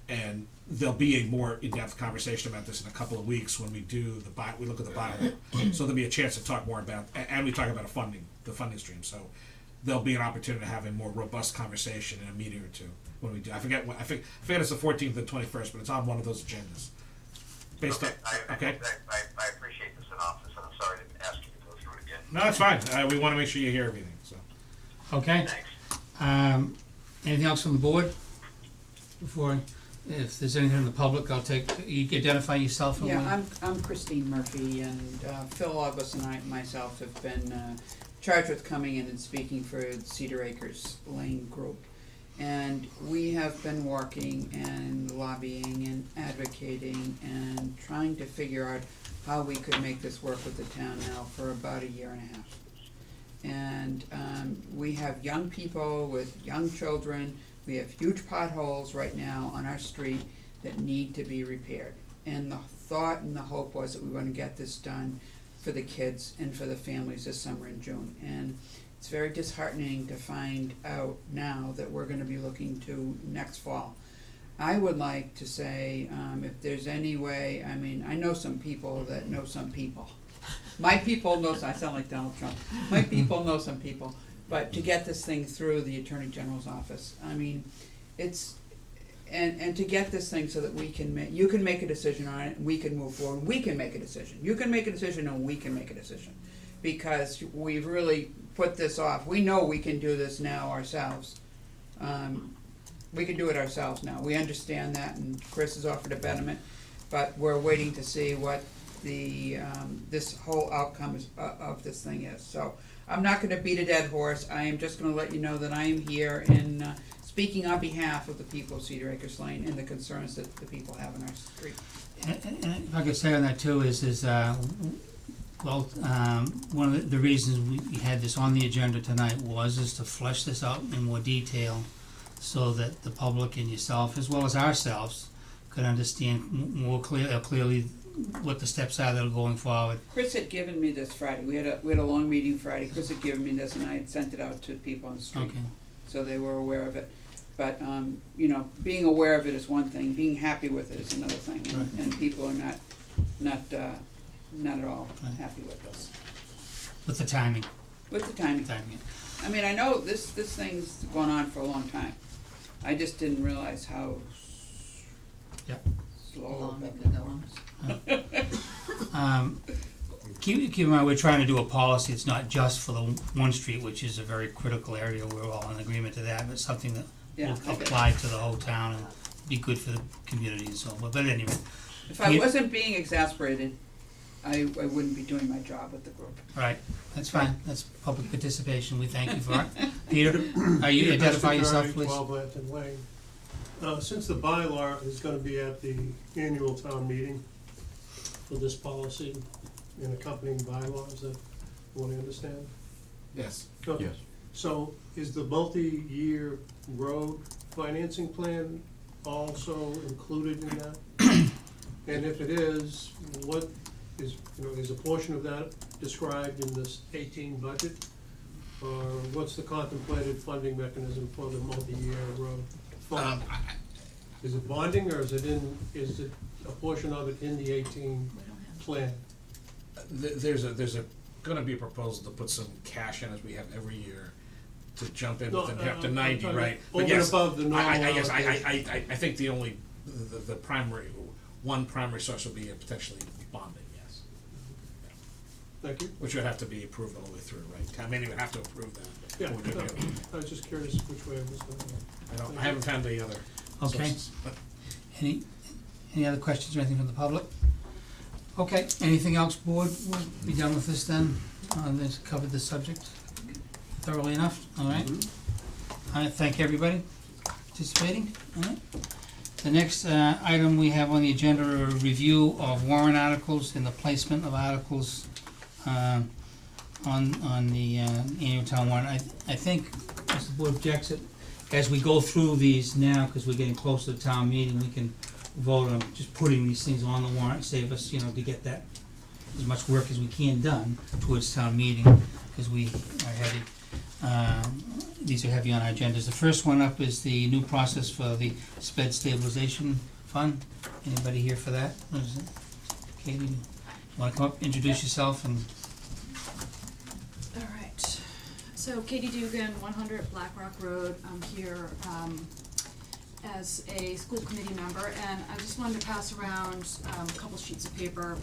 And there'll be a more in-depth conversation about this in a couple of weeks when we do we look at the bylaw. So there'll be a chance to talk more about, and we talk about the funding stream. So there'll be an opportunity to have a more robust conversation in a meeting or two when we do. I forget it's the 14th and 21st, but it's on one of those agendas. I appreciate the synopsis, and I'm sorry to ask you to go through it again. No, it's fine. We want to make sure you hear everything. So. Okay. Thanks. Anything else from the board? Before, if there's anything from the public, you identify yourself. And Yeah, I'm Christine Murphy, and Phil August and myself have been charged with coming in and speaking for the Cedar Acres Lane Group. And we have been working and lobbying and advocating and trying to figure out how we could make this work with the town now for about a year and a half. And we have young people with young children. We have huge potholes right now on our street that need to be repaired. And the thought and the hope was that we were going to get this done for the kids and for the families this summer in June. And it's very disheartening to find out now that we're going to be looking to next fall. I would like to say, if there's any way, I know some people that know some people. My people know, I sound like Donald Trump. My people know some people. But to get this thing through the Attorney General's office, it's, and to get this thing so that we can you can make a decision on it, and we can move forward, we can make a decision. You can make a decision, and we can make a decision. Because we've really put this off. We know we can do this now ourselves. We can do it ourselves now. We understand that, and Chris has offered a betterment, but we're waiting to see what the this whole outcome of this thing is. So I'm not going to beat a dead horse. I am just going to let you know that I am here in speaking on behalf of the people of Cedar Acres Lane and the concerns that the people have in our street. And if I could say on that too is one of the reasons we had this on the agenda tonight is to flesh this out in more detail so that the public and yourself, as well as ourselves, could understand more clearly what the steps are that are going forward. Chris had given me this Friday. We had a long meeting Friday. Chris had given me this, and I had sent it out to people on the street, so they were aware of it. But being aware of it is one thing. Being happy with it is another thing, and people are not at all happy with this. With the timing. With the timing. I know this thing's gone on for a long time. I just didn't realize how slow it could go on. Keep in mind, we're trying to do a policy. It's not just for the one street, which is a very critical area. We're all in agreement to that, but something that will apply to the whole town and be good for the community and so on. But anyway. If I wasn't being exasperated, I wouldn't be doing my job with the group. Right, that's fine. That's public participation. We thank you for it. Peter, you identify yourself, please? 12 Blanton Lane. Since the bylaw is gonna be at the annual town meeting for this policy and accompanying bylaws, is that what I understand? Yes. Okay. Yes. So is the multi-year road financing plan also included in that? And if it is, what is a portion of that described in this 18 budget? Or what's the contemplated funding mechanism for the multi-year road fund? Is it bonding, or is it a portion of it in the 18 plan? There's gonna be a proposal to put some cash in, as we have every year, to jump in with up to 90, right? Over and above the normal I think the primary source would be potentially bonding, yes. Thank you. Which would have to be approved all the way through, right? Town meeting would have to approve that. Yeah, I was just curious which way it was going. I haven't found any other sources. Okay. Any other questions or anything from the public? Okay, anything else, board? We'll be done with this then. This covered the subject thoroughly enough, all right? I thank everybody participating, all right? The next item we have on the agenda are a review of warrant articles and the placement of articles on the annual town warrant. I think, as the board objects it, as we go through these now, because we're getting close to the town meeting, we can vote on just putting these things on the warrant, save us, to get that as much work as we can done towards town meeting, because we are heavy. These are heavy on our agendas. The first one up is the new process for the sped stabilization fund. Anybody here for that? What is it? Katie, you wanna come up, introduce yourself and Alright, so Katie Dugan, 100 Black Rock Road, I'm here, as a school committee member, and I just wanted to pass around, a couple sheets of paper,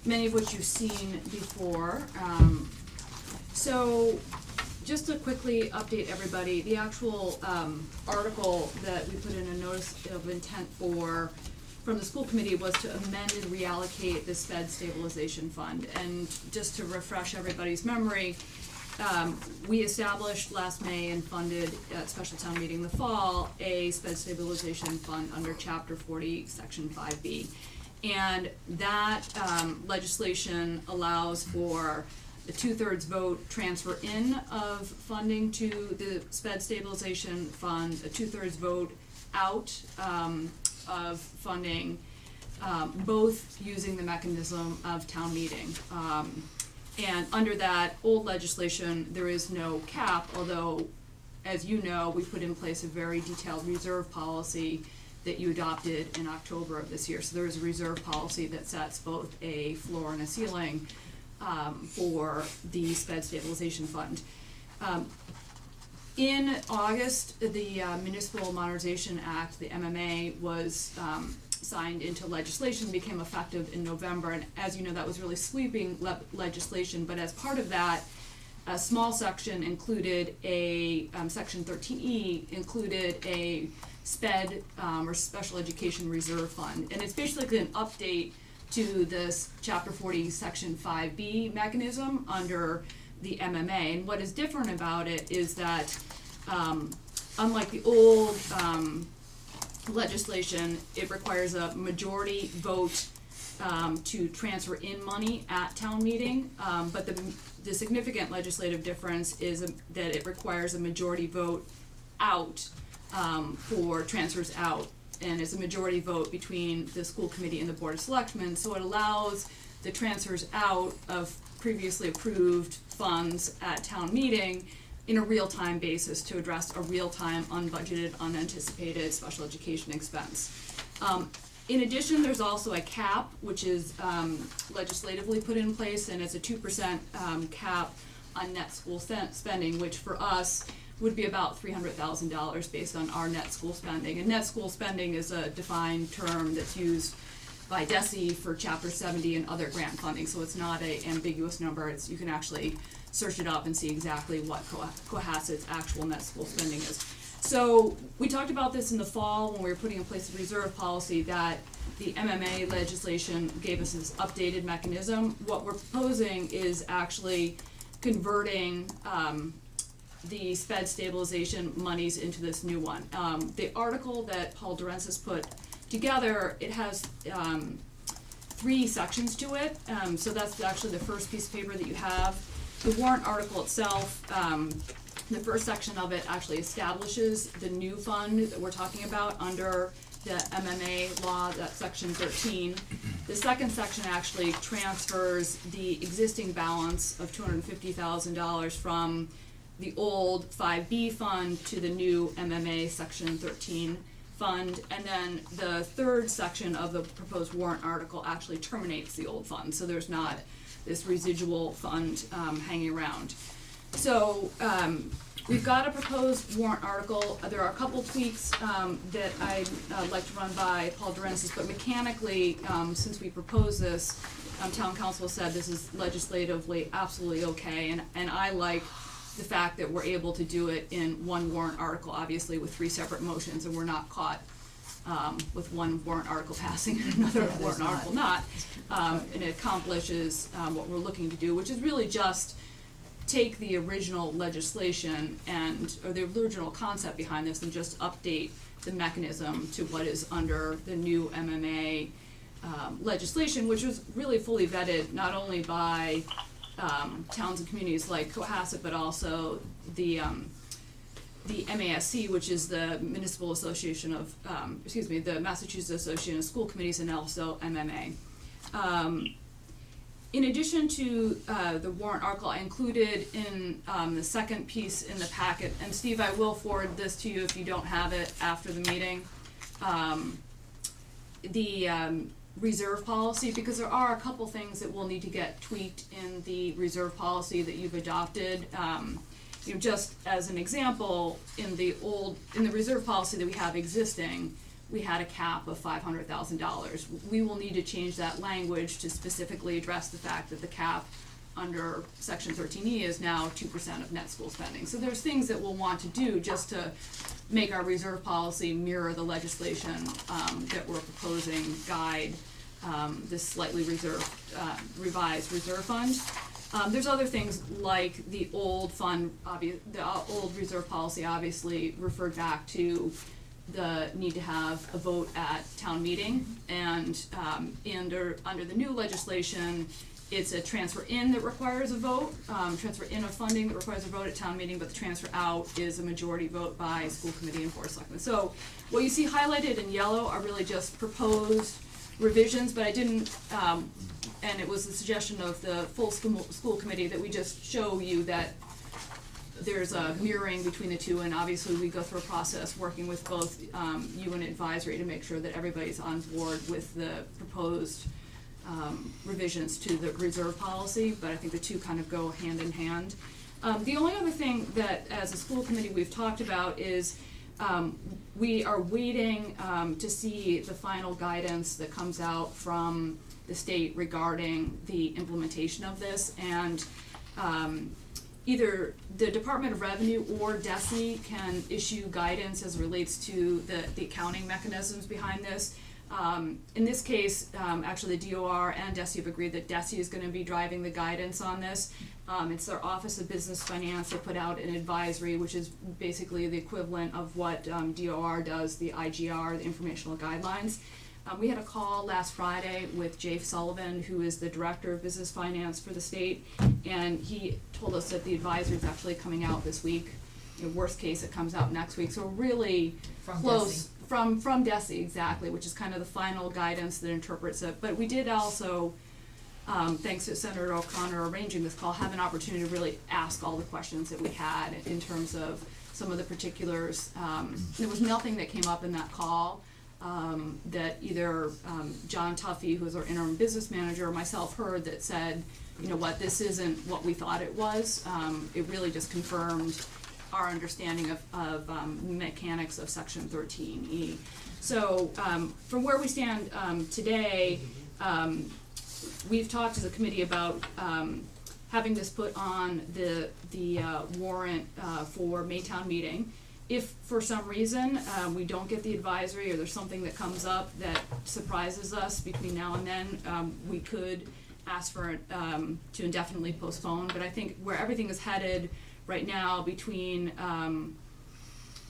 many of which you've seen before. So, just to quickly update everybody, the actual, article that we put in a notice of intent from the school committee was to amend and reallocate the sped stabilization fund. And just to refresh everybody's memory, we established last May and funded at special town meeting in the fall, a sped stabilization fund under chapter 40, section 5B. And that, legislation allows for the 2/3 vote transfer in of funding to the sped stabilization fund, a 2/3 vote out, of funding, both using the mechanism of town meeting. And under that old legislation, there is no cap, although, as you know, we put in place a very detailed reserve policy that you adopted in October of this year. So there is a reserve policy that sets both a floor and a ceiling, for the sped stabilization fund. In August, the Municipal Modernization Act, the MMA, was signed into legislation, became effective in November, and as you know, that was really sweeping legislation, but as part of that, a small section included a, section 13E included a SPED, or Special Education Reserve Fund, and it's basically an update to this Chapter 40, Section 5B mechanism under the MMA. And what is different about it is that, unlike the old legislation, it requires a majority vote to transfer in money at town meeting. But the significant legislative difference is that it requires a majority vote out for transfers out. And it's a majority vote between the school committee and the board of selectmen, so it allows the transfers out of previously approved funds at town meeting in a real-time basis to address a real-time, unbudgeted, unanticipated special education expense. In addition, there's also a cap, which is legislatively put in place, and it's a 2% cap on net school spending, which for us would be about $300,000 based on our net school spending. And net school spending is a defined term that's used by DESE for Chapter 70 and other grant funding, so it's not an ambiguous number. You can actually search it up and see exactly what Cohasset's actual net school spending is. So we talked about this in the fall when we were putting in place the reserve policy, that the MMA legislation gave us this updated mechanism. What we're proposing is actually converting the sped stabilization monies into this new one. The article that Paul Durensis put together, it has 3 sections to it, so that's actually the first piece of paper that you have. The warrant article itself, the first section of it actually establishes the new fund that we're talking about under the MMA law, that's section 13. The second section actually transfers the existing balance of $250,000 from the old 5B fund to the new MMA section 13 fund, and then the third section of the proposed warrant article actually terminates the old fund, so there's not this residual fund hanging around. So we've got a proposed warrant article. There are a couple tweaks that I'd like to run by Paul Durensis, but mechanically, since we proposed this, town council said this is legislatively absolutely okay, and I like the fact that we're able to do it in one warrant article, obviously with 3 separate motions, and we're not caught with one warrant article passing and another warrant article not. And it accomplishes what we're looking to do, which is really just take the original legislation or the original concept behind this and just update the mechanism to what is under the new MMA legislation, which was really fully vetted not only by towns and communities like Cohasset, but also the MASC, which is the Municipal Association of, the Massachusetts Association of School Committees, and also MMA. In addition to the warrant article, I included in the second piece in the packet, and Steve, I will forward this to you if you don't have it after the meeting, the reserve policy, because there are a couple things that will need to get tweaked in the reserve policy that you've adopted. Just as an example, in the reserve policy that we have existing, we had a cap of $500,000. We will need to change that language to specifically address the fact that the cap under Section 13E is now 2% of net school spending. So there's things that we'll want to do just to make our reserve policy mirror the legislation that we're proposing guide this slightly revised reserve fund. There's other things like the old fund, the old reserve policy obviously referred back to the need to have a vote at town meeting, and under the new legislation, it's a transfer in that requires a vote, transfer in of funding that requires a vote at town meeting, but the transfer out is a majority vote by school committee and board of selectmen. So what you see highlighted in yellow are really just proposed revisions, but I didn't, and it was the suggestion of the full school committee that we just show you that there's a mirroring between the two, and obviously we go through a process working with both you and advisory to make sure that everybody's on board with the proposed revisions to the reserve policy, but I think the two kind of go hand in hand. The only other thing that as a school committee we've talked about is we are waiting to see the final guidance that comes out from the state regarding the implementation of this, and either the Department of Revenue or DESE can issue guidance as relates to the accounting mechanisms behind this. In this case, actually the DOR and DESE have agreed that DESE is going to be driving the guidance on this. It's their Office of Business Finance. They put out an advisory, which is basically the equivalent of what DOR does, the IGR, the Informational Guidelines. We had a call last Friday with Jay Sullivan, who is the Director of Business Finance for the state, and he told us that the advisory is actually coming out this week. Worst case, it comes out next week. So we're really close. From DESE, exactly, which is kind of the final guidance that interprets it. But we did also, thanks to Senator O'Connor arranging this call, have an opportunity to really ask all the questions that we had in terms of some of the particulars. There was nothing that came up in that call that either John Tuffy, who is our interim business manager, or myself heard that said, you know what, this isn't what we thought it was. It really just confirmed our understanding of mechanics of Section 13E. So from where we stand today, we've talked as a committee about having this put on the warrant for Maytown meeting. If for some reason we don't get the advisory, or there's something that comes up that surprises us between now and then, we could ask for to indefinitely postpone. But I think where everything is headed right now, between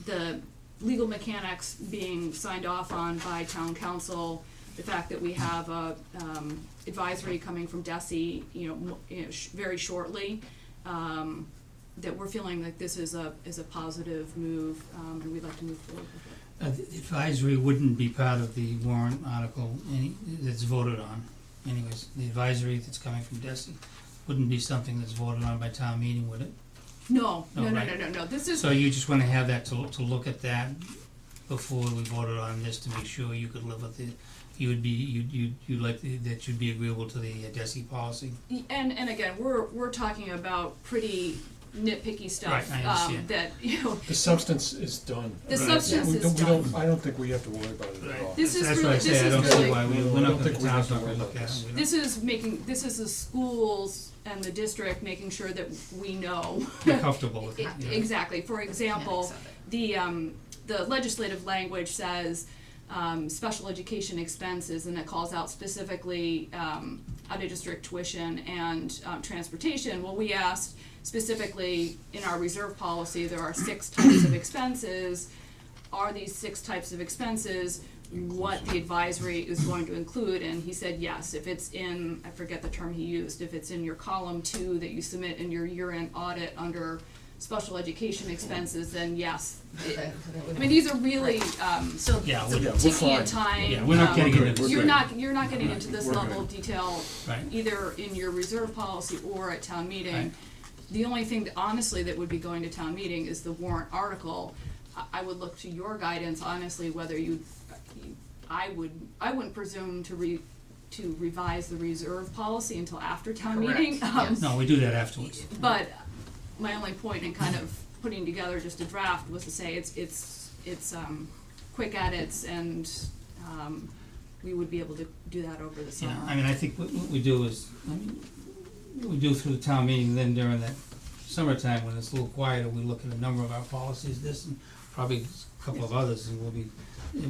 the legal mechanics being signed off on by town council, the fact that we have a advisory coming from DESE, very shortly, that we're feeling like this is a positive move, and we'd like to move forward with it. The advisory wouldn't be part of the warrant article that's voted on. Anyways, the advisory that's coming from DESE wouldn't be something that's voted on by town meeting, would it? No. Right. This is. So you just wanna have that to look at that before we voted on this, to make sure you could live with it. You'd like that you'd be agreeable to the DESE policy. And again, we're talking about pretty nitpicky stuff. Right, I understand. That The substance is done. The substance is done. I don't think we have to worry about it at all. This is That's really, what I say, I don't see why we're I not don't gonna, think the we have town's to not worry gonna look about at this. it. this is the schools and the district making sure that we know. We're comfortable with it, yeah. Exactly. For example, the legislative language says special education expenses, and it calls out specifically out-of-district tuition and transportation. Well, we asked specifically in our reserve policy, there are 6 types of expenses. Are these 6 types of expenses what the advisory is going to include, and he said yes, if it's in, I forget the term he used, if it's in your column 2 that you submit in your year-end audit under special education expenses, then yes. I mean, these are really, So, Yeah, so we're we're taking fine. time. Yeah, we're not getting into this. You're not getting into this We're level good. of detail, Right. either in your reserve policy or at town meeting. Right. The only thing that honestly that would be going to town meeting is the warrant article. I would look to your guidance, honestly, whether I wouldn't presume to revise the reserve policy until after town Correct, meeting. yes. No, we do that afterwards. But my only point in kind of putting together just a draft was to say it's quick edits, and we would be able to do that over the summer. Yeah, I mean, I think what we do is, we do through the town meeting, then during that summertime, when it's a little quieter, we look at a number of our policies, this and probably a couple of others, and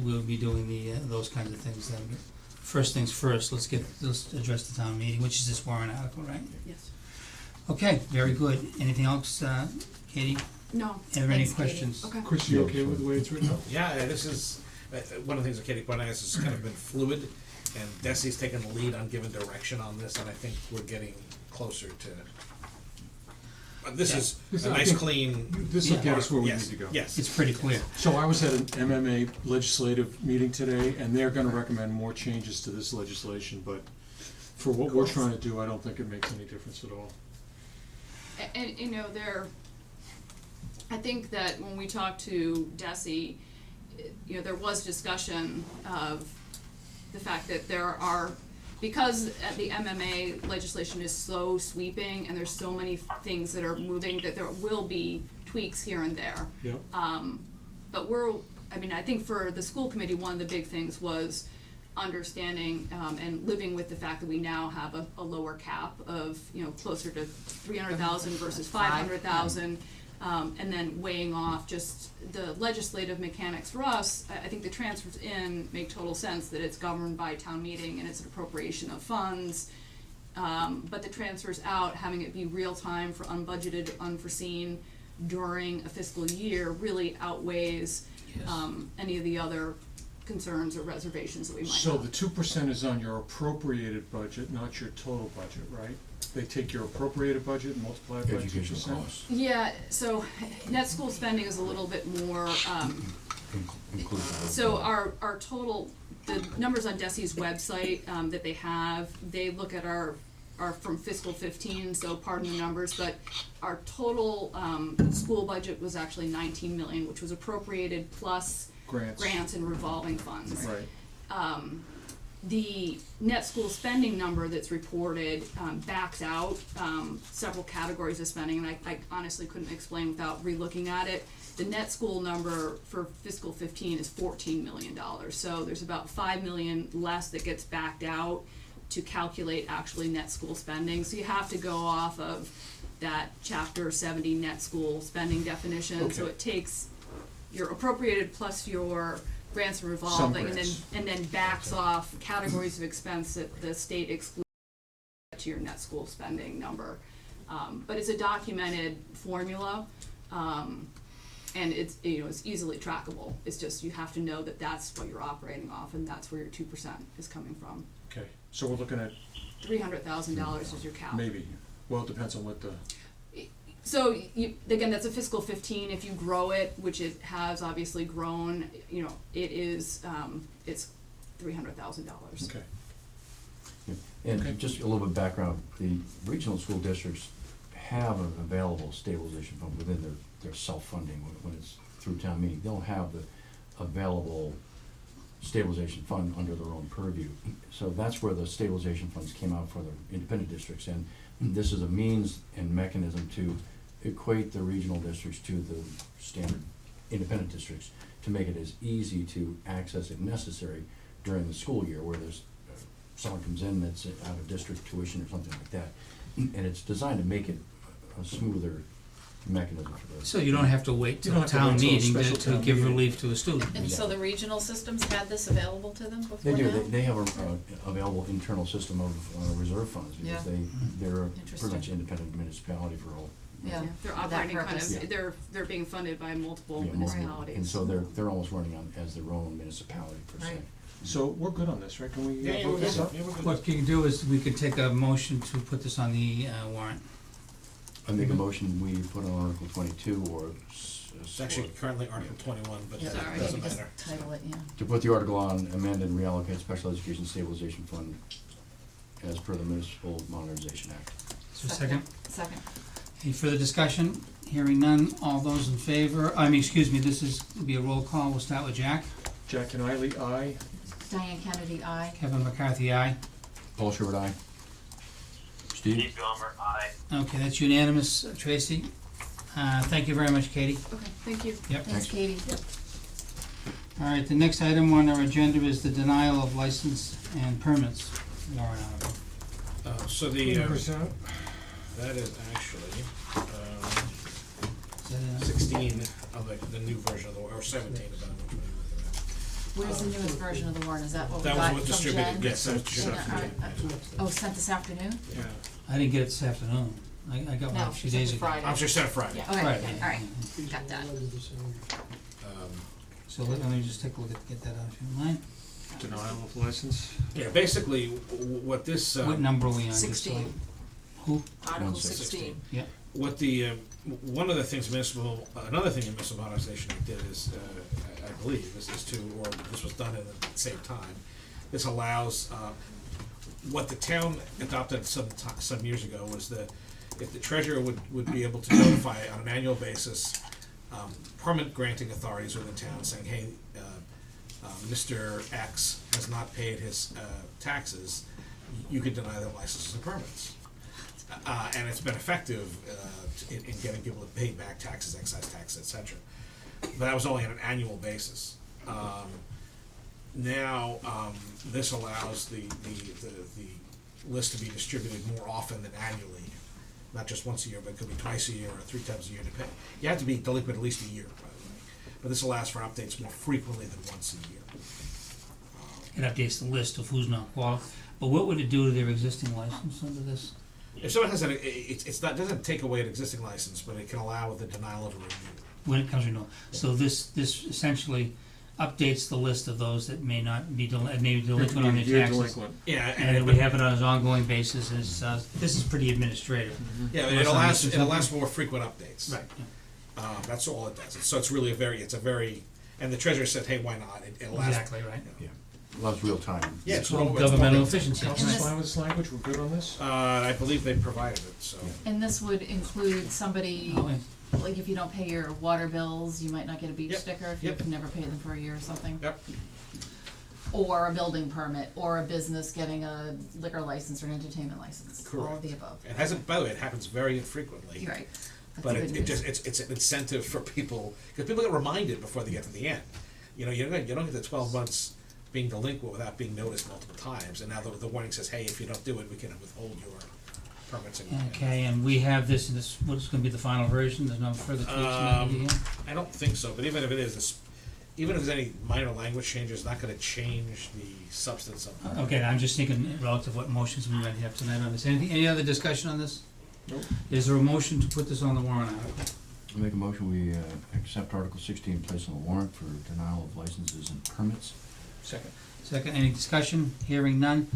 we'll be doing those kinds of things then. But first things first, let's address the town meeting, which is this warrant article, right? Yes. Okay, very good. Anything else, Katie? No. Are there any Thanks, Katie. questions? Okay. Chris, you okay with the way it's written up? Yeah, this is, one of the things that Katie pointed out is it's kind of been fluid, and Desi's taken the lead on giving direction on this, and I think we're getting closer to. But this is This- a I nice, think clean. This will get us where we Yes, need to go. Yes. It's pretty clear. So I was at an MMA legislative meeting today, and they're gonna recommend more changes to this legislation, but for what we're trying to do, I don't think it makes any difference at all. And you know, I think that when we talked to Desi, you know, there was discussion of the fact that there are, because the MMA legislation is so sweeping and there's so many things that are moving, that there will be tweaks here and there. Yep. But I think for the school committee, one of the big things was understanding and living with the fact that we now have a lower cap of, you know, closer to 300,000 versus 500,000. And then weighing off just the legislative mechanics for us. I think the transfers in make total sense, that it's governed by town meeting and it's an appropriation of funds. But the transfers out, having it be real time for unbudgeted, unforeseen during a fiscal year really outweighs any of the other concerns or reservations that we might have. So the 2% is on your appropriated budget, not your total budget, right? They take your appropriated budget and multiply it by 2%? Educational costs. Yeah, so net school spending is a little bit more, Inclusive. so our total, the numbers on Desi's website, that they look at our from fiscal 15, so pardon the numbers, but our total, school budget was actually 19 million, which was appropriated plus grants and revolving funds. Right. The net school spending number that's reported backs out several categories of spending, and I honestly couldn't explain without re-looking at it. The net school number for fiscal 15 is $14 million, so there's about $5 million less that gets backed out to calculate actually net school spending. So you have to go off of that Chapter 70 net school spending definition. So Okay. it takes your appropriated plus your grants and Some revolving, grants. and then backs off categories of expense that the state excludes to your net school spending number. But it's a documented formula, and it's, you know, it's easily trackable. It's just you have to know that that's what you're operating off, and that's where your 2% is coming from. Okay, so we're looking at $300,000 is your cap. maybe, well, it depends on what the, So again, that's a fiscal 15. If you grow it, which it has obviously grown, you know, it is it's $300,000. okay. Yeah. And Okay. just a little bit of background, the regional school districts have an available stabilization fund within their self-funding when it's through town meeting. They'll have the available stabilization fund under their own purview. So that's where the stabilization funds came out for the independent districts. And this is a means and mechanism to equate the regional districts to the standard independent districts to make it as easy to access if necessary during the school year, where there's someone comes in that's out of district tuition or something like that. And it's designed to make it a smoother mechanism for those. So you don't have to wait You till don't have to town wait till a meeting special to town give meeting. relief to a student. And so the regional systems had this available to them before They do, now? they have a available internal system of reserve funds, Yeah. because they're a pretty Interesting. much independent municipality for all. Yeah, They're for that operating kind purpose. of, they're being funded by multiple Yeah, multiple- municipalities. And so they're almost running on as their own municipality per se. Right. So we're good on this, right? Can we Yeah, vote we're this good. up? Yeah, we're good. What you can do is, we could take a motion to put this on the warrant. I make a motion, we put on Article 22 or It's actually currently Article 21, but Yeah, that sorry, doesn't just matter. title it, yeah. to put the article on, amend and reallocate special education stabilization fund as per the Municipal Modernization Act. Is there a second? Second. Any further discussion? Hearing none, all those in favor, excuse me, this is, will be a roll call, we'll start with Jack. Jack and Eiley, aye. Diane Kennedy, aye. Kevin McCarthy, aye. Paul Schubert, aye. Steve? Steve Gomer, aye. Okay, that's unanimous, Tracy. Thank you very much, Katie. Okay, thank you. Yep. Thanks, Katie. All right, the next item on our agenda is the denial of license and permits warrant article. So the, 20%. that is actually, Is that, 16 of the new version of the, or 17 of the, which one are you looking at? Where's the newest version of the warrant? Is that what we That got was from what Jen? distributed, yes, that was distributed. Oh, sent this afternoon? Yeah. I didn't get it this afternoon. I got one No, a few sent days it ago. Friday. I'm sure sent Friday. Yeah, okay, Friday. okay, all right, got that. So let me just take a look at, get that out if you don't mind. Denial of license. Yeah, basically, what this, What number are we on? Just so- 16. Who? Article 16. 16. what the, one of the things another thing the Municipal Modernization Act did is, I believe, is to, or this was done at the same time, this allows, what the town adopted some years ago was that if the treasurer would be able to notify on an annual basis, permit granting authorities within town saying, hey, Mr. X has not paid his taxes, you could deny their licenses and permits. And it's been effective in getting people to pay back taxes, excise taxes, et cetera. But that was only on an annual basis. Now, this allows the list to be distributed more often than annually, not just once a year, but it could be twice a year or 3 times a year, depending. You have to be delinquent at least a year, by the way. But this allows for updates more frequently than once a year. It updates the list of who's not qualified. But what would it do to their existing license under this? If someone has it's not, doesn't take away an existing license, but it can allow the denial of a review. When it comes renewal. So this essentially updates the list of those that may not be maybe delinquent on their You're taxes. delinquent. Yeah, And then we have it on an ongoing basis, and it's, this is pretty administrative. Yeah, Unless it I'm allows missing for more frequent updates. Right, yeah. That's all it does. So it's really and the treasurer said, hey, why not? It allows. Exactly, right. Yeah, allows real time. Yeah, It's called governmental efficiency. Council's fine with this language, we're good on this? I believe they provided it, so. And this would include somebody, Oh, and like if you don't pay your water bills, you might not get a beach Yep, sticker if yep. you've never paid them for a year or something. Yep. Or a building permit, or a business getting a liquor license or an entertainment license, all of Correct. the above. It hasn't, by the way, it happens very infrequently. You're right, that's But the good it news. just, it's an incentive for people, because people get reminded before they get to the end. You know, you don't get the 12 months being delinquent without being noticed multiple times, and now the warning says, hey, if you don't do it, we can withhold your permits. Okay, and we have this, in this, what's gonna be the final version, there's no further tweaks in it again? I don't think so, but even if it is, even if there's any minor language changes, it's not gonna change the substance of it. Okay, I'm just thinking relative to what motions we might have tonight on this. Any other discussion on this? Nope. Is there a motion to put this on the warrant article? I make a motion, we accept Article 16, place on the warrant for denial of licenses and permits. Second. Second, any discussion? Hearing none.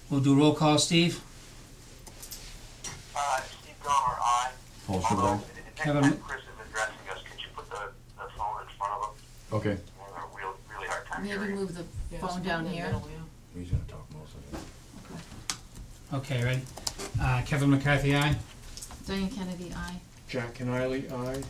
We'll do roll call, Steve? Steve Gomer, aye. Paul Schubert, Although, aye. next Kevin- time Chris is addressing us, could you put the phone in front of him? Okay. We're having a really hard time Maybe hearing. move the Yeah, phone it's down in the here. middle, yeah. He's gonna talk most of it. Okay, ready? Kevin McCarthy, aye? Diane Kennedy, aye. Jack and Eiley, aye.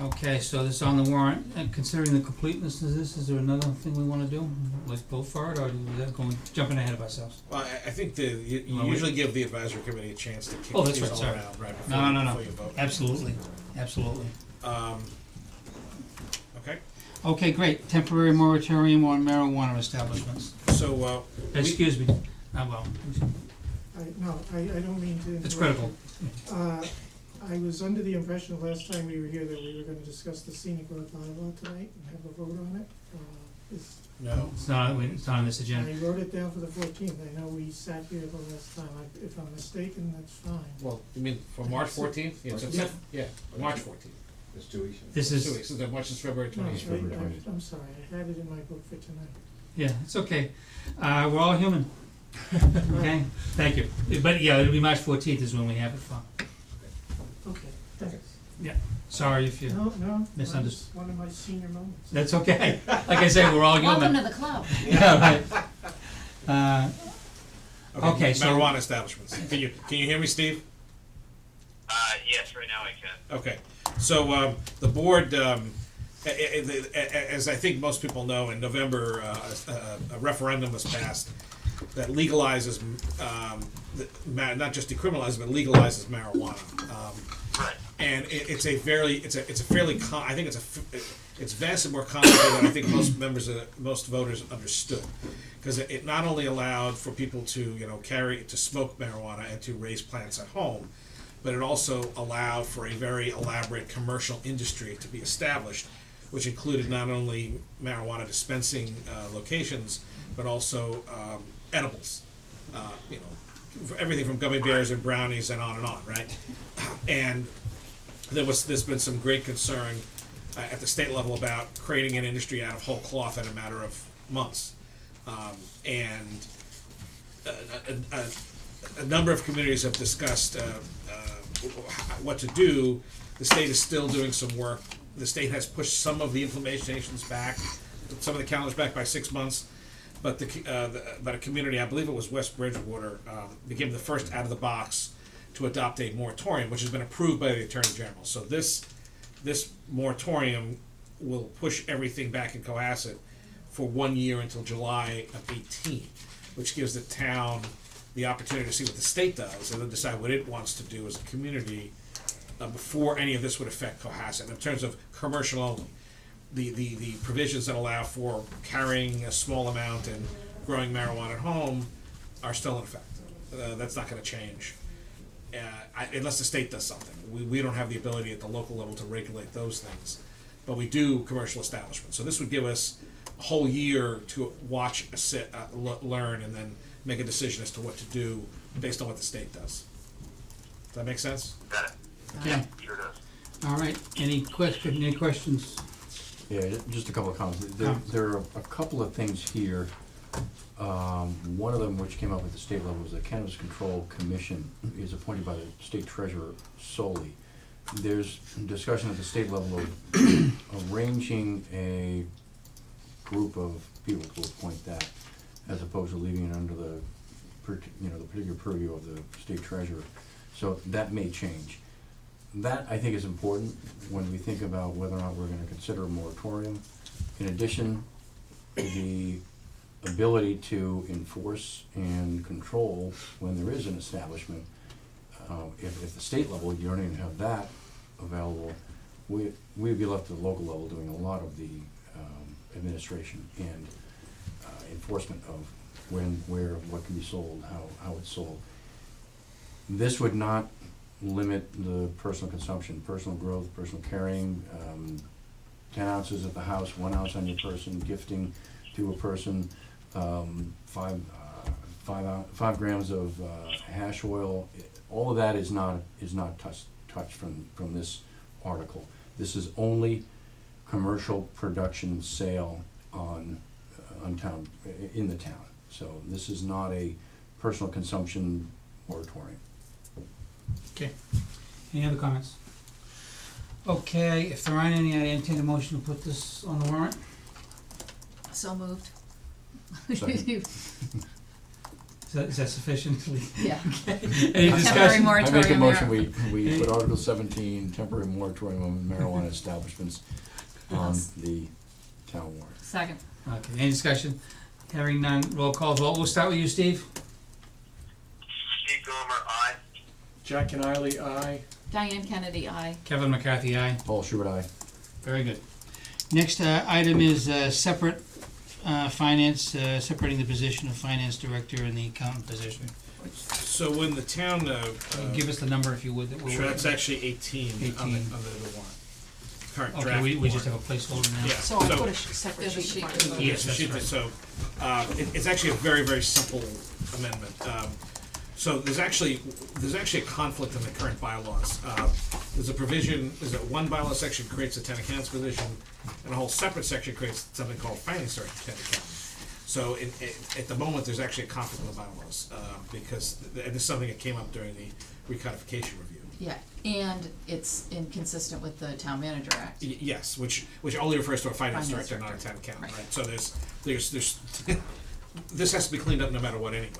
Okay, so this is on the warrant, and considering the completeness of this, is there another thing we wanna do? Let's go for it, or are we jumping ahead of ourselves? Well, I think you Well, we- usually give the advisory committee a chance to kick Oh, that's these right, all sorry. around, right, before No, before you vote. Absolutely, absolutely. Okay, Okay, great, temporary moratorium on marijuana establishments. so, Excuse me, well, I don't mean to. it's critical. I was under the impression last time we were here that we were gonna discuss the scenic road bylaw tonight and have a vote on it. no. It's not on this agenda. I wrote it down for the 14th, I know we sat here the last time, if I'm mistaken, that's fine. Well, you mean for March 14th? Yeah, Yeah. yeah, March 14th. It's 2 weeks. This 2 is, weeks, so March is February No, 20th. February I- 20th. I'm sorry, I had it in my book for tonight. Yeah, it's okay. We're all human. Okay, thank you. But yeah, it'll be March 14th is when we have it for. Okay, thanks. Yeah, sorry if you No, misunderstood. that's one of my senior moments. That's okay. Like I say, we're all human. Welcome to the club. Yeah, right. Okay, so- marijuana establishments. Can you hear me, Steve? Yes, right now I can. Okay, so the board, as I think most people know, in November, a referendum was passed that legalizes, not just decriminalizes, but legalizes marijuana. Right. And it's a fairly, I think it's vastly more complicated than I think most voters understood, because it not only allowed for people to to smoke marijuana and to raise plants at home, but it also allowed for a very elaborate commercial industry to be established, which included not only marijuana dispensing locations, but also edibles. Everything from gummy bears and brownies and on, right? And there's been some great concern at the state level about creating an industry out of whole cloth in a matter of months. And a number of communities have discussed what to do. The state is still doing some work. The state has pushed some of the implementations back, some of the calendars back by 6 months. But a community, I believe it was West Bridgewater, became the first out of the box to adopt a moratorium, which has been approved by the Attorney General. So this moratorium will push everything back in Cohasset for 1 year until July of 18, which gives the town the opportunity to see what the state does and then decide what it wants to do as a community before any of this would affect Cohasset in terms of commercial only. The provisions that allow for carrying a small amount and growing marijuana at home are still in effect. That's not going to change unless the state does something. We don't have the ability at the local level to regulate those things, but we do commercial establishments. So this would give us a whole year to watch, learn, and then make a decision as to what to do based on what the state does. Does that make sense? Got it. Okay. Sure does. All right, any questions? Yeah, just a couple of comments. There are a couple of things here. One of them, which came up at the state level, was the Cannabis Control Commission is appointed by the state treasurer solely. There's discussion at the state level of arranging a group of people to appoint that, as opposed to leaving it under the particular purview of the state treasurer. So that may change. That, I think, is important when we think about whether or not we're going to consider a moratorium. In addition, the ability to enforce and control when there is an establishment. If the state level, you don't even have that available, we'd be left at the local level doing a lot of the administration and enforcement of when, where, what can be sold, how it's sold. This would not limit the personal consumption, personal growth, personal carrying, 10 ounces at the house, 1 ounce on your person, gifting to a person, 5 grams of hash oil. All of that is not touched from this article. This is only commercial production sale on town, in the town. So this is not a personal consumption moratorium. Okay, any other comments? Okay, if there aren't any, I entertain a motion to put this on the warrant. So moved. Second. Is that sufficiently? Yeah. Any Temporary discussion? I make a moratorium motion, there. we put Article 17, temporary moratorium on marijuana establishments on the town warrant. Second. Okay, any discussion? Hearing none, roll call vote. We'll start with you, Steve. Steve Gomer, aye. Jack Kennedy, aye. Diane Kennedy, aye. Kevin McCarthy, aye. Paul Schubert, aye. Very good. Next item is separate finance, separating the position of finance director and the accountant position. So when the town, Give us the number if you would. That we're sure, that's actually 18 on the 18. warrant. Current Okay, draft we just have warrant. a placeholder now. Yeah. So I put a separate There's a sheet. sheet. for Yes, the that's sheet right. So it's actually a very, very simple amendment. So there's actually a conflict in the current bylaws. There's a provision, there's one bylaw section creates a town accountant's position, and a whole separate section creates something called finance director town accountant. So at the moment, there's actually a conflict with the bylaws, because, and this is something that came up during the recodification review. Yeah, and it's inconsistent with the Town Manager Act. Yes, which only refers to a finance Finance director, not a director. town accountant, Right. right? So there's this has to be cleaned up no matter what anyway.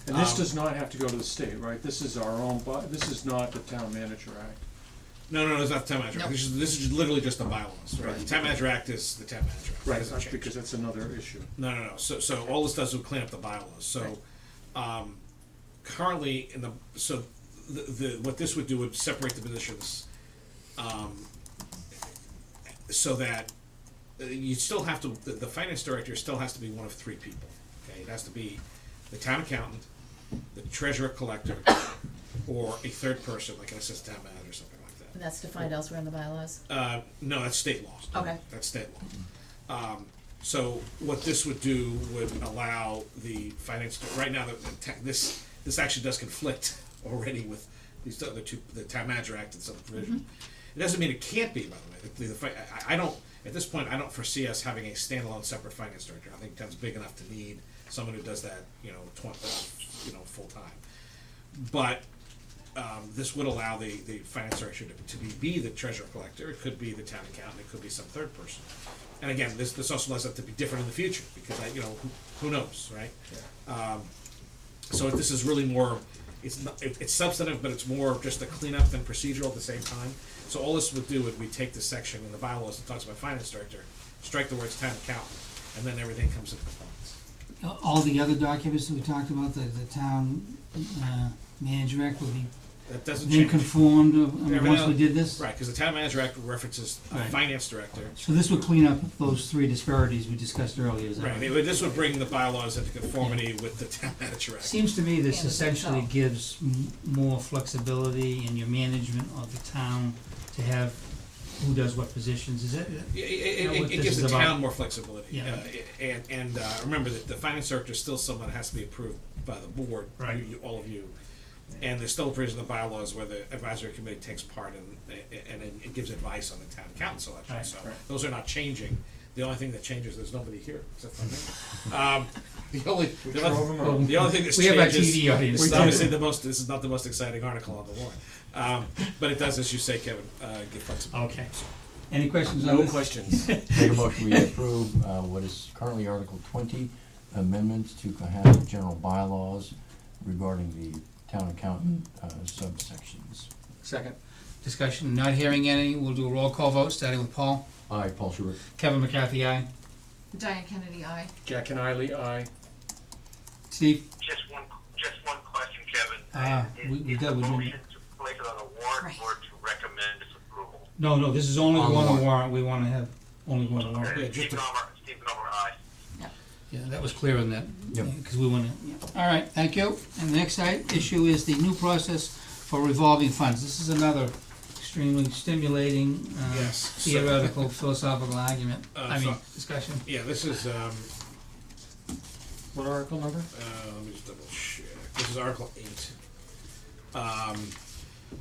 And this does not have to go to the state, right? This is our own, this is not the Town Manager Act. No, it's not the Town Manager Act. Nope. This is literally just the bylaws, right? The Town Manager Act is the Town Manager Act. It doesn't change. Because that's another issue. No. So all this does is clean up the bylaws. So, currently the what this would do would separate the positions, so that you still have to, the finance director still has to be one of three people. Okay, it has to be the town accountant, the treasurer collector, or a third person like an assistant town manager or something like that. And that's defined elsewhere in the bylaws? No, that's state law. Okay. That's state law. So what this would do would allow the finance, right now, this actually does conflict already with these other two, the Town Manager Act and some other provisions. It doesn't mean it can't be, by the way. I don't, at this point, I don't foresee us having a standalone separate finance director. I think town's big enough to need someone who does that, full time. But this would allow the finance director to be the treasurer collector. It could be the town accountant. It could be some third person. And again, this also allows that to be different in the future because who knows, right? So this is really more. It's substantive, but it's more just a cleanup than procedural at the same time. So all this would do would we take this section in the bylaws that talks about finance director, strike the words town accountant, and then everything comes into compliance. All the other documents that we talked about, the Town Manager Act will be That doesn't then change. conformed Everything once we else- did this? Right, because the Town Manager Act references a Right. finance director. So this would clean up those three disparities we discussed earlier, is that Right, this would bring the bylaws into conformity with the Town Manager Act. Seems to me this And essentially itself. gives more flexibility in your management of the town to have who does what positions, is it? It what this gives is the about? town more flexibility. Yeah. And remember that the finance director is still someone that has to be approved by the board, Right. all of you. And there's still a provision in the bylaws where the advisory committee takes part and it gives advice on the town accountant selection. Right. So Right. those are not changing. The only thing that changes, there's nobody here except for me. The only thing that's We have our changed is, TV audience. it's obviously this is not the most exciting article on the warrant. But it does, as you say, Kevin, give flexibility. Okay. Any questions on No this? questions. Make a motion, we approve what is currently Article 20, amendments to Cohasset general bylaws regarding the town accountant subsections. Second. Discussion, not hearing any, we'll do a roll call vote, starting with Paul. Aye, Paul Schubert. Kevin McCarthy, aye. Diane Kennedy, aye. Jack and Eiley, aye. Steve? Just one question, Kevin. We Is got, the we motion to place it on the warrant Right. or to recommend its approval? No, this is only On the one on warrant. warrant, we wanna have only one on warrant. Yeah, just Steve Nomer, aye. Yeah, that was clear in that, Yep. because we want to, all right, thank you. And the next issue is the new process for revolving funds. This is another extremely stimulating, Yes. theoretical, philosophical argument, so- discussion. Yeah, this is, What article number? let me just double check. This is Article 8.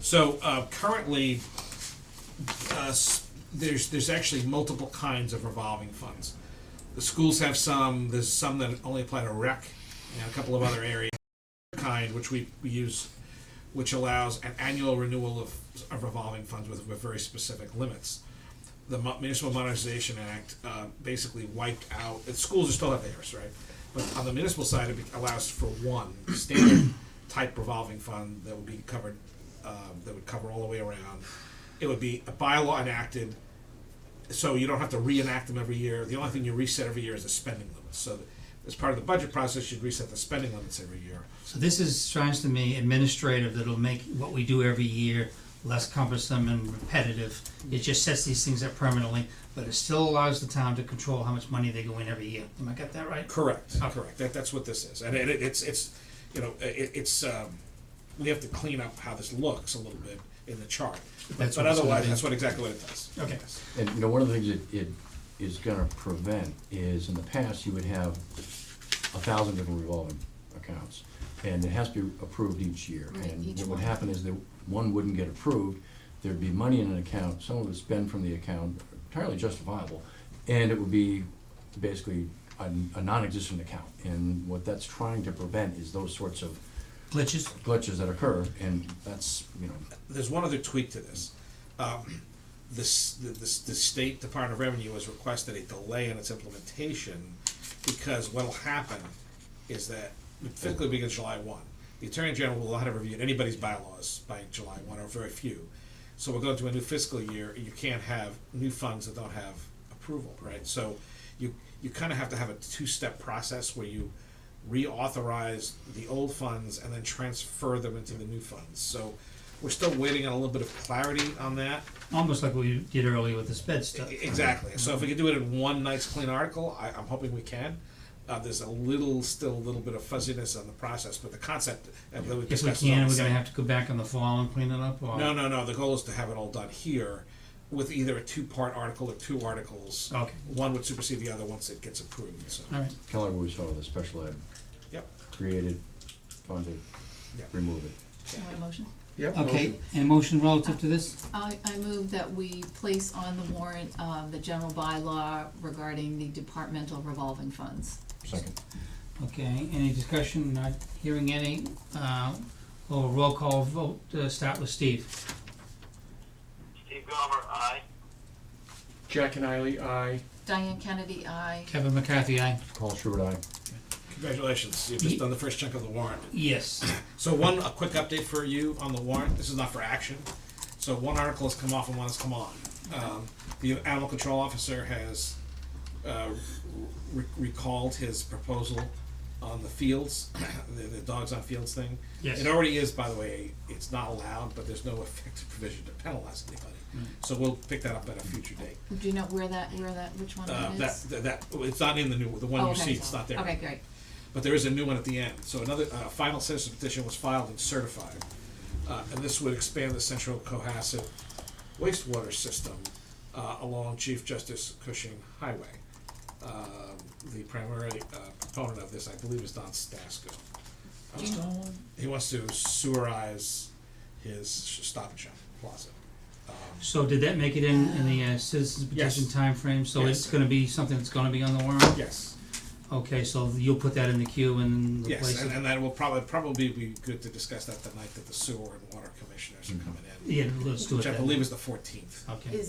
So currently, there's actually multiple kinds of revolving funds. The schools have some. There's some that only apply to rec, and a couple of other areas. Kind which we use, which allows an annual renewal of revolving funds with very specific limits. The Municipal Modernization Act basically wiped out. Schools still have theirs, right? But on the municipal side, it allows for one standard type revolving fund that would be covered, that would cover all the way around. It would be a bylaw enacted, so you don't have to reenact them every year. The only thing you reset every year is the spending limits. So as part of the budget process, you'd reset the spending limits every year. So this is, sounds to me, administrative, that'll make what we do every year less cumbersome and repetitive. It just sets these things up permanently, but it still allows the town to control how much money they go in every year. Am I got that right? Correct. Correct. That's what this is, and it's we have to clean up how this looks a little bit in the chart, That's but what it's otherwise, gonna be. that's exactly what it does. Okay. Yes. And one of the things it is gonna prevent is, in the past, you would have 1,000 different revolving accounts, and it has to be approved each year. Right, And each what would one. happen is that one wouldn't get approved, there'd be money in an account, some of it's spent from the account, entirely justifiable, and it would be basically a non-existent account. And what that's trying to prevent is those sorts of glitches that occur, and that's, you know. There's one other tweak to this. The State Department of Revenue has requested a delay in its implementation because what'll happen is that fiscal year begins July 1. The Attorney General will not have reviewed anybody's bylaws by July 1, or very few. So we're going to a new fiscal year, you can't have new funds that don't have approval, right? So you kind of have to have a two-step process where you reauthorize the old funds and then transfer them into the new funds. So we're still waiting on a little bit of clarity on that. Almost like we did earlier with the sped stuff. Exactly. So if we can do it in one nice clean article, I'm hoping we can. There's still a little bit of fuzziness on the process, but the concept, and we If we discussed can, it all we're the gonna same. have to go back in the fall and clean it up, or? No. The goal is to have it all done here with either a two-part article or two articles. Okay. One would supersede the other once it gets approved, so. All right. Kind of like what we saw with the special ed. Yep. Created, funded, Yep. remove it. Do you want a motion? Okay, and motion relative to this? I move that we place on the warrant, the general bylaw regarding the departmental revolving funds. Second. Okay, any discussion? Not hearing any. We'll roll call vote, start with Steve. Steve Gomer, aye. Jack and Eiley, aye. Diane Kennedy, aye. Kevin McCarthy, aye. Paul Schubert, aye. Congratulations, you've just done the first chunk of the warrant. Yes. So a quick update for you on the warrant, this is not for action. So one article has come off and one has come on. The animal control officer has recalled his proposal on the fields, the dogs on fields thing. Yes. It already is, by the way, it's not allowed, but there's no effective provision to penalize anybody. So we'll pick that up at a future date. Do you know which one that is? That it's not in the new, the one you see, it's not there. Okay, great. But there is a new one at the end. So another final citizen petition was filed and certified. And this would expand the Central Cohasset wastewater system along Chief Justice Cushing Highway. The primary proponent of this, I believe, is Don Stasko. He wants to sewerize his Stop and Shop plaza. So did that make it in the citizens petition Yes. timeframe? So Yes. it's gonna be something that's gonna be on the warrant? Yes. Okay, so you'll put that in the queue and replace Yes, it? and that will probably be good to discuss that the night that the sewer and water commissioners are coming in. Yeah, let's do it Which I then. believe is the 14th. Okay.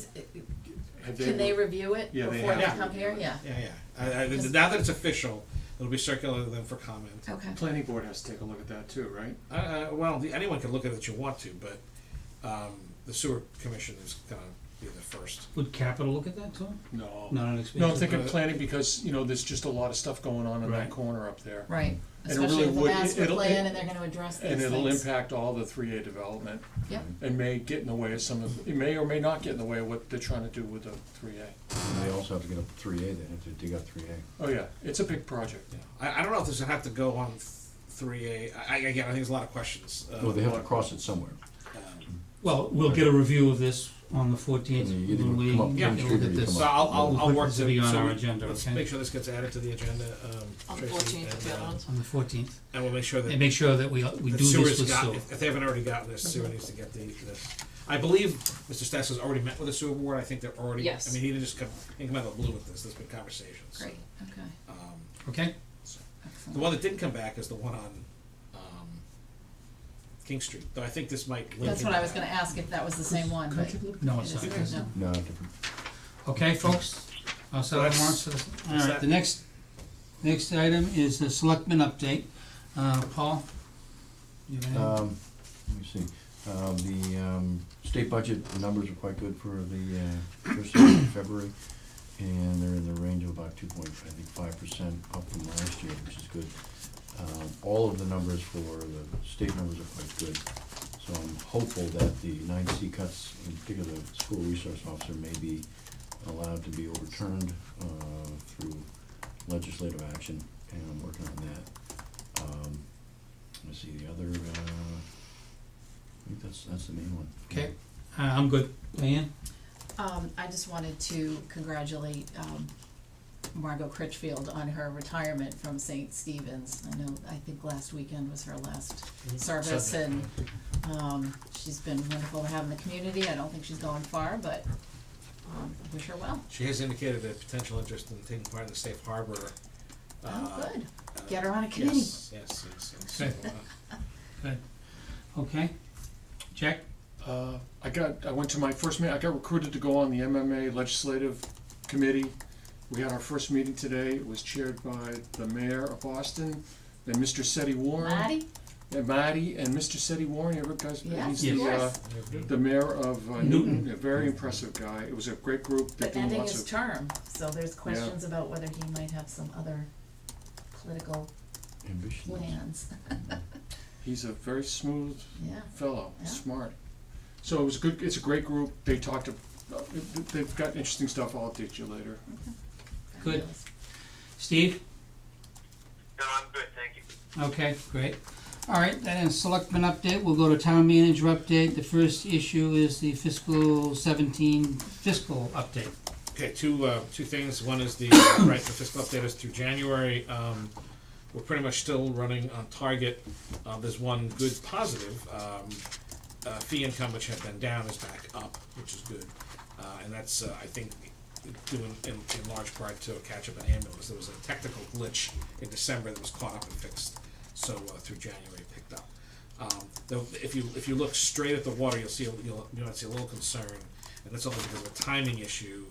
Can they review it Yeah, they before they have to come here? review Yeah. Now that it's official, it'll be circulated to them for comment. Okay. Planning board has to take a look at that too, right? Well, anyone can look at it that you want to, but the sewer commission is gonna be the first. Would capital look at that too? No. Not an No, expansion? I'm thinking planning because, there's just a lot of stuff going on in that Right. corner up there. Right, And it especially really with the would- master it'll- plan and they're gonna address these And things. it'll impact all the 3A development. Yep. And may get in the way of it may or may not get in the way of what they're trying to do with the 3A. And they also have to get up to 3A, they have to dig up 3A. Oh, yeah, it's a big project. I don't know if this would have to go on 3A. Again, I think there's a lot of questions. Well, they have to cross it somewhere. Well, we'll get a review of this on the 14th And you either when we come up get King a Street look or at you this. So I'll We'll put work this to be on so our we- agenda, Let's okay? make sure this gets added to the agenda, On the Tracy, 14th, and, the other ones. On the 14th. and we'll make sure that. And make sure that we that do this sewer's with got- sewer. If they haven't already gotten this, sewer needs to get this. I believe Mr. Stas has already met with the sewer board. I think they're already. Yes. I mean, he didn't just come out of the blue with this. There's been conversations. Great, okay, Okay? The one that didn't come back is the one on King Street, though I think this might link That's what into I was that. gonna ask if that was the same one, but. No, it's it not. isn't, no. No, different. Okay, folks? I'll set the So warrants for this. All right, that- the next item is the selectmen update. Paul? You have anything? Let me see. The state budget, the numbers are quite good for the first week of February, and they're in the range of about 2.5% up from last year, which is good. All of the numbers for the state numbers are quite good. So I'm hopeful that the 9C cuts, in particular the school resource officer, may be allowed to be overturned through legislative action, and I'm working on that. Let's see, the other, I think that's the main one. Okay, I'm good. Diane? I just wanted to congratulate, Margot Critchfield on her retirement from St. Stephen's. I think last weekend was her last service, and, she's been wonderful to have in the community. I don't think she's going far, but, wish her well. She has indicated a potential interest in taking part in the safe harbor Oh, good. Get her on a committee. Yes. So, Good. Okay. Jack? I went to my first meeting, I got recruited to go on the MMA Legislative Committee. We had our first meeting today. It was chaired by the mayor of Boston and Mr. Seti Warren. Maddie? And Marty and Mr. Seti Warren, you ever guys, Yes, he's of course. the mayor of Newton, a very impressive guy. It was a great group. They're But doing ending lots his of, term, so there's questions about whether he might have some other political Ambition. plans. he's a very smooth Yeah. fellow, Yeah. smart. So it was good, it's a great group. They talked, they've got interesting stuff. I'll update you later. Good. Steve? No, I'm good, thank you. Okay, great. All right, that is selectmen update. We'll go to town manager update. The first issue is the fiscal 17 fiscal update. okay, two things. One is the the fiscal update is through January. We're pretty much still running on target. There's one good positive. Fee income, which had been down, is back up, which is good. And that's, I think, due in large part to a catch-up in ambulance. There was a technical glitch in December that was caught up and fixed. So through January it picked up. Though if you look straight at the water, you'll see a little concern, and that's only because of a timing issue.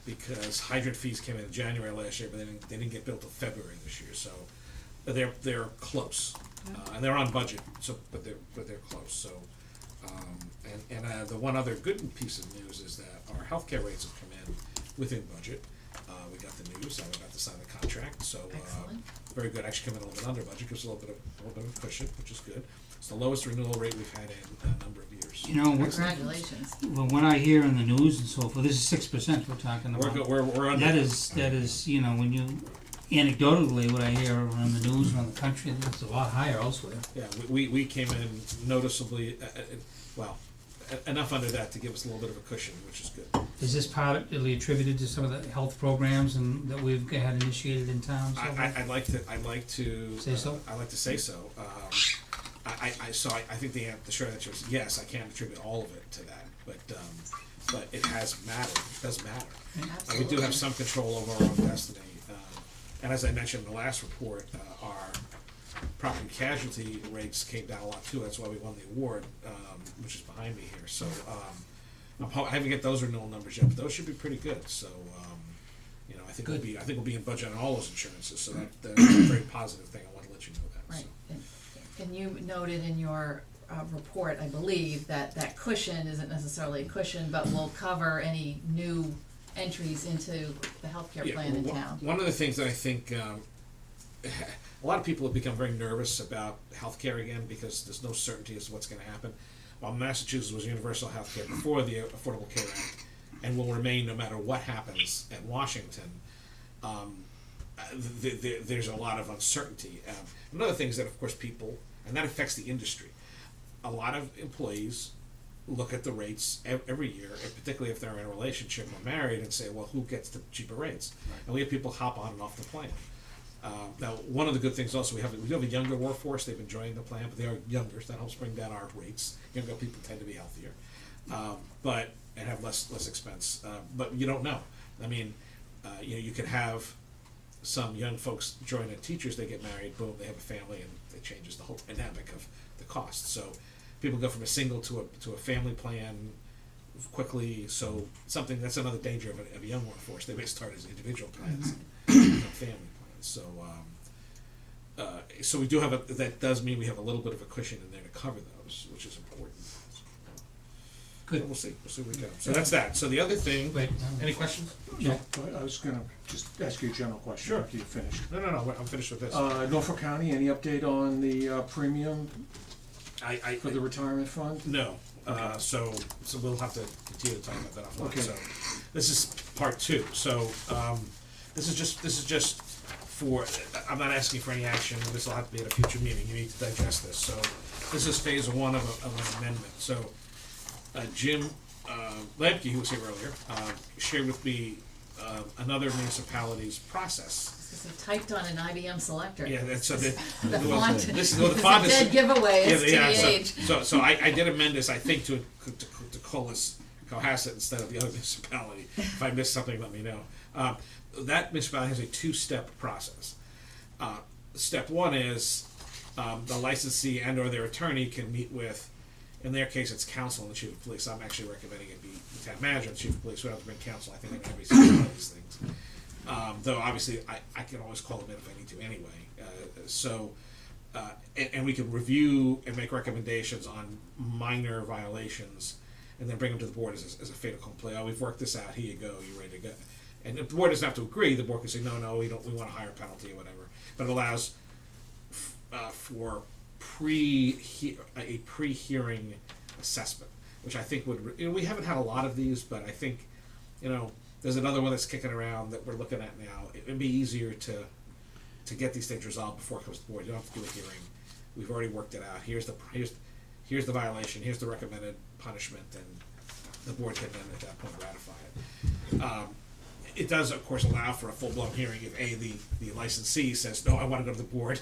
Because hydrant fees came in January last year, but they didn't get billed till February this year. So they're close, and they're on budget. So but they're close. So the one other good piece of news is that our healthcare rates have come in within budget. We got the news, we got to sign the contract, so Excellent. very good. Actually, come in a little bit under budget, gives a little bit of cushion, which is good. It's the lowest renewal rate we've had in a number of years. You know, Congratulations. well, what I hear in the news and so forth, this is 6% we're talking about. We're under. That is, you know, when you, anecdotally, what I hear around the news around the country, it's a lot higher elsewhere. Yeah, we came in noticeably, enough under that to give us a little bit of a cushion, which is good. Is this partly attributed to some of the health programs and that we've had initiated in town? So I'd like to Say so? I'd like to say so. I think the short answer is yes. I can't attribute all of it to that, but it has mattered. It does matter. We do have some control over our own destiny. And as I mentioned in the last report, our property casualty rates came down a lot too. That's why we won the award, which is behind me here. So I haven't get those renewal numbers yet, but those should be pretty good. So I think we'll be in budget on all those insurances. So that's a very positive thing. I want to let you know that. Right. And you noted in your report, I believe, that cushion isn't necessarily a cushion, but will cover any new entries into the healthcare plan in town. One of the things that I think a lot of people have become very nervous about healthcare again because there's no certainty as to what's going to happen. While Massachusetts was universal healthcare before the Affordable Care Act, and will remain no matter what happens at Washington, there's a lot of uncertainty. Another thing is that, of course, people, and that affects the industry. A lot of employees look at the rates every year, and particularly if they're in a relationship or married, and say, well, who gets the cheaper rates? And we have people hop on and off the plan. Now, one of the good things also, we do have a younger workforce. They've been enjoying the plan, but they are younger, so that helps bring down our rates. Younger people tend to be healthier, and have less expense. But you don't know. I mean, you could have some young folks join as teachers. They get married, boom, they have a family, and it changes the whole dynamic of the cost. So people go from a single to a family plan quickly. So that's another danger of a young workforce. They may start as individual plans, and family plans. So we do have that does mean we have a little bit of a cushion in there to cover those, which is important. Good. We'll see where we go. So that's that. So the other thing. Wait, any questions? Yeah. I was gonna just ask you a general question Sure. after you finished. No. I'm finished with this. Norfolk County, any update on the premium for the retirement fund? No. So we'll have to continue to talk about that offline. Okay. So this is part 2. So this is just for. I'm not asking for any action. This will have to be at a future meeting. You need to digest this. So this is phase 1 of an amendment. So Jim Lemke, who was here earlier, shared with me another municipality's process. This is typed on an IBM selector. Yeah, that's so the the font. This is It's the font a is dead giveaway. It's TH. So I did amend this, I think, to Cohasset instead of the other municipality. If I missed something, let me know. That municipality has a 2-step process. Step one is, the licensee and or their attorney can meet with, in their case, it's counsel and the chief of police. I'm actually recommending it be the town manager and the chief of police. We don't have to bring counsel. I think they can be some of these things. Though obviously I can always call them in if I need to anyway. And we can review and make recommendations on minor violations and then bring them to the board as a fait accompli. Oh, we've worked this out. Here you go. You're ready to go. And if the board doesn't have to agree, the board can say, no, we want a higher penalty or whatever. But it allows for a pre-hearing assessment, which I think would, we haven't had a lot of these, but I think, there's another one that's kicking around that we're looking at now. It would be easier to get these things resolved before it comes to the board. You don't have to do a hearing. We've already worked it out. Here's the violation. Here's the recommended punishment, and the board can then at that point ratify it. It does, of course, allow for a full-blown hearing if A, the licensee says, no, I want to go to the board,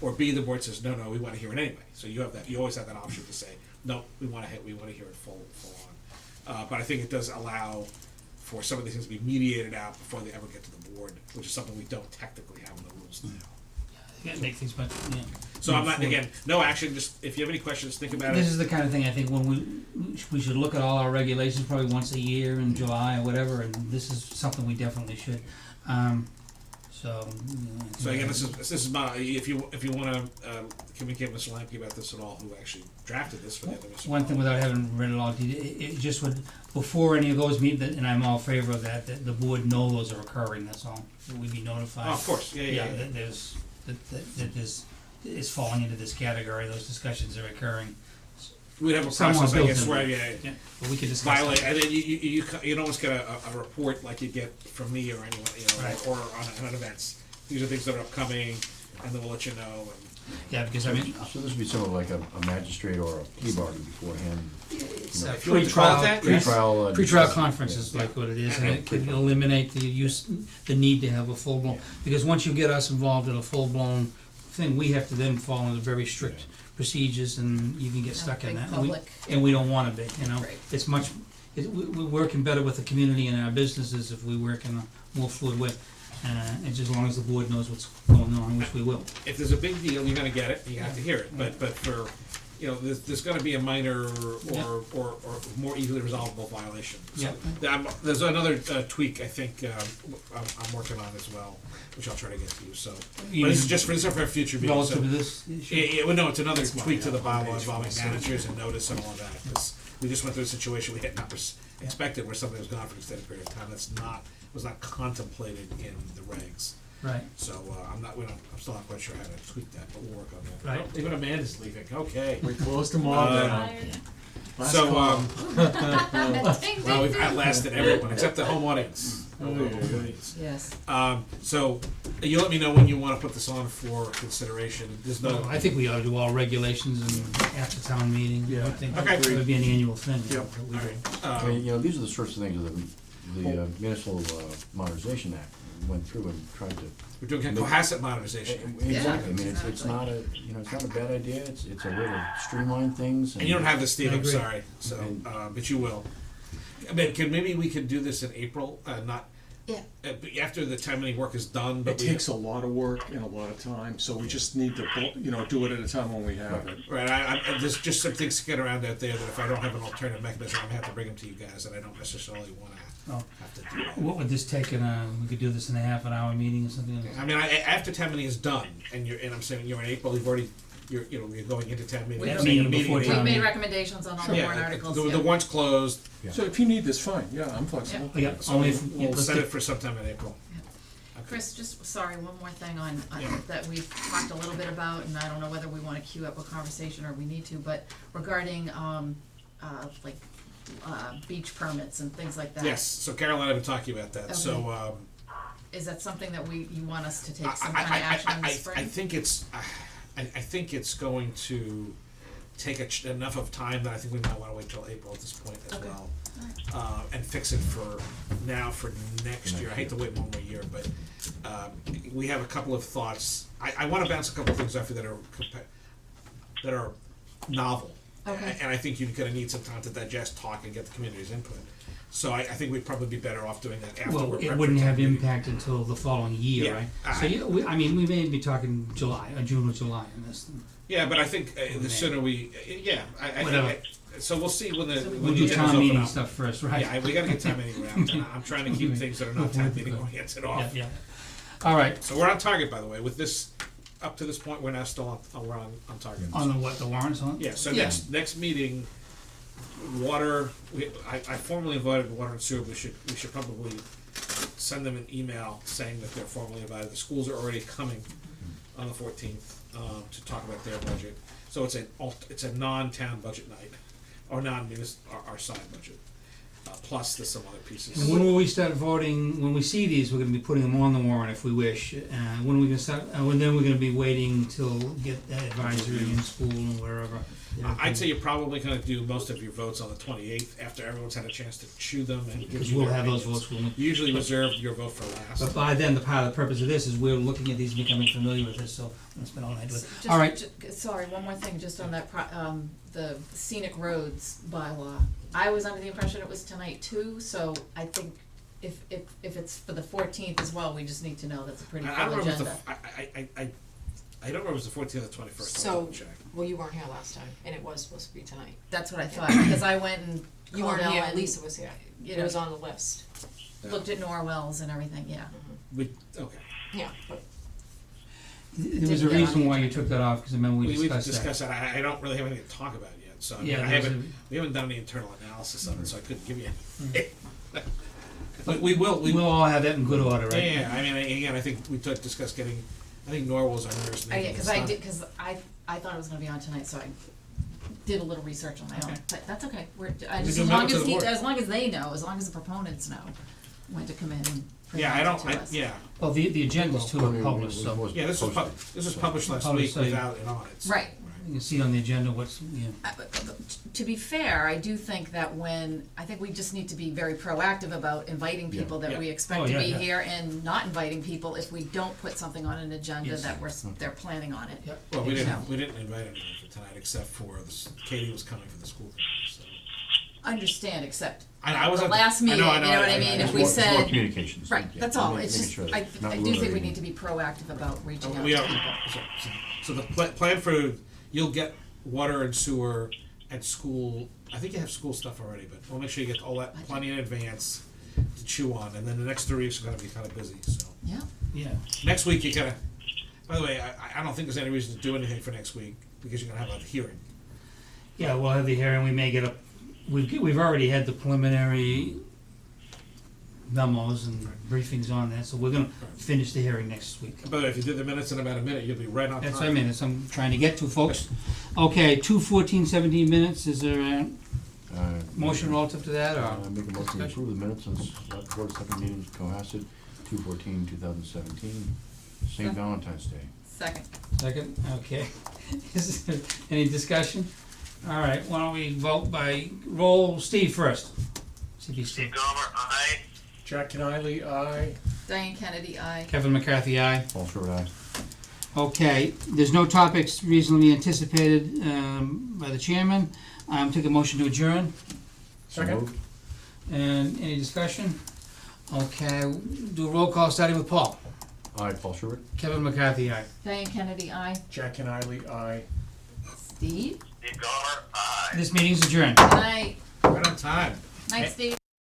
or B, the board says, no, we want to hear it anyway. So you always have that option to say, no, we want to hear it full on. But I think it does allow for some of these things to be mediated out before they ever get to the board, which is something we don't technically have in the rules now. Yeah, make things much, yeah. So I'm not, again, no action, just if you have any questions, think about it. This is the kind of thing I think when we should look at all our regulations probably once a year in July or whatever, and this is something we definitely should. So again, this is my, if you want to communicate with Mr. Lamke about this at all, who actually drafted this for the other Mr. One thing without having read it all, it just would, before any of those meet, and I'm all in favor of that the board know those are occurring, that's all. That we be notified. Oh, of course, yeah. That there's, that is falling into this category, those discussions are occurring. We'd have a Someone process, I built guess, in. where, Yeah, but we could discuss violate, that. and then you'd almost get a report like you get from me or anyone, Right. or on events. These are things that are upcoming, and then we'll let you know. Yeah, because I mean, So this would be sort of like a magistrate or a plea bargain beforehand. it's If you want to call it that, yes. Pre-trial. Pre-trial conference is like what it is, and it could eliminate the need to have a full-blown, because once you get us involved in a full-blown thing, we have to then follow the very strict procedures, and you can get stuck in big that. public. And we don't wanna be, Right. It's much, we're working better with the community and our businesses if we work in a more fluid way. And just as long as the board knows what's going on, which we will. If there's a big deal, you're gonna get it, you have to hear it, but for, there's gonna be a minor or more easily resolvable violation. So, there's another tweak I think I'm working on as well, which I'll try to get to you, so. But this is just for a future meeting, so. Relative to this issue? Yeah, no, it's another tweak to the bylaw involving managers and notice and all of that, because we just went through a situation we had not expected where somebody was gone for an extended period of time, was not contemplated in the regs. Right. So, I'm still not quite sure how to tweak that, but we'll work on that. Right. Oh, even Amanda's leaving, okay. We closed them all down. Last So, call. well, we've outlasted everyone, except the home audience. Yes. So, you let me know when you wanna put this on for consideration, there's no. No, I think we ought to do all regulations and after town meeting. Yeah. I think Okay. it would be an annual thing. Yep. that we do. I mean, these are the sorts of things that the Municipal Modernization Act went through and tried to. We're doing Cohasset modernization. Exactly, I mean, it's not a, it's not a bad idea, it's a way to streamline things. And you don't have this, Steve, I I'm agree. sorry, so, but you will. I mean, maybe we could do this in April, not, Yeah. after the town meeting work is done, but It takes a lot of work and a lot of time, so we just need to, do it at a time when we have it. Right, there's just some things to get around out there that if I don't have an alternative mechanism, I'm gonna have to bring them to you guys, and I don't necessarily wanna Oh. have to do that. What would this take we could do this in a half an hour meeting or something? I mean, after town meeting is done, and I'm saying you're in April, you're going into town meeting. Yeah, I'm saying meeting before We town made meeting. recommendations on all the warrant articles, The yeah. warrant's closed, So if you need this, fine, yeah, I'm flexible. Yeah, so only if, we'll let's set get- it for sometime in April. Chris, just, sorry, one more thing on that we've talked a little bit about, and I don't know whether we wanna queue up a conversation or we need to, but regarding, beach permits and things like that. Yes, so Carol and I have been talking about that, so, Is that something that you want us to take I- some kind of action in the I spring? think it's going to take enough of time that I think we might wanna wait till April at this point as Okay. well. And fix it for next year. I hate to wait one more year, but, we have a couple of thoughts. I wanna bounce a couple of things off you that are novel. Okay. And I think you're gonna need some time to digest, talk, and get the community's input. So I think we'd probably be better off doing that after Well, we're it prepped wouldn't for have town meeting. impact until the following year, Yeah, right? So, yeah, we may be talking July, or June or July on this. Yeah, but I think the sooner we, I Whatever. think, so we'll see when the, when We'll the do agendas town open meeting up. stuff first, right? Yeah, we gotta get town meeting around, and I'm trying to keep things that are not town meeting oriented off. Yeah, all right, So we're on target, by the way, with this, up to this point, we're now still we're on target. on the what, the warrants on? Yeah, so Yeah. next meeting, water, I formally invited water and sewer, we should probably send them an email saying that they're formally invited. The schools are already coming on the 14th, to talk about their budget. So it's a non-town budget night, or our side budget, plus there's some other pieces. And when will we start voting, when we see these, we're gonna be putting them on the warrant if we wish, when are we gonna start, when then we're gonna be waiting till get that advisory in school and wherever. I'd say you're probably gonna do most of your votes on the 28th, after everyone's had a chance to chew them and give Because you we'll their have those opinions. votes, we'll. You usually reserve your vote for But last. by then, the part of the purpose of this is we're looking at these, becoming familiar with this, so I'm gonna spend all night with it. Just- All right, Sorry, one more thing, just on that, the scenic roads bylaw. I was under the impression it was tonight too, so I think if it's for the 14th as well, we just need to know that's a pretty I full don't remember agenda. I don't remember if it was the 14th or 21st. I'll So, double check. well, you weren't here last time, and it was supposed to be tonight. That's what I thought, because I went and You called weren't here, Ellen, Lisa was here. you It know, was on the list. looked at Norwell's and everything, yeah. Okay. Yeah, but there was a Didn't get on reason the why you agenda. took that off, because I remember we We discussed that. discussed that. I don't really have anything to talk about yet, so I mean, Yeah, I there's haven't, we haven't done any internal analysis of it, so I couldn't give you any. Mm. But we will, We'll all have that in good order, right? yeah, I mean, again, I think we discussed getting, I think Norwell's our nearest neighbor. Yeah, because I thought it was gonna be on tonight, so I did a little research on my own, Okay. but that's okay. We As can long move it to as the board. as long as they know, as long as the proponents know, when to come in and Yeah, present it to us. yeah, Well, the agendas too are published, so yeah, this was published last Published, week so you- without it on it. so- Right. you can see on the agenda what's, To be fair, I do think that I think we just need to be very proactive about inviting people that we Oh, expect to yeah, be yeah. here and not inviting people if we don't put something on an agenda Yes. that they're planning on it. Yep. Well, we So, didn't invite anyone for tonight, except for Katie was coming for the school committee, so. Understand, except I was the at last meeting, you know what I mean, if we It's more said, communications. right, Yeah, that's all, making it's just, sure that I it's not do think we eliminating- need to be proactive about reaching out We to are, people. so the plan for, you'll get water and sewer and school, I think you have school stuff already, but we'll make sure you get all that plenty in advance to chew on, and then the next 3 weeks are gonna be kinda busy, so. Yeah, yeah. Next week, you gotta, by the way, I don't think there's any reason to do anything for next week, because you're gonna have a hearing. Yeah, we'll have the hearing, we may get we've already had the preliminary memos and briefings on that, so we're gonna finish the hearing next week. By the way, if you did the minutes in about a minute, you'll be right on time. That's what I mean, that's what I'm trying to get to, folks. Okay, 2:14:17 minutes, is there a motion relative to that, or? Make a motion to approve the minutes on select board second meeting in Cohasset, 2/14/2017, St. Valentine's Day. second. Second, okay. Is there any discussion? All right, why don't we vote by roll, Steve first. See if he's still. Gomer, aye. Jack Kennedy, aye. Diane Kennedy, aye. Kevin McCarthy, aye. Paul Short, aye. Okay, there's no topics reasonably anticipated by the chairman. Take a motion to adjourn. So moved. And any discussion? Okay, do a roll call starting with Paul. Aye, Paul Short. Kevin McCarthy, aye. Diane Kennedy, aye. Jack Kennedy, aye. Steve? Steve Gomer, aye. This meeting's adjourned. Good night. Right on time. Night, Steve.